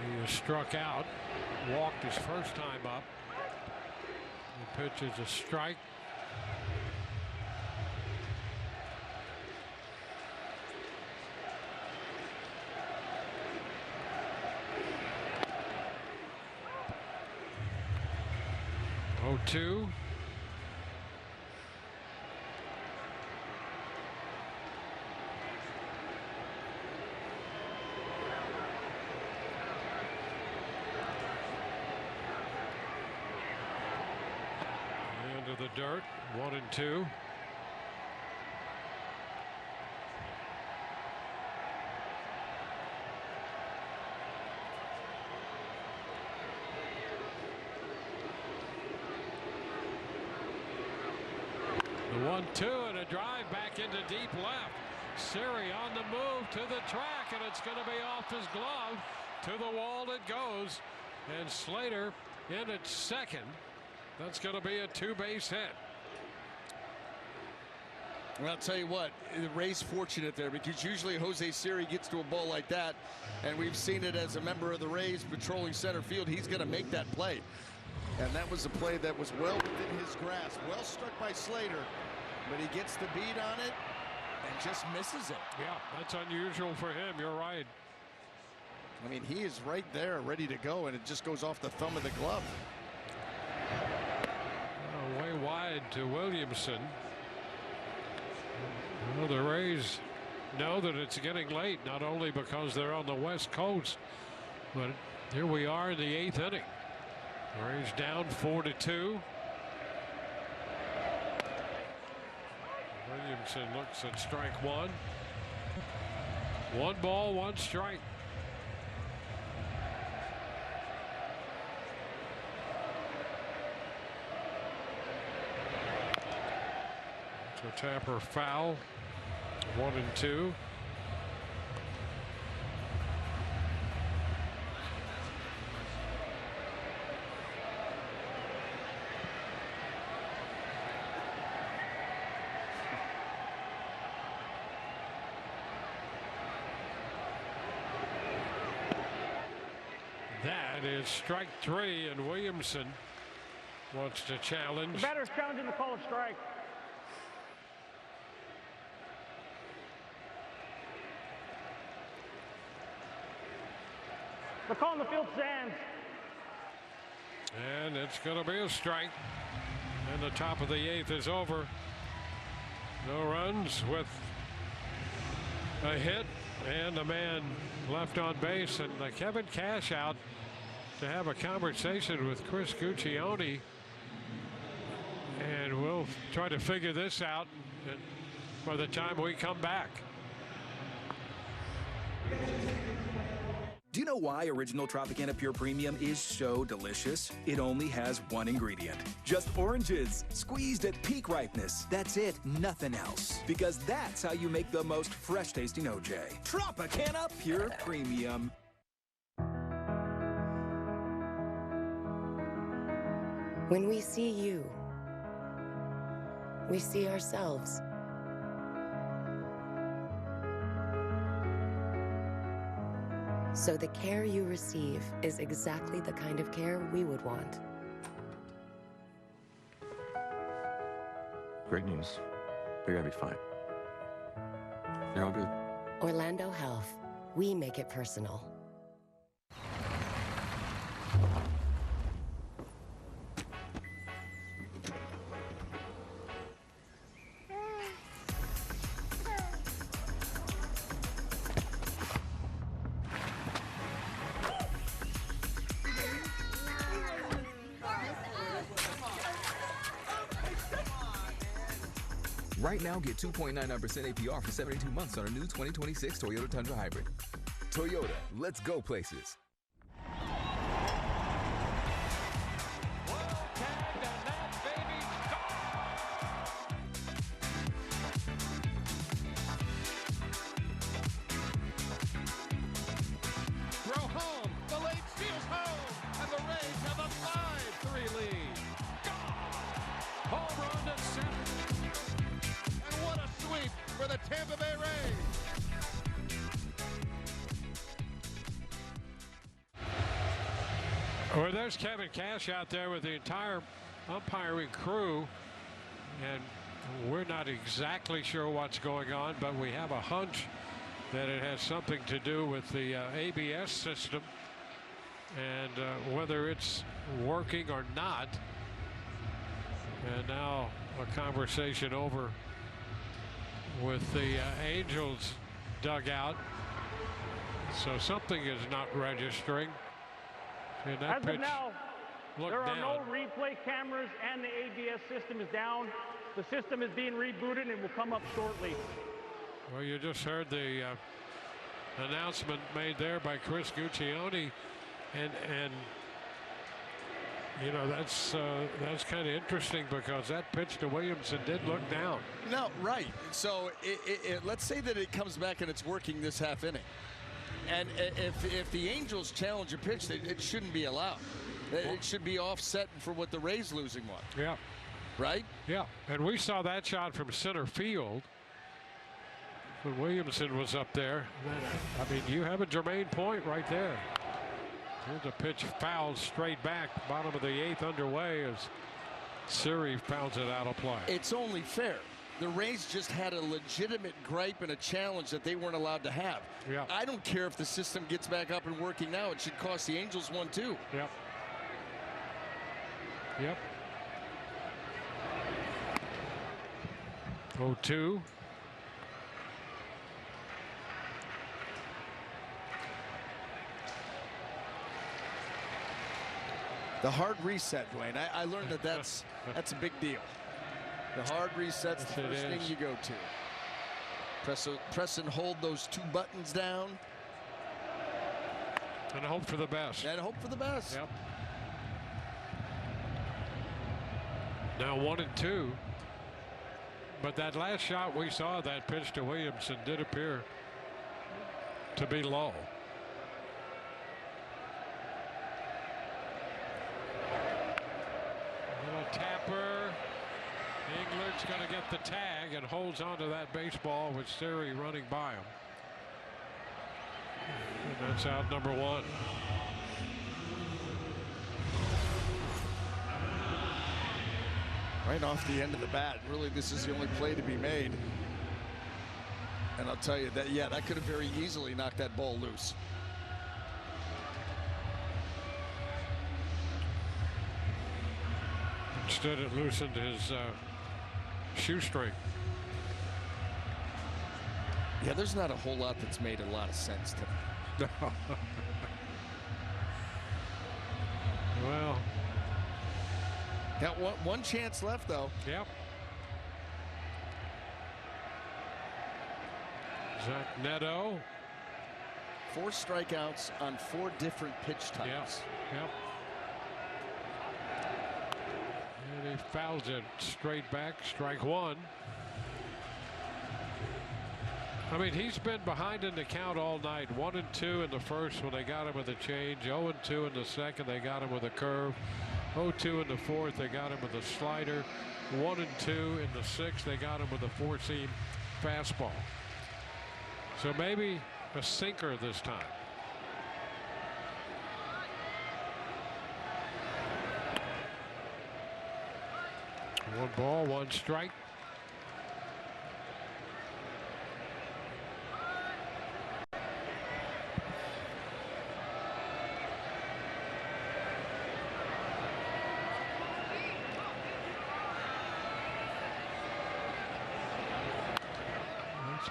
He was struck out, walked his first time up. The pitch is a strike. Oh, 2. Into the dirt, 1-2. The 1-2 and a drive back into deep left. Siri on the move to the track, and it's going to be off his glove. To the wall it goes, and Slater in at second. That's going to be a 2-base hit. Well, I'll tell you what, the Rays fortunate there, because usually Jose Siri gets to a ball like that, and we've seen it as a member of the Rays patrolling center field. He's going to make that play. And that was a play that was well within his grasp. Well struck by Slater, but he gets the beat on it and just misses it. Yeah, that's unusual for him. You're right. I mean, he is right there ready to go, and it just goes off the thumb of the glove. Way wide to Williamson. Well, the Rays know that it's getting late, not only because they're on the West Coast, but here we are in the 8th inning. Rays down 4-2. Williamson looks at strike one. 1 ball, 1 strike. So Tapper foul. 1-2. That is strike 3, and Williamson wants to challenge. The batter's challenging the call of strike. The call in the field stands. And it's going to be a strike. And the top of the 8th is over. No runs with a hit and a man left on base, and Kevin Cash out to have a conversation with Chris Guccione, and we'll try to figure this out by the time we come back. Do you know why Original Tropicana Pure Premium is so delicious? It only has one ingredient. Just oranges, squeezed at peak ripeness. That's it, nothing else. Because that's how you make the most fresh-tasting OJ. Tropicana Pure Premium. When we see you, we see ourselves. So the care you receive is exactly the kind of care we would want. Great news. They're gonna be fine. They're all good. Orlando Health. We make it personal. Right now, get 2.99% APR for 72 months on a new 2026 Toyota Tundra Hybrid. Toyota, let's go places. Throw home. The late steals home. And the Rays have a 5-3 lead. Home run to center. And what a sweep for the Tampa Bay Rays. Well, there's Kevin Cash out there with the entire umpiring crew. And we're not exactly sure what's going on, but we have a hunch that it has something to do with the ABS system and whether it's working or not. And now a conversation over with the Angels dugout. So something is not registering. And that As of now, there are down. no replay cameras and the ABS system is down. The system is being rebooted and will come up shortly. Well, you just heard the announcement made there by Chris Guccione, and you know that's kind of interesting because that pitch to Williamson did look down. No, right. So let's say that it comes back and it's working this half inning. And if the Angels challenge a pitch, it shouldn't be allowed. It should be offset for what the Rays losing was. Yeah. Right? Yeah. And we saw that shot from center field when Williamson was up there. I mean, you have a germane point right there. Here's a pitch fouled straight back. Bottom of the 8th underway as Siri fouls it out of play. It's only fair. The Rays just had a legitimate gripe and a challenge that they weren't allowed to have. Yeah. I don't care if the system gets back up and working now. It should cost the Angels one too. Yep. Yep. 0-2. The hard reset, Dwayne. I learned that's a big deal. The hard reset's the first thing you go to. Press and hold those 2 buttons down. And hope for the best. And hope for the best. Yep. Now 1-2. But that last shot we saw, that pitch to Williamson, did appear to be low. Little tapper. Englert's going to get the tag and holds onto that baseball with Siri running by him. And that's out number 1. Right off the end of the bat. Really, this is the only play to be made. And I'll tell you that, yeah, that could have very easily knocked that ball loose. Instead, it loosened his shoestring. Yeah, there's not a whole lot that's made a lot of sense to me. Well, got one chance left, though. Yep. Zach Neto. 4 strikeouts on 4 different pitch types. Yep. And he fouls it straight back, strike 1. I mean, he's been behind in the count all night. 1-2 in the first when they got him with a change. 0-2 in the second, they got him with a curve. 0-2 in the fourth, they got him with a slider. 1-2 in the sixth, they got him with a 4-seam fastball. So maybe a sinker this time. One ball, 1 strike.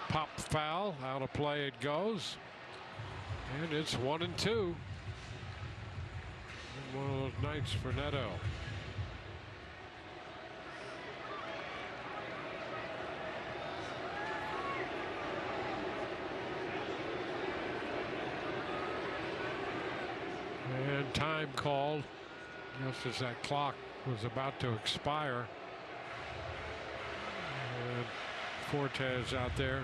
Pop foul, out of play it goes, and it's 1-2. And one of those nights for Neto. And time called just as that clock was about to expire. And Fortes out there.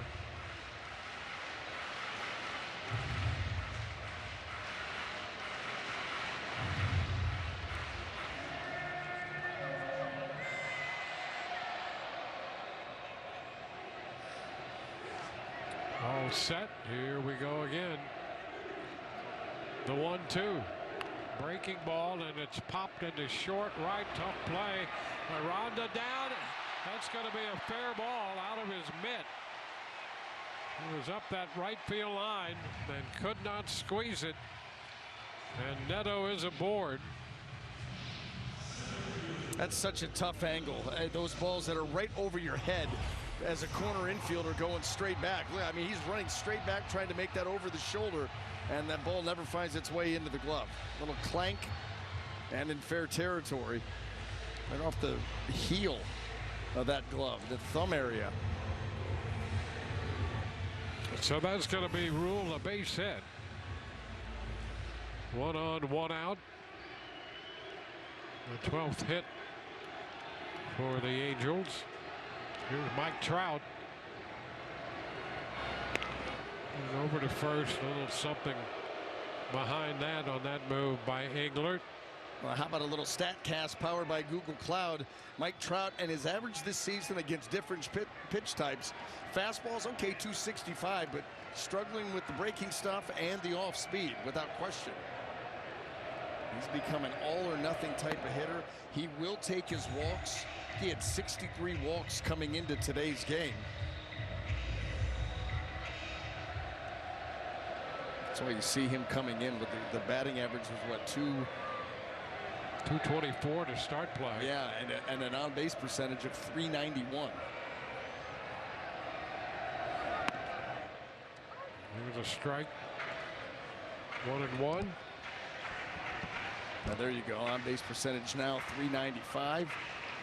All set. Here we go again. The 1-2. Breaking ball, and it's popped into short right. Tough play. Miranda down. That's going to be a fair ball out of his mitt. He was up that right field line and could not squeeze it. And Neto is aboard. That's such a tough angle. Those balls that are right over your head as a corner infielder going straight back. I mean, he's running straight back trying to make that over the shoulder, and that ball never finds its way into the glove. Little clank and in fair territory. Right off the heel of that glove, the thumb area. So that's going to be ruled a base hit. 1 on, 1 out. The 12th hit for the Angels. Here's Mike Trout. And over to first. A little something behind that on that move by Englert. Well, how about a little StatCast powered by Google Cloud? Mike Trout and his average this season against different pitch types. Fastballs, okay, 265, but struggling with the breaking stuff and the off speed, without question. He's become an all-or-nothing type of hitter. He will take his walks. He had 63 walks coming into today's game. That's why you see him coming in with the batting average was what, 224 to start play. Yeah, and an on-base percentage of 391. Here's a strike. 1-1. Now there you go. On-base percentage now 395.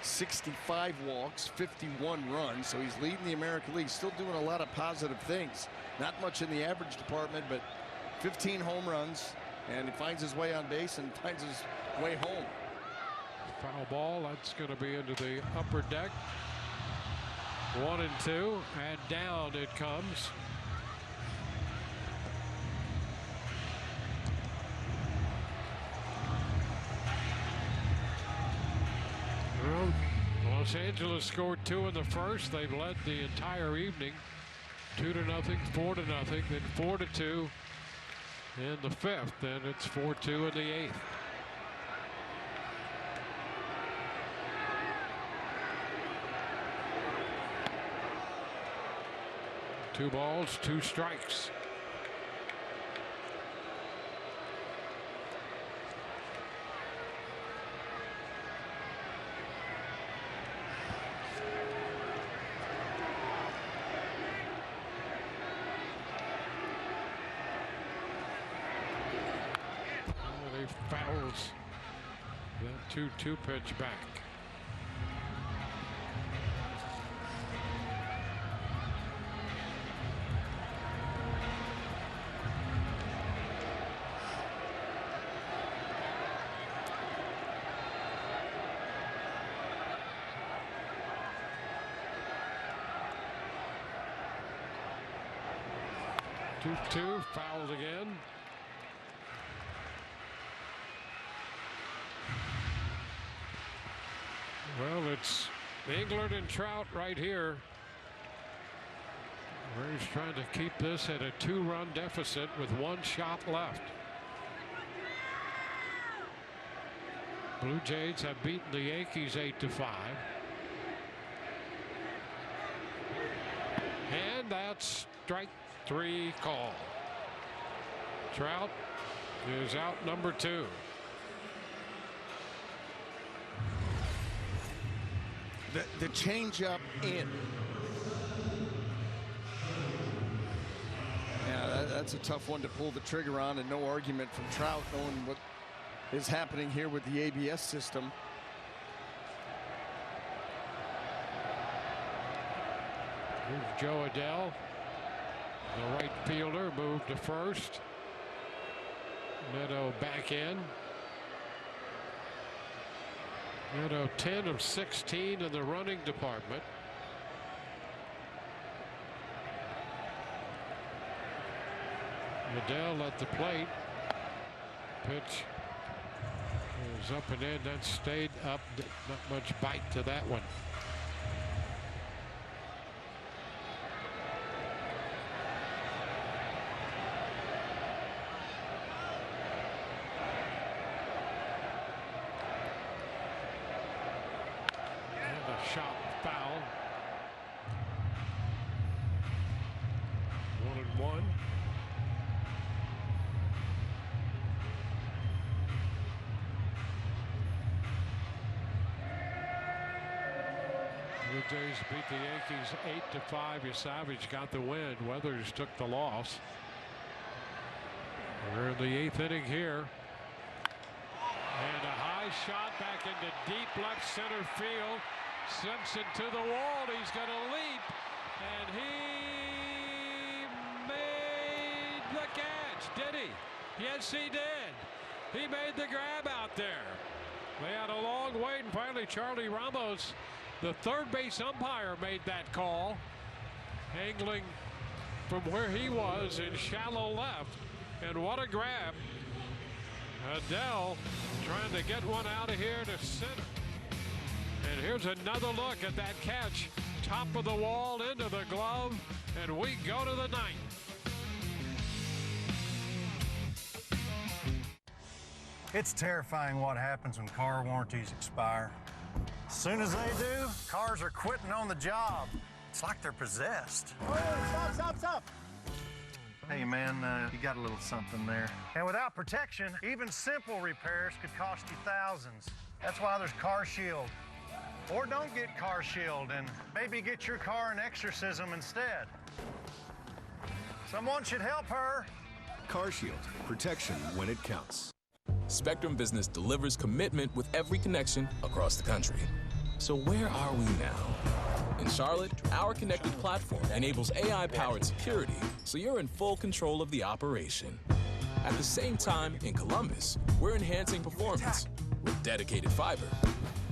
65 walks, 51 runs. So he's leading the American League. Still doing a lot of positive things. Not much in the average department, but 15 home runs. And he finds his way on base and finds his way home. Foul ball. That's going to be into the upper deck. 1-2. And down it comes. Well, Los Angeles scored 2 in the first. They've led the entire evening. 2-0, 4-0, then 4-2 in the fifth. Then it's 4-2 in the eighth. Two balls, 2 strikes. Fouls that 2-2 pitch back. Two fouled again. Well, it's England and Trout right here. He's trying to keep this at a 2-run deficit with 1 shot left. Blue Jays have beaten the Yankees 8-5. And that's strike 3 call. Trout is out number 2. The changeup in. Yeah, that's a tough one to pull the trigger on, and no argument from Trout knowing what is happening here with the ABS system. Here's Joe Adele, the right fielder, moved to first. Neto back in. Neto 10 of 16 in the running department. Adele at the plate. Pitch is up and in. That stayed up. Not much bite to that one. Shot foul. 1-1. Blue Jays beat the Yankees 8-5. Savage got the win. Weathers took the loss. We're in the 8th inning here. And a high shot back into deep left center field. Simpson to the wall. He's going to leap, and he made the catch. Did he? Yes, he did. He made the grab out there. They had a long wait, and finally Charlie Ramos, the third base umpire, made that call, angling from where he was in shallow left. And what a grab. Adele trying to get one out of here to center. And here's another look at that catch. Top of the wall into the glove, and we go to the 9th. It's terrifying what happens when car warranties expire. As soon as they do, cars are quitting on the job. It's like they're possessed. Oh, stop. Hey, man, you got a little something there. And without protection, even simple repairs could cost you thousands. That's why there's Car Shield. Or don't get Car Shield and maybe get your car an exorcism instead. Someone should help her. Car Shield, protection when it counts. Spectrum Business delivers commitment with every connection across the country. So where are we now? In Charlotte, our connected platform enables AI-powered security, so you're in full control of the operation. At the same time, in Columbus, we're enhancing performance with dedicated fiber.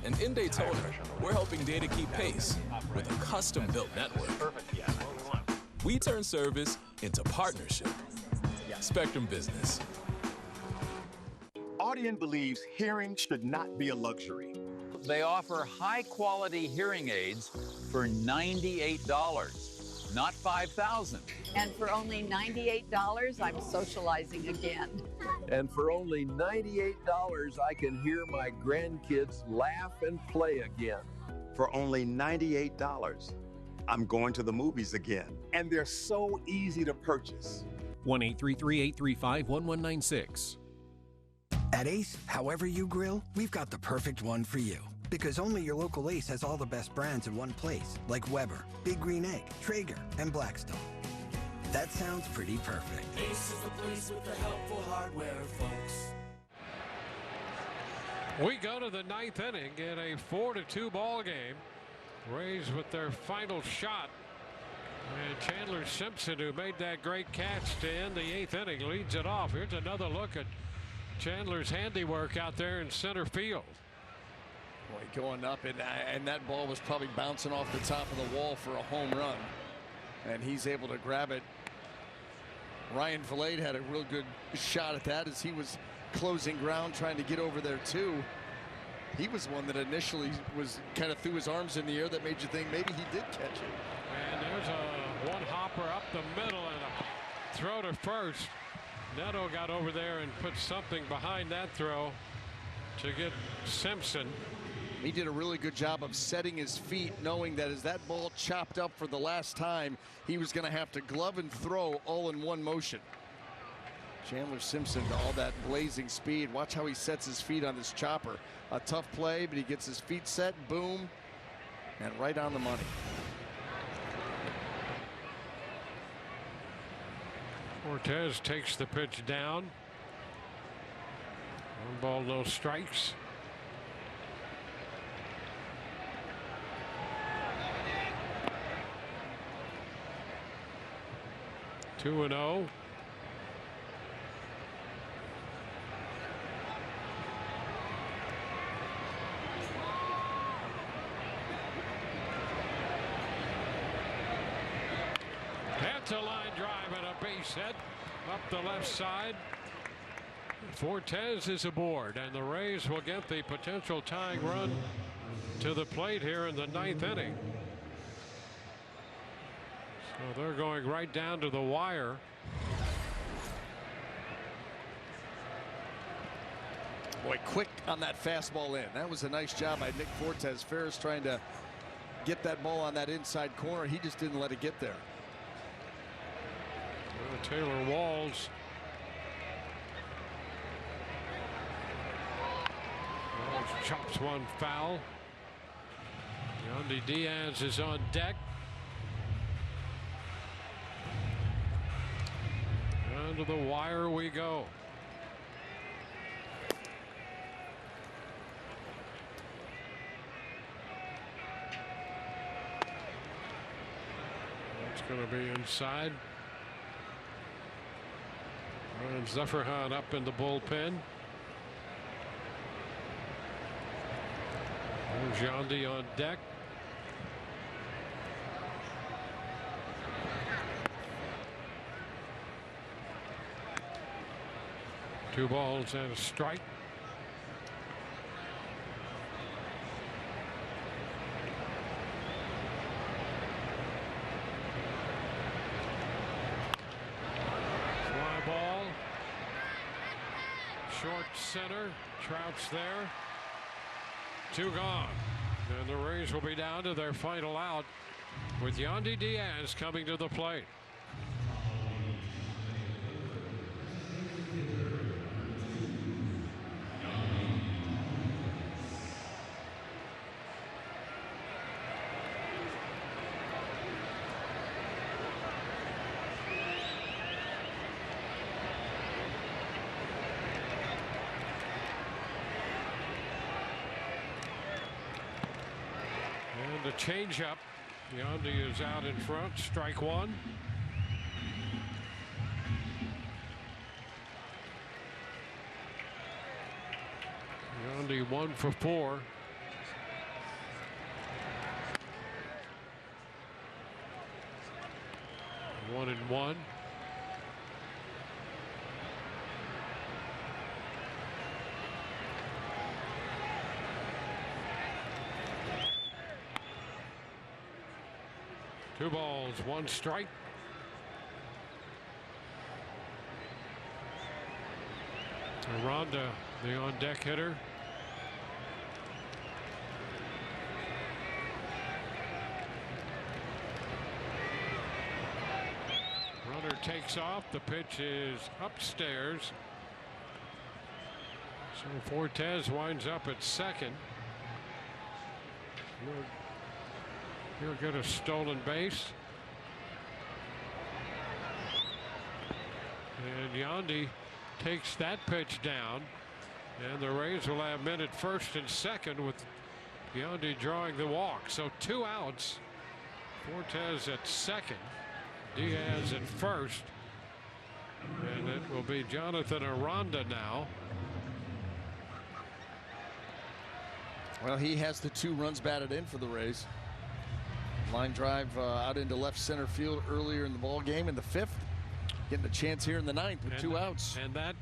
And in Daytona, we're helping data keep pace with a custom-built network. We turn service into partnership. Spectrum Business. Audien believes hearing should not be a luxury. They offer high-quality hearing aids for $98, not $5,000. And for only $98, I'm socializing again. And for only $98, I can hear my grandkids laugh and play again. For only $98, I'm going to the movies again. And they're so easy to purchase. 1-833-835-1196. At Ace, however you grill, we've got the perfect one for you. Because only your local Ace has all the best brands in one place, like Weber, Big Green Egg, Traeger, and Blackstone. That sounds pretty perfect. Ace is the place with the helpful hardware, folks. We go to the ninth inning in a 4-2 ball game. Rays with their final shot. And Chandler Simpson, who made that great catch to end the eighth inning, leads it off. Here's another look at Chandler's handiwork out there in center field. Boy, going up, and that ball was probably bouncing off the top of the wall for a home run. And he's able to grab it. Ryan Vilade had a real good shot at that as he was closing ground, trying to get over there too. He was one that initially was kind of threw his arms in the air that made you think maybe he did catch it. And there's a one hopper up the middle and a throw to first. Neto got over there and put something behind that throw to get Simpson. He did a really good job of setting his feet, knowing that as that ball chopped up for the last time, he was going to have to glove and throw all in one motion. Chandler Simpson to all that blazing speed. Watch how he sets his feet on this chopper. A tough play, but he gets his feet set, boom, and right on the money. Cortez takes the pitch down. 1 ball, no strikes. Two and 0. That's a line drive and a base hit up the left side. Fortes is aboard, and the Rays will get the potential tying run to the plate here in the ninth inning. So they're going right down to the wire. Boy, quick on that fastball in. That was a nice job by Nick Fortes. Ferris trying to get that ball on that inside corner. He just didn't let it get there. Taylor Walls. Walls chops one foul. Yandy Diaz is on deck. Down to the wire we go. It's going to be inside. And Zephyrin up in the bullpen. There's Yandy on deck. Two balls and a strike. Short center. Trout's there. 2 gone. And the Rays will be down to their final out with Yandy Diaz coming to the plate. The changeup. Yandy is out in front. Strike 1. Yandy 1 for 4. One and one. Two balls, 1 strike. Aranda, the on-deck hitter. Runner takes off. The pitch is upstairs. So Fortes winds up at second. He'll get a stolen base. And Yandy takes that pitch down. And the Rays will have men at first and second with Yandy drawing the walk. So 2 outs. Fortes at second. Diaz at first. And it will be Jonathan Aranda now. Well, he has the 2 runs batted in for the Rays. Line drive out into left center field earlier in the ball game in the 5th. Getting a chance here in the 9th with 2 outs. And that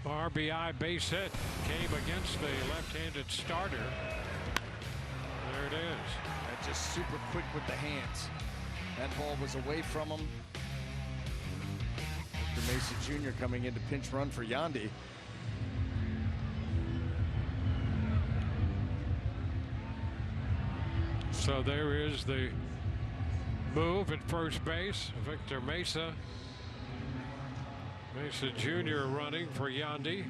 RBI base hit came against the left-handed starter. There it is. That's just super quick with the hands. That ball was away from him. Victor Mesa Jr. coming in to pinch run for Yandy. So there is the move at first base. Victor Mesa. Mesa Jr. running for Yandy.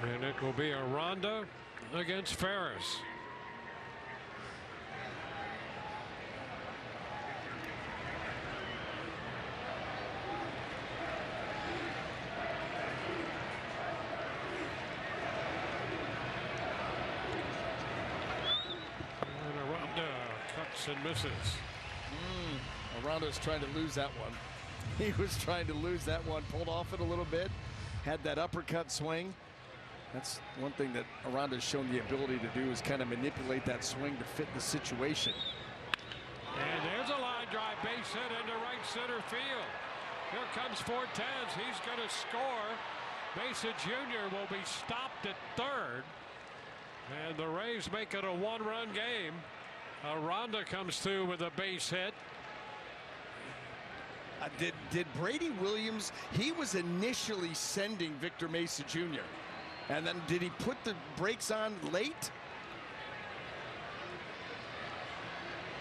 And it will be Aranda against Ferris. And misses. Aranda's trying to lose that one. He was trying to lose that one. Pulled off it a little bit. Had that uppercut swing. That's one thing that Aranda's shown the ability to do, is kind of manipulate that swing to fit the situation. And there's a line drive base hit into right center field. Here comes Fortes. He's going to score. Mesa Jr. will be stopped at third. And the Rays make it a 1-run game. Aranda comes through with a base hit. Did Brady Williams, he was initially sending Victor Mesa Jr. And then did he put the brakes on late?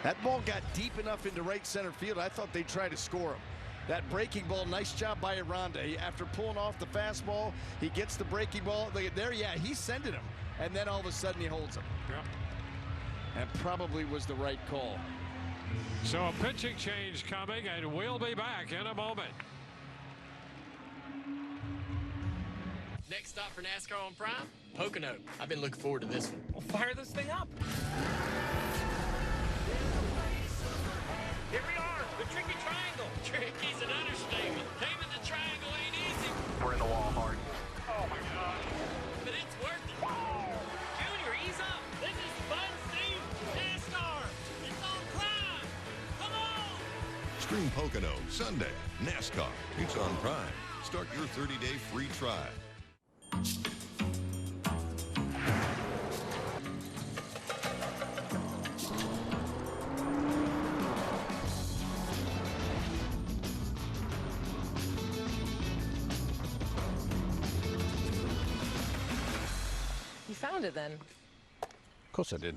That ball got deep enough into right center field. I thought they'd try to score him. That breaking ball, nice job by Aranda. After pulling off the fastball, he gets the breaking ball. There, yeah, he's sending him. And then all of a sudden he holds him. Yeah. That probably was the right call. So a pitching change coming, and we'll be back in a moment. Next stop for NASCAR on Prime, Pocono. I've been looking forward to this one. Well, fire this thing up. Here we are, the tricky triangle. Tricky's an understatement. Taming the triangle ain't easy. We're in the wall hard. Oh my God. But it's worth it. Junior, ease up. This is fun scene. NASCAR. It's on Prime. Come on. Stream Pocono Sunday. NASCAR. It's on Prime. Start your 30-day free trial. found it then. Of course I did.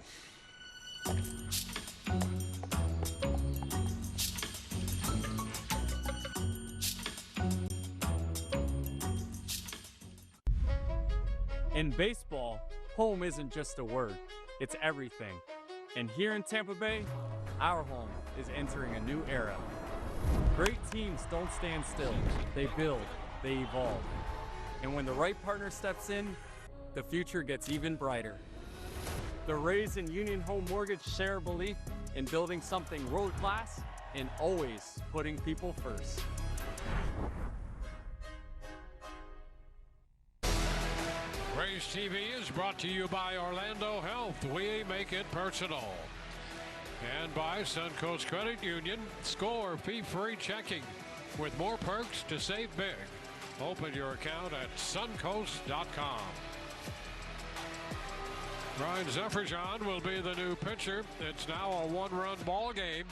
In baseball, home isn't just a word, it's everything. And here in Tampa Bay, our home is entering a new era. Great teams don't stand still, they build, they evolve. And when the right partner steps in, the future gets even brighter. The Rays and Union Home Mortgage share a belief in building something world-class and always putting people first. Rays TV is brought to you by Orlando Health. We make it personal. And by Suncoast Credit Union. Score fee-free checking with more perks to save big. Open your account at suncoast.com. Ryan Zefferjon will be the new pitcher. It's now a one-run ball game.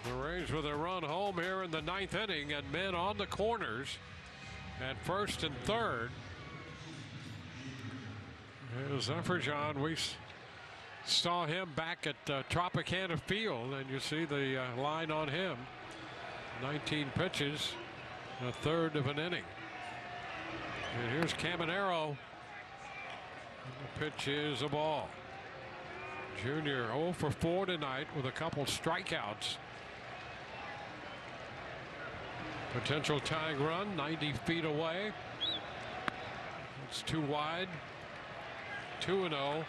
The Rays with a run home here in the ninth inning and men on the corners at first and third. Here's Zefferjon. We saw him back at Tropicana Field, and you see the line on him. 19 pitches, a third of an inning. And here's Caminero. The pitch is a ball. Junior 0 for 4 tonight with a couple strikeouts. Potential tying run 90 feet away. It's too wide. 2-0.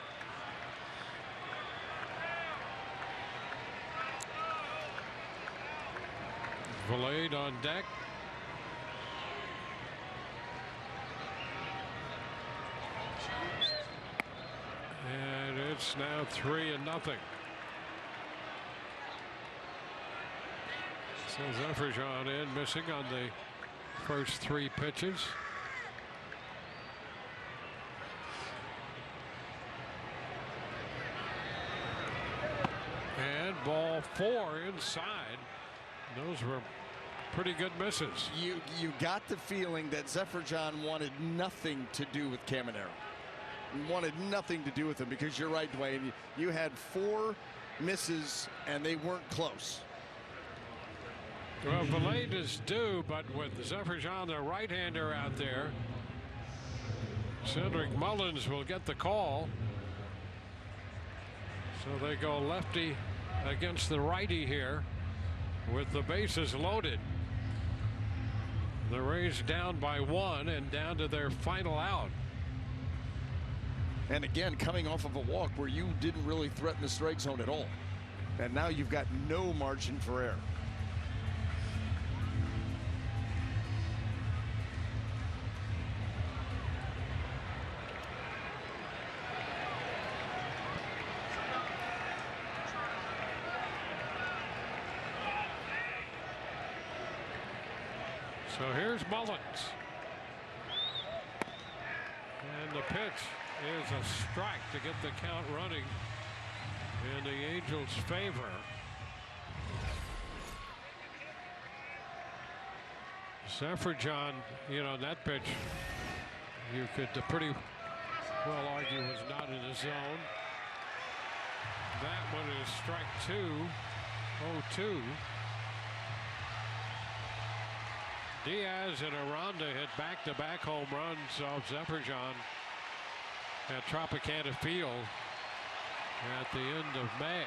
Valade on deck. And it's now 3-0. So Zefferjon in, missing on the first 3 pitches. And ball 4 inside. Those were pretty good misses. You got the feeling that Zefferjon wanted nothing to do with Caminero. Wanted nothing to do with him, because you're right, Dwayne. You had 4 misses and they weren't close. Well, Valade is due, but with Zefferjon, the right-hander out there, Cedric Mullins will get the call. So they go lefty against the righty here with the bases loaded. The Rays down by 1 and down to their final out. And again, coming off of a walk where you didn't really threaten the strike zone at all. And now you've got no margin for error. So here's Mullins. And the pitch is a strike to get the count running in the Angels' favor. Zefferjon, you know, that pitch you could pretty well argue was not in the zone. That one is strike 2, 0-2. Diaz and Aranda hit back-to-back home runs off Zefferjon at Tropicana Field at the end of May.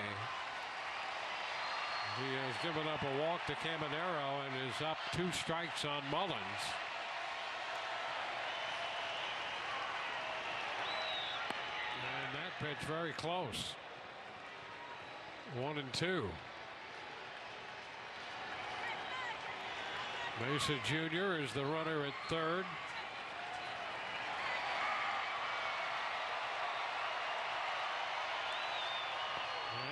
He has given up a walk to Caminero and is up 2 strikes on Mullins. And that pitch very close. 1-2. Mesa Jr. is the runner at third.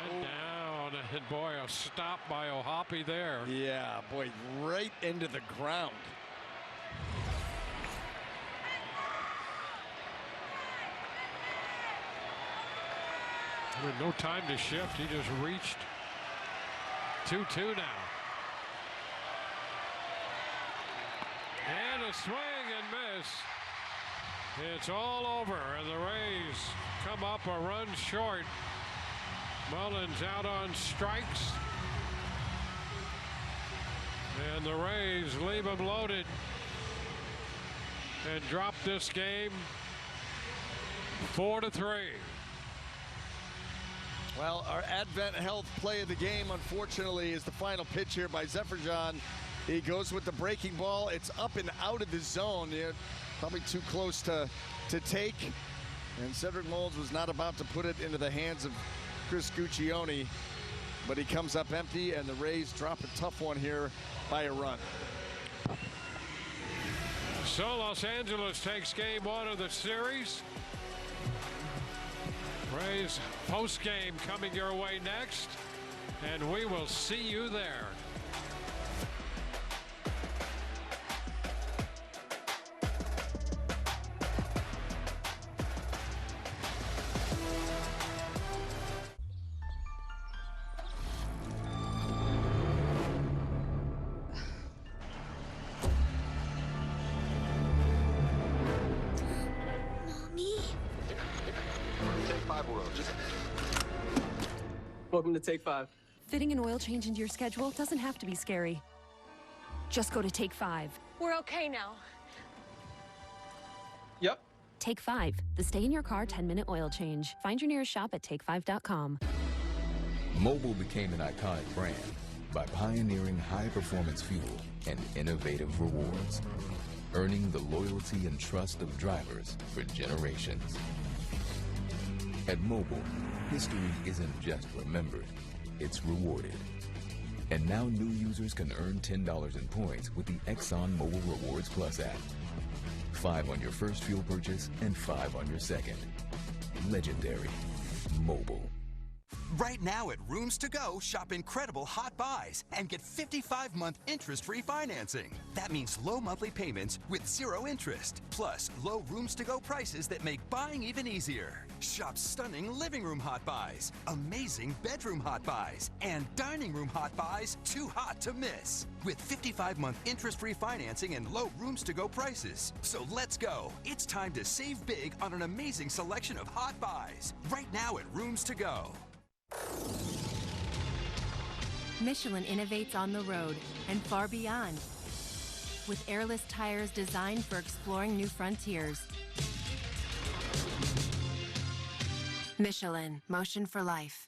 And down, and boy, a stop by O'Hoppe there. Yeah, boy, right into the ground. With no time to shift, he just reached 2-2 now. And a swing and miss. It's all over, and the Rays come up a run short. Mullins out on strikes. And the Rays leave him loaded and drop this game 4-3. Well, our Advent Health play of the game, unfortunately, is the final pitch here by Zephyr. He goes with the breaking ball. It's up and out of the zone. Yeah, probably too close to take. And Cedric Mullins was not about to put it into the hands of Chris Guccione, but he comes up empty, and the Rays drop a tough one here by a run. So Los Angeles takes game one of the series. Rays post game coming your way next, and we will see you there. Welcome to Take 5. Fitting an oil change into your schedule doesn't have to be scary. Just go to Take 5. We're okay now. Yep. Take 5, the stay in your car 10-minute oil change. Find your nearest shop at take5.com. Mobil became an iconic brand by pioneering high-performance fuel and innovative rewards, earning the loyalty and trust of drivers for generations. At Mobil, history isn't just remembered, it's rewarded. And now new users can earn $10 in points with the Exxon Mobil Rewards Plus app. 5 on your first fuel purchase and 5 on your second. Legendary. Mobil. Right now at Rooms To Go, shop incredible hot buys and get 55-month interest-free financing. That means low monthly payments with 0 interest, plus low Rooms To Go prices that make buying even easier. Shop stunning living room hot buys, amazing bedroom hot buys, and dining room hot buys too hot to miss. With 55-month interest-free financing and low Rooms To Go prices. So let's go. It's time to save big on an amazing selection of hot buys. Right now at Rooms To Go. Michelin innovates on the road and far beyond. With airless tires designed for exploring new frontiers. Michelin, motion for life.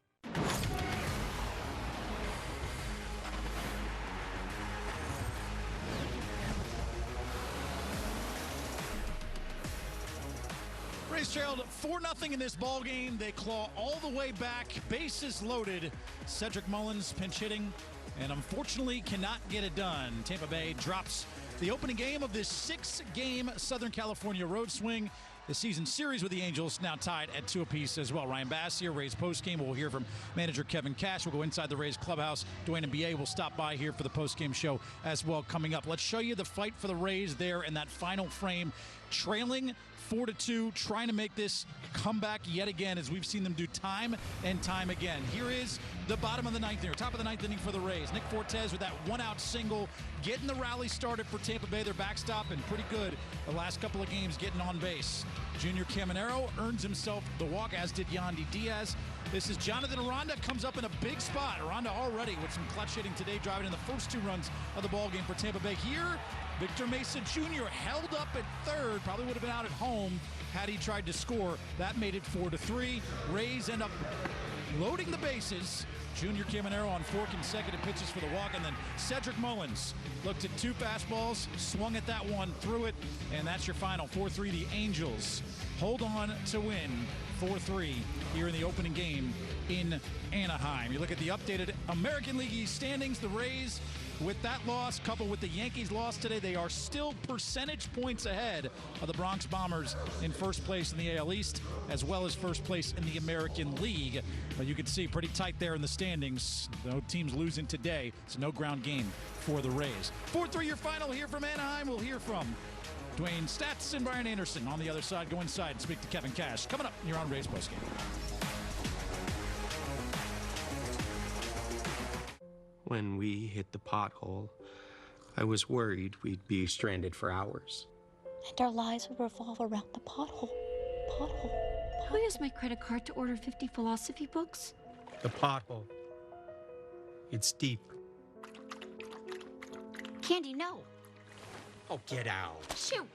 Rays trailed 4-0 in this ball game. They claw all the way back, bases loaded. Cedric Mullins pinch hitting, and unfortunately cannot get it done. Tampa Bay drops the opening game of this 6-game Southern California road swing. The season series with the Angels now tied at 2 apiece as well. Ryan Bass here, Rays postgame. We'll hear from manager Kevin Cash. We'll go inside the Rays clubhouse. Dwayne and B.A. will stop by here for the postgame show as well coming up. Let's show you the fight for the Rays there in that final frame. Trailing 4-2, trying to make this comeback yet again, as we've seen them do time and time again. Here is the bottom of the ninth inning, top of the ninth inning for the Rays. Nick Fortes with that one-out single, getting the rally started for Tampa Bay. Their backstop and pretty good the last couple of games getting on base. Junior Caminero earns himself the walk, as did Yandy Diaz. This is Jonathan Aranda, comes up in a big spot. Aranda already with some clutch hitting today, driving in the first 2 runs of the ballgame for Tampa Bay. Here, Victor Mesa Jr. held up at third, probably would have been out at home had he tried to score. That made it 4-3. Rays end up loading the bases. Junior Caminero on 4 consecutive pitches for the walk, and then Cedric Mullins looked at 2 fastballs, swung at that one, threw it, and that's your final. 4-3, the Angels hold on to win 4-3 here in the opening game in Anaheim. You look at the updated American League East standings. The Rays, with that loss, coupled with the Yankees' loss today, they are still percentage points ahead of the Bronx Bombers in first place in the AL East, as well as first place in the American League. But you can see pretty tight there in the standings. No teams losing today. It's no ground game for the Rays. 4-3 your final here from Anaheim. We'll hear from Dwayne Statz and Brian Anderson on the other side. Go inside and speak to Kevin Cash. Coming up here on Rays Postgame. When we hit the pothole, I was worried we'd be stranded for hours. And our lives would revolve around the pothole. Pothole. I'll use my credit card to order 50 philosophy books. The pothole. It's deep. Candy, no. Oh, get out. Shoot.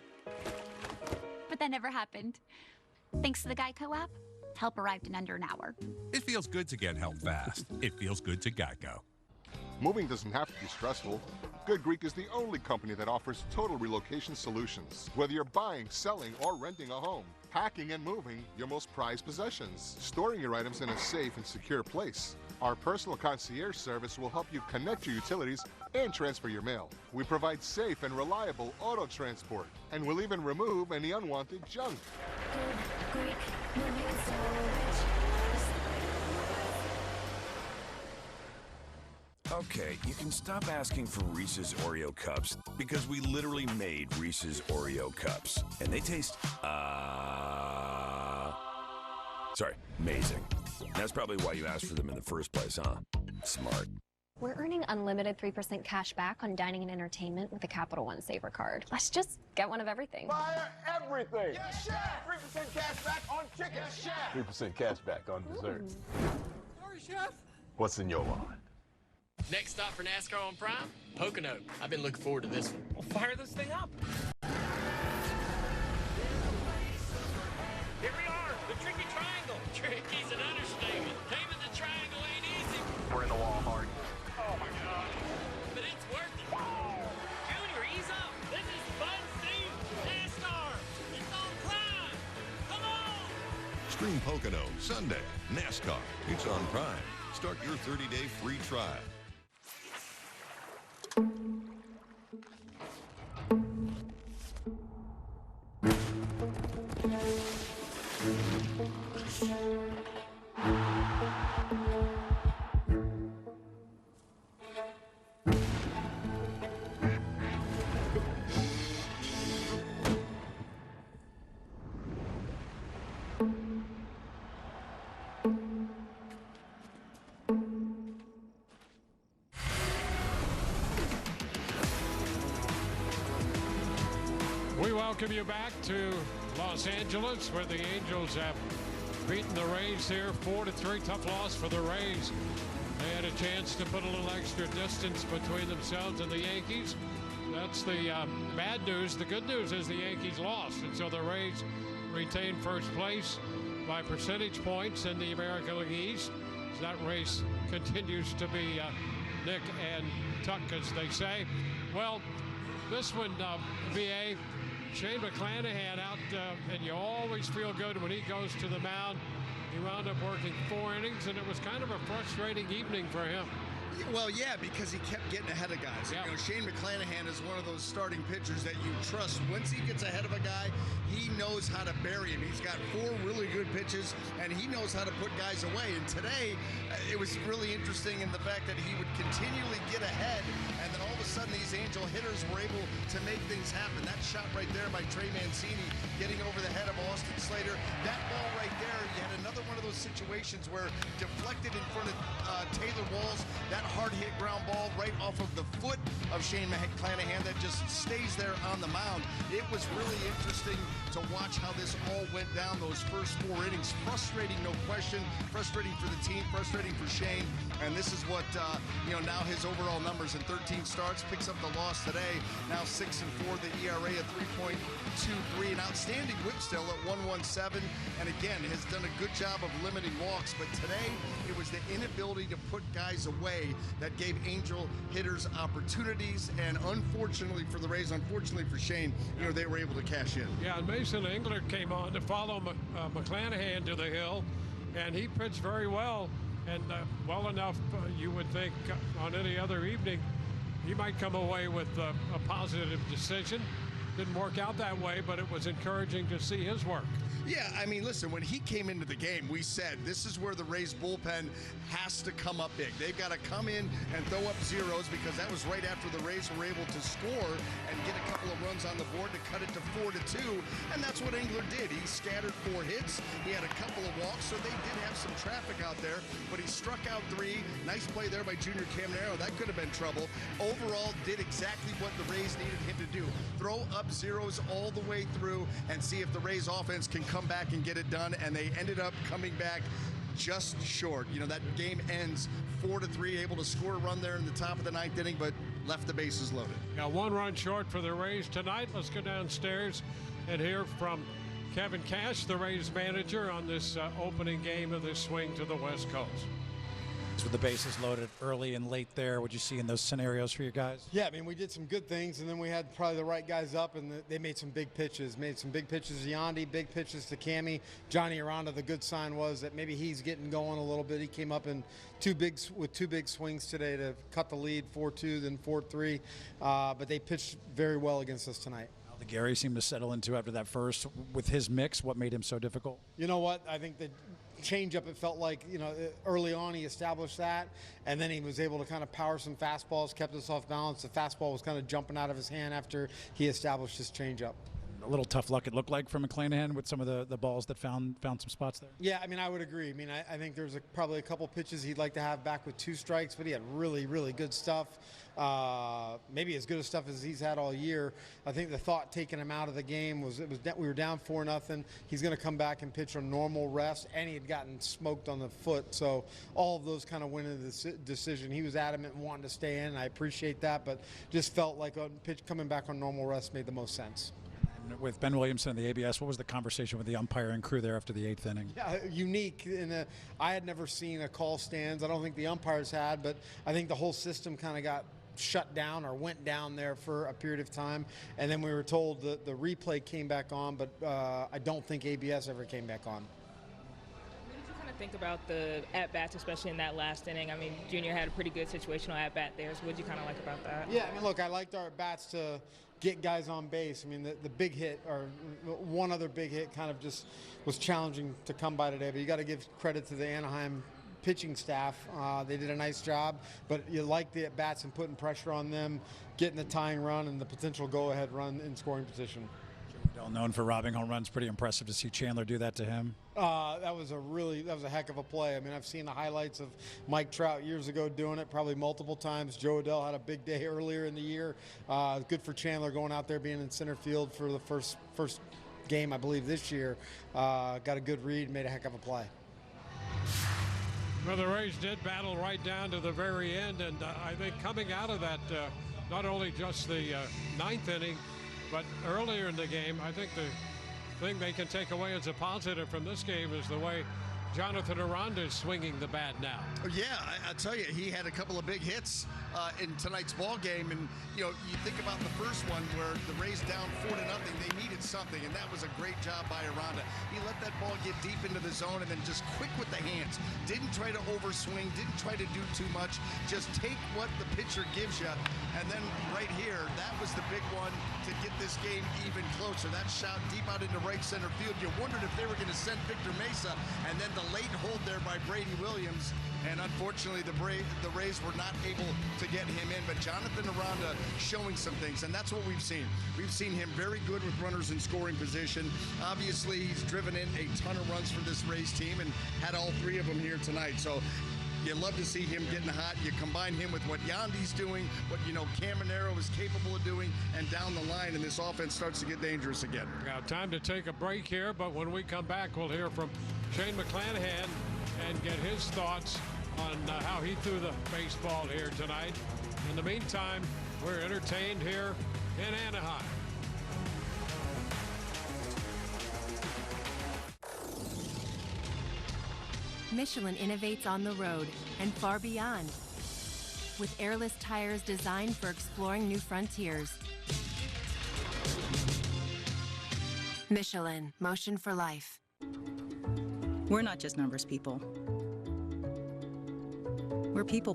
But that never happened. Thanks to the Geico app, help arrived in under an hour. It feels good to get help fast. It feels good to Geico. Moving doesn't have to be stressful. Good Greek is the only company that offers total relocation solutions. Whether you're buying, selling, or renting a home, packing and moving your most prized possessions, storing your items in a safe and secure place. Our personal concierge service will help you connect your utilities and transfer your mail. We provide safe and reliable auto transport, and we'll even remove any unwanted junk. Good Greek, moving so rich. Okay, you can stop asking for Reese's Oreo Cups because we literally made Reese's Oreo Cups. And they taste, sorry, amazing. That's probably why you asked for them in the first place, huh? Smart. We're earning unlimited 3% cash back on dining and entertainment with the Capital One Saver card. Let's just get one of everything. Fire everything! Yes, chef! 3% cash back on chicken! Yes, chef! 3% cash back on dessert. Sorry, Chef. What's in your wallet? Next stop for NASCAR on Prime, Pocono. I've been looking forward to this one. Well, fire this thing up. Here we are, the tricky triangle. Tricky's an understatement. Taming the triangle ain't easy. We're in the wall hard. Oh my God. But it's worth it. Junior, ease up. This is fun scene. NASCAR. It's on Prime. Come on. Stream Pocono Sunday. NASCAR. It's on Prime. Start your 30-day free trial. We welcome you back to Los Angeles, where the Angels have beaten the Rays here 4-3. Tough loss for the Rays. They had a chance to put a little extra distance between themselves and the Yankees. That's the bad news. The good news is the Yankees lost, and so the Rays retain first place by percentage points in the American League East. So that race continues to be Nick and Tuck, as they say. Well, this one, VA, Shane McClanahan out, and you always feel good when he goes to the mound. He wound up working 4 innings, and it was kind of a frustrating evening for him. Well, yeah, because he kept getting ahead of guys. Yep. You know, Shane McClanahan is one of those starting pitchers that you trust. Once he gets ahead of a guy, he knows how to bury him. He's got 4 really good pitches, and he knows how to put guys away. And today, it was really interesting in the fact that he would continually get ahead, and then all of a sudden, these Angel hitters were able to make things happen. That shot right there by Trey Mancini getting over the head of Austin Slater. That ball right there, you had another one of those situations where deflected in front of Taylor Walls. That hard hit ground ball right off of the foot of Shane McClanahan that just stays there on the mound. It was really interesting to watch how this all went down those first 4 innings. Frustrating, no question. Frustrating for the team, frustrating for Shane. And this is what, now his overall numbers in 13 starts, picks up the loss today. Now 6-4, the ERA at 3.23. An outstanding whip still at 117. And again, has done a good job of limiting walks. But today, it was the inability to put guys away that gave Angel hitters opportunities, and unfortunately for the Rays, unfortunately for Shane, they were able to cash in. Yeah, and Mason Englert came on to follow McClanahan to the hill, and he pitched very well, and well enough you would think on any other evening he might come away with a positive decision. Didn't work out that way, but it was encouraging to see his work. Yeah, I mean, listen, when he came into the game, we said this is where the Rays bullpen has to come up big. They've got to come in and throw up zeros, because that was right after the Rays were able to score and get a couple of runs on the board to cut it to 4-2, and that's what Englert did. He scattered 4 hits. He had a couple of walks, so they did have some traffic out there, but he struck out 3. Nice play there by Junior Caminero. That could have been trouble. Overall, did exactly what the Rays needed him to do. Throw up up, zeros all the way through, and see if the Rays offense can come back and get it done. And they ended up coming back just short. You know, that game ends 4-3, able to score a run there in the top of the ninth inning, but left the bases loaded. Got one run short for the Rays tonight. Let's go downstairs and hear from Kevin Cash, the Rays manager, on this opening game of this swing to the West Coast. With the bases loaded early and late there, what'd you see in those scenarios for your guys? Yeah, I mean, we did some good things, and then we had probably the right guys up, and they made some big pitches. Made some big pitches to Yandy, big pitches to Cammy. Johnny Aranda, the good sign was that maybe he's getting going a little bit. He came up in two big swings today to cut the lead, 4-2, then 4-3. But they pitched very well against us tonight. Aldegheri seemed to settle into after that first with his mix. What made him so difficult? You know what? I think the changeup, it felt like, you know, early on he established that, and then he was able to kind of power some fastballs, kept us off balance. The fastball was kind of jumping out of his hand after he established his changeup. A little tough luck it looked like from McClanahan with some of the balls that found some spots there. Yeah, I mean, I would agree. I mean, I think there's probably a couple pitches he'd like to have back with 2 strikes, but he had really, really good stuff. Maybe as good a stuff as he's had all year. I think the thought taking him out of the game was we were down 4-0. He's going to come back and pitch on normal rest, and he had gotten smoked on the foot. So all of those kind of went into the decision. He was adamant and wanting to stay in, and I appreciate that, but just felt like a pitch coming back on normal rest made the most sense. With Ben Williamson and the ABS, what was the conversation with the umpiring crew there after the 8th inning? Yeah, unique. I had never seen a call stands. I don't think the umpires had, but I think the whole system kind of got shut down or went down there for a period of time. And then we were told that the replay came back on, but I don't think ABS ever came back on. What did you kind of think about the at-bats, especially in that last inning? I mean, Junior had a pretty good situational at-bat there, so what did you kind of like about that? Yeah, I mean, look, I liked our at-bats to get guys on base. I mean, the big hit, or one other big hit, kind of just was challenging to come by today, but you got to give credit to the Anaheim pitching staff. They did a nice job, but you like the at-bats and putting pressure on them, getting the tying run and the potential go-ahead run in scoring position. Joe, known for robbing home runs, pretty impressive to see Chandler do that to him. That was a heck of a play. I mean, I've seen the highlights of Mike Trout years ago doing it, probably multiple times. Joe Adell had a big day earlier in the year. Good for Chandler going out there, being in center field for the first game, I believe, this year. Got a good read, made a heck of a play. Well, the Rays did battle right down to the very end, and I think coming out of that, not only just the 9th inning, but earlier in the game, I think the thing they can take away as a positive from this game is the way Jonathan Aranda is swinging the bat now. Yeah, I tell you, he had a couple of big hits in tonight's ball game, and you think about the first one where the Rays down 4-0, they needed something, and that was a great job by Aranda. He let that ball get deep into the zone and then just quick with the hands. Didn't try to overswing, didn't try to do too much. Just take what the pitcher gives you, and then right here, that was the big one to get this game even closer. That shot deep out into right center field. You wondered if they were going to send Victor Mesa, and then the late hold there by Brady Williams, and unfortunately the Rays were not able to get him in. But Jonathan Aranda showing some things, and that's what we've seen. We've seen him very good with runners in scoring position. Obviously, he's driven in a ton of runs for this Rays team and had all 3 of them here tonight. So you love to see him getting hot. You combine him with what Yandy's doing, what Caminero is capable of doing, and down the line, and this offense starts to get dangerous again. Now, time to take a break here, but when we come back, we'll hear from Shane McClanahan and get his thoughts on how he threw the baseball here tonight. In the meantime, we're entertained here in Anaheim. Michelin innovates on the road and far beyond, with airless tires designed for exploring new frontiers. Michelin, motion for life. We're not just numbers people. We're people.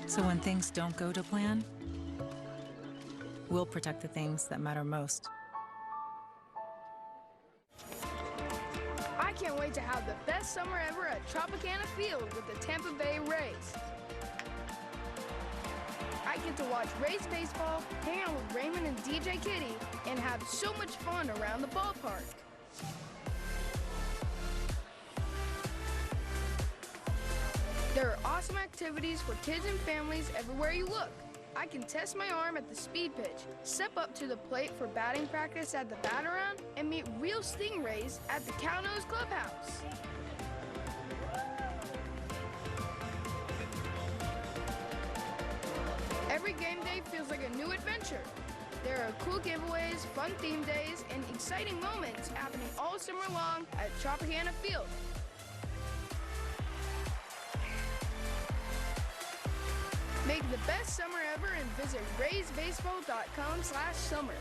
So when things don't go to plan, we'll protect the things that matter most. I can't wait to have the best summer ever at Tropicana Field with the Tampa Bay Rays. I get to watch Rays baseball, hang out with Raymond and DJ Kitty, and have so much fun around the ballpark. There are awesome activities for kids and families everywhere you look. I can test my arm at the speed pitch, step up to the plate for batting practice at the bat-around, and meet real stingrays at the Cow-Nose Clubhouse. Every game day feels like a new adventure. There are cool giveaways, fun theme days, and exciting moments happening all summer long at Tropicana Field. Make the best summer ever and visit RaysBaseball.com/summer.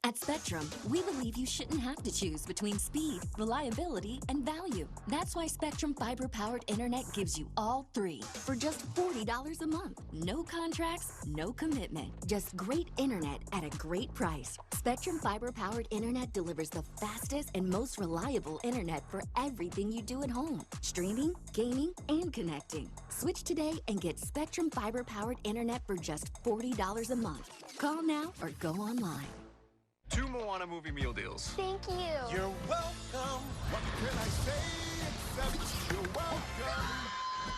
At Spectrum, we believe you shouldn't have to choose between speed, reliability, and value. That's why Spectrum fiber-powered internet gives you all three for just $40 a month. No contracts, no commitment. Just great internet at a great price. Spectrum fiber-powered internet delivers the fastest and most reliable internet for everything you do at home. Streaming, gaming, and connecting. Switch today and get Spectrum fiber-powered internet for just $40 a month. Call now or go online. 2 Moana movie meal deals. Thank you. You're welcome. What can I say except you're welcome?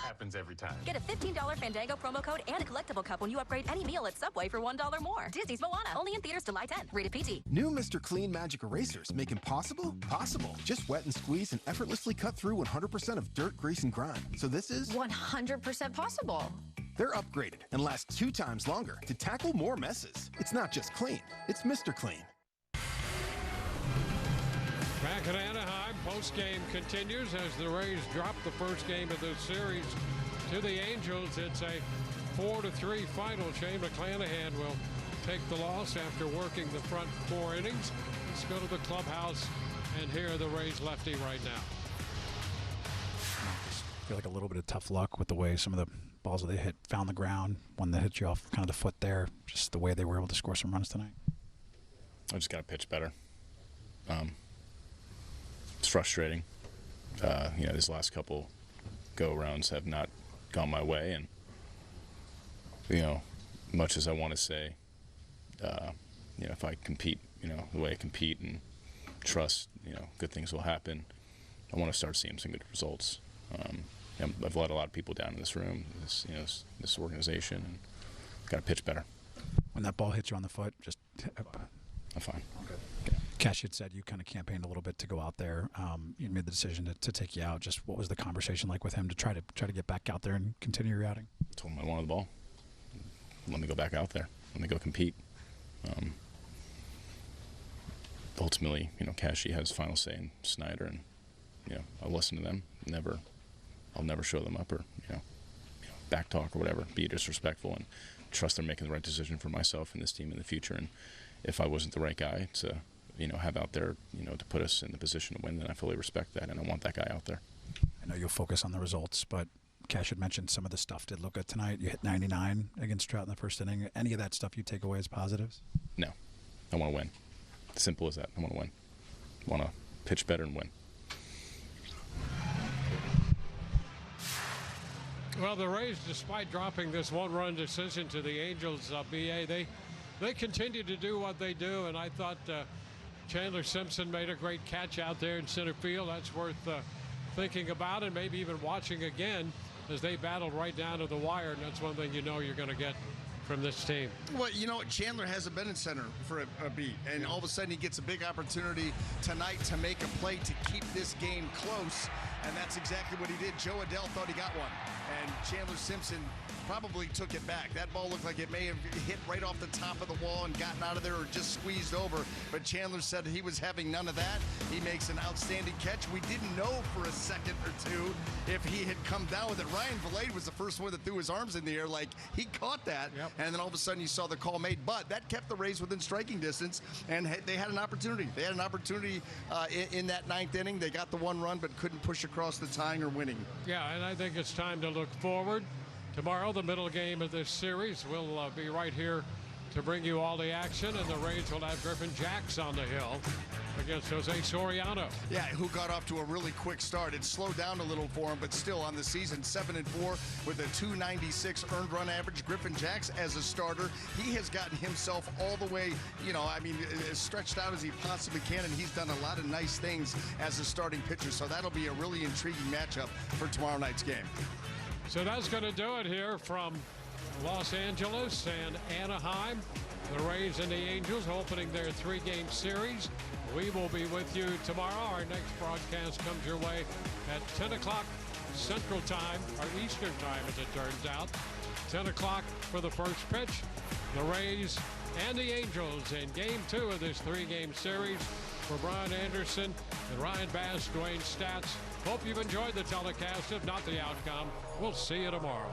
Happens every time. Get a $15 Fandango promo code and a collectible cup when you upgrade any meal at Subway for $1 more. Disney's Moana, only in theaters July 10th. Rated PG. New Mr. Clean Magic Erasers make impossible possible. Just wet and squeeze and effortlessly cut through 100% of dirt, grease, and grime. So this is 100% possible. They're upgraded and last 2 times longer to tackle more messes. It's not just clean, it's Mr. Clean. Back at Anaheim, post-game continues as the Rays drop the first game of the series to the Angels. It's a 4-3 final. Shane McClanahan will take the loss after working the front 4 innings. Let's go to the clubhouse and hear the Rays lefty right now. I feel like a little bit of tough luck with the way some of the balls that they hit found the ground. One that hit you off kind of the foot there. Just the way they were able to score some runs tonight. I just got to pitch better. It's frustrating. These last couple go-rounds have not gone my way, and much as I want to say, if I compete, the way I compete and trust, good things will happen. I want to start seeing some good results. I've let a lot of people down in this room, this organization, and got to pitch better. When that ball hit you on the foot, just I'm fine. Okay. Cash had said you kind of campaigned a little bit to go out there. You made the decision to take you out. Just what was the conversation like with him to try to get back out there and continue your outing? I told him I wanted the ball. Let me go back out there. Let me go compete. Ultimately, Cashy has final say in Snyder, and I'll listen to them. I'll never show them up or back talk or whatever. Be disrespectful and trust they're making the right decision for myself and this team in the future. And if I wasn't the right guy to have out there, to put us in the position to win, then I fully respect that, and I want that guy out there. I know you'll focus on the results, but Cash had mentioned some of the stuff did look good tonight. You hit 99 against Trout in the first inning. Any of that stuff you take away as positives? No. I want to win. Simple as that. I want to win. I want to pitch better and win. Well, the Rays, despite dropping this 1-run decision to the Angels, BA, they continue to do what they do, and I thought Chandler Simpson made a great catch out there in center field. That's worth thinking about and maybe even watching again as they battled right down to the wire, and that's one thing you're going to get from this team. Well, Chandler hasn't been in center for a beat, and all of a sudden he gets a big opportunity tonight to make a play to keep this game close, and that's exactly what he did. Joe Adell thought he got one, and Chandler Simpson probably took it back. That ball looked like it may have hit right off the top of the wall and gotten out of there or just squeezed over, but Chandler said he was having none of that. He makes an outstanding catch. We didn't know for a second or two if he had come down with it. Ryan Valade was the first one that threw his arms in the air like he caught that, and then all of a sudden you saw the call made, but that kept the Rays within striking distance, and they had an opportunity. They had an opportunity in that 9th inning. They got the 1 run but couldn't push across the tying or winning. Yeah, and I think it's time to look forward. Tomorrow, the middle game of this series, will be right here to bring you all the action, and the Rays will have Griffin Jacks on the hill against Jose Soriano. Yeah, who got off to a really quick start. It slowed down a little for him, but still on the season, 7-4 with a 296 earned run average. Griffin Jacks as a starter, he has gotten himself all the way, as stretched out as he possibly can, and he's done a lot of nice things as a starting pitcher. So that'll be a really intriguing matchup for tomorrow night's game. So that's going to do it here from Los Angeles and Anaheim. The Rays and the Angels opening their 3-game series. We will be with you tomorrow. Our next broadcast comes your way at 10 o'clock Central Time, or Eastern Time as it turns out. 10 o'clock for the first pitch. The Rays and the Angels in Game 2 of this 3-game series. For Brian Anderson and Ryan Bass, Dwayne Stats. Hope you've enjoyed the telecast. If not the outcome, we'll see you tomorrow.